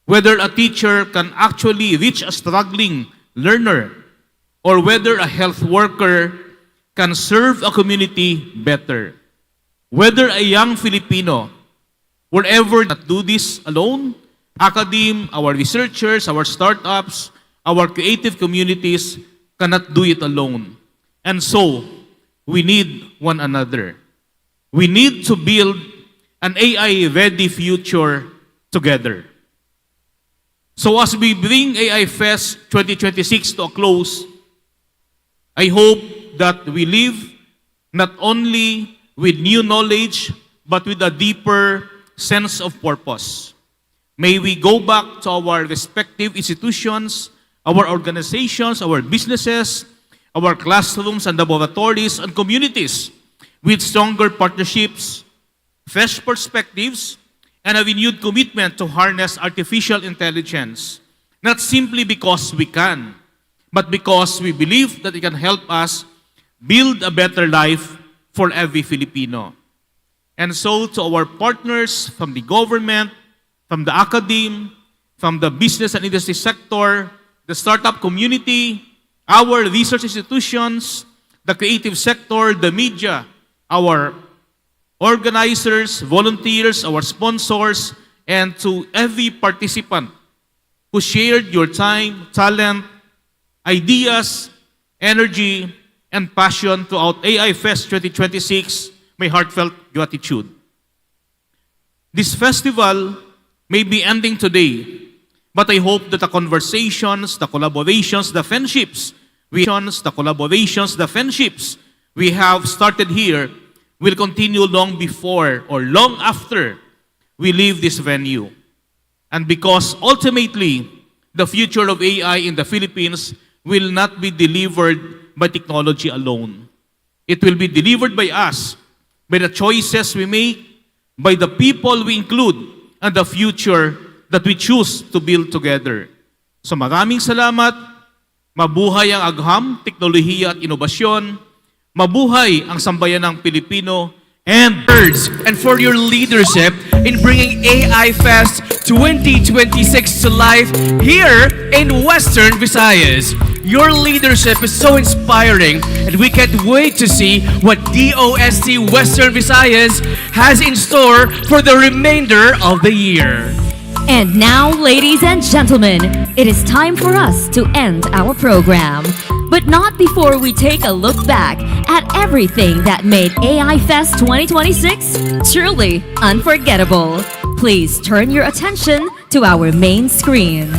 whether a teacher can actually reach a struggling learner, or whether a health worker can serve a community better. Whether a young Filipino, wherever not do this alone, academe, our researchers, our startups, our creative communities cannot do it alone. And so, we need one another. We need to build an AI-ready future together. So as we bring AIFest 2026 to a close, I hope that we live not only with new knowledge, but with a deeper sense of purpose. May we go back to our respective institutions, our organizations, our businesses, our classrooms and laboratories and communities with stronger partnerships, fresh perspectives, and a renewed commitment to harness artificial intelligence, not simply because we can, but because we believe that it can help us build a better life for every Filipino. And so to our partners from the government, from the academe, from the business and industry sector, the startup community, our research institutions, the creative sector, the media, our organizers, volunteers, our sponsors, and to every participant who shared your time, talent, ideas, energy, and passion throughout AIFest 2026, my heartfelt gratitude. This festival may be ending today, but I hope that the conversations, the collaborations, the friendships, we have started here will continue long before or long after we leave this venue. And because ultimately, the future of AI in the Philippines will not be delivered by technology alone. It will be delivered by us, by the choices we make, by the people we include, and the future that we choose to build together. So maraming salamat, mabuhay ang agham, teknolohiya at inobasyon, mabuhay ang sambayanang Pilipino, and birds, and for your leadership in bringing AIFest 2026 to life here in Western Visayas. Your leadership is so inspiring, and we can't wait to see what DOST Western Visayas has in store for the remainder of the year. And now, ladies and gentlemen, it is time for us to end our program. But not before we take a look back at everything that made AIFest 2026 truly unforgettable. Please turn your attention to our main screen.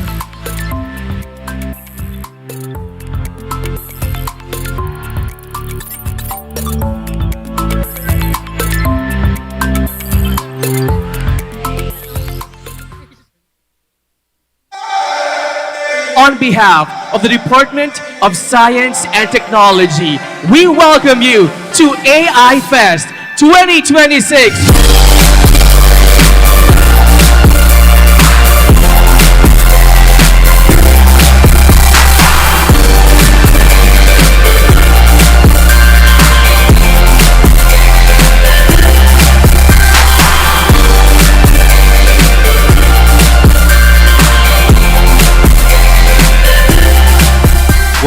On behalf of the Department of Science and Technology, we welcome you to AIFest 2026.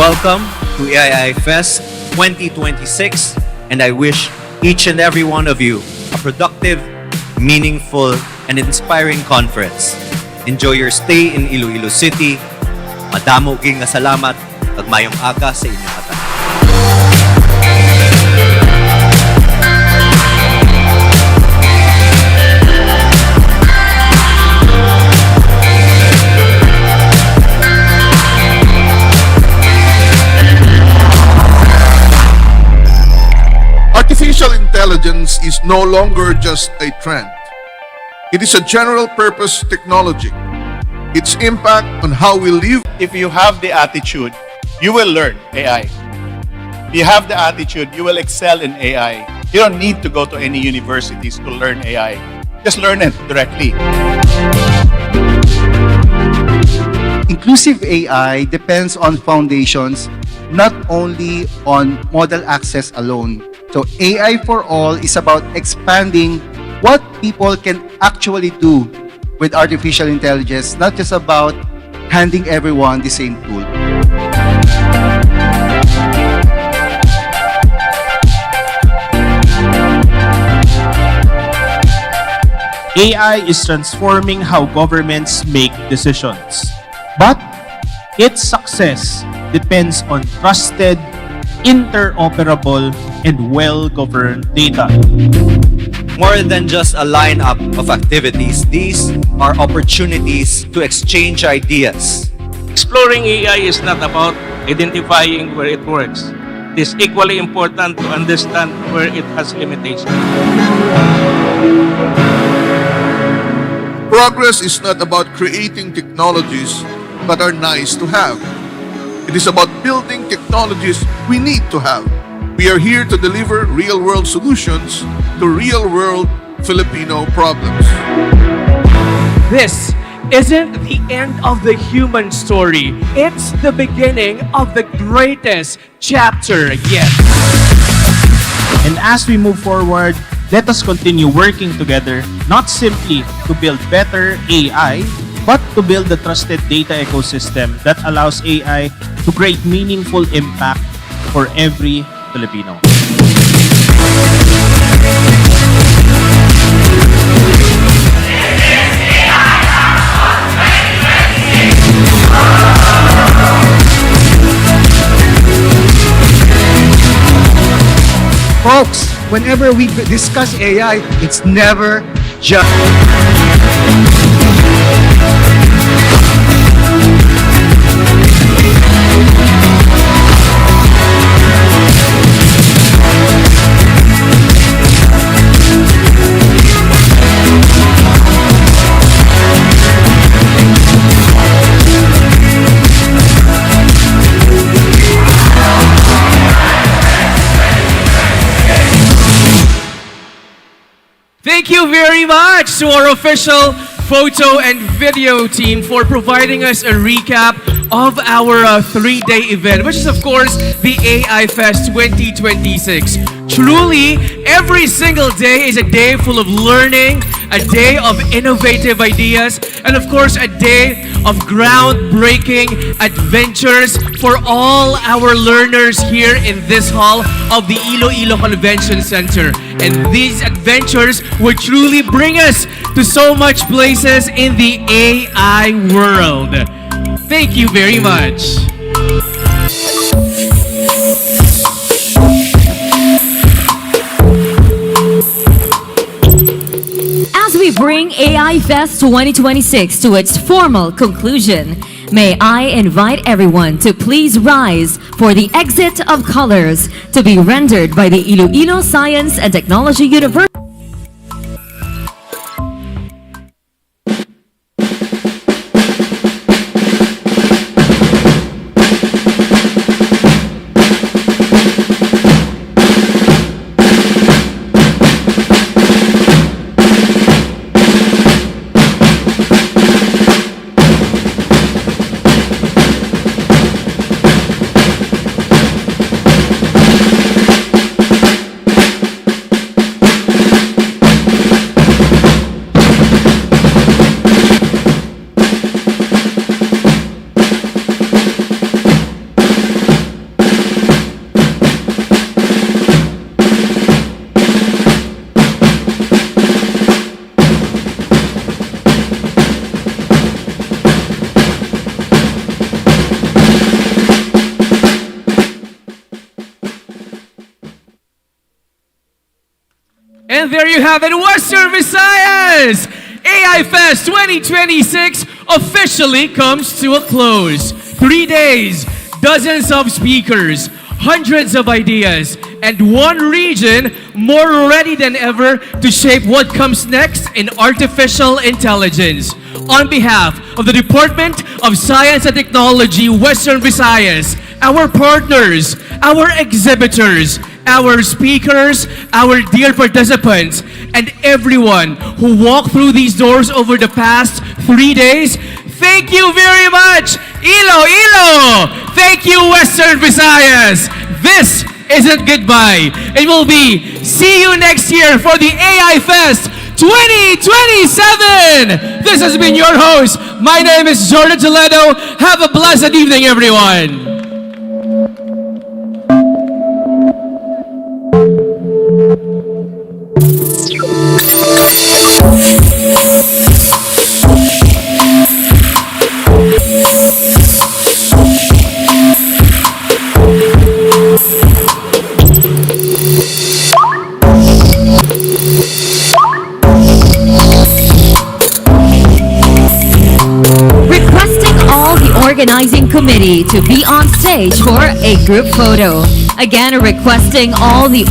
Welcome to AIFest 2026, and I wish each and every one of you a productive, meaningful, and inspiring conference. Enjoy your stay in Iloilo City. Madamo ging nga salamat, ag mayong aga sa inyong mata. Artificial intelligence is no longer just a trend. It is a general purpose technology. Its impact on how we live. If you have the attitude, you will learn AI. If you have the attitude, you will excel in AI. You don't need to go to any universities to learn AI. Just learn it directly. Inclusive AI depends on foundations, not only on model access alone. So AI for all is about expanding what people can actually do with artificial intelligence, not just about handing everyone the same tool. AI is transforming how governments make decisions. But its success depends on trusted, interoperable, and well-governed data. More than just a lineup of activities, these are opportunities to exchange ideas. Exploring AI is not about identifying where it works. It is equally important to understand where it has limitations. Progress is not about creating technologies that are nice to have. It is about building technologies we need to have. We are here to deliver real-world solutions to real-world Filipino problems. This isn't the end of the human story. It's the beginning of the greatest chapter yet. And as we move forward, let us continue working together, not simply to build better AI, but to build the trusted data ecosystem that allows AI to create meaningful impact for every Filipino. Folks, whenever we discuss AI, it's never just... Thank you very much to our official photo and video team for providing us a recap of our three-day event, which is of course the AIFest 2026. Truly, every single day is a day full of learning, a day of innovative ideas, and of course a day of groundbreaking adventures for all our learners here in this hall of the Iloilo Convention Center. And these adventures would truly bring us to so much places in the AI world. Thank you very much. As we bring AIFest 2026 to its formal conclusion, may I invite everyone to please rise for the exit of colors to be rendered by the Iloilo Science and Technology University. And there you have it, Western Visayas! AIFest 2026 officially comes to a close. 3 days, dozens of speakers, hundreds of ideas, and one region more ready than ever to shape what comes next in artificial intelligence. On behalf of the Department of Science and Technology, Western Visayas, our partners, our exhibitors, our speakers, our dear participants, and everyone who walked through these doors over the past 3 days, thank you very much! Ilo! Thank you, Western Visayas! This isn't goodbye. It will be see you next year for the AIFest 2027! This has been your host. My name is Jordan Toledo. Have a blessed evening, everyone. Organizing committee to be on stage for a group photo. Again, requesting all the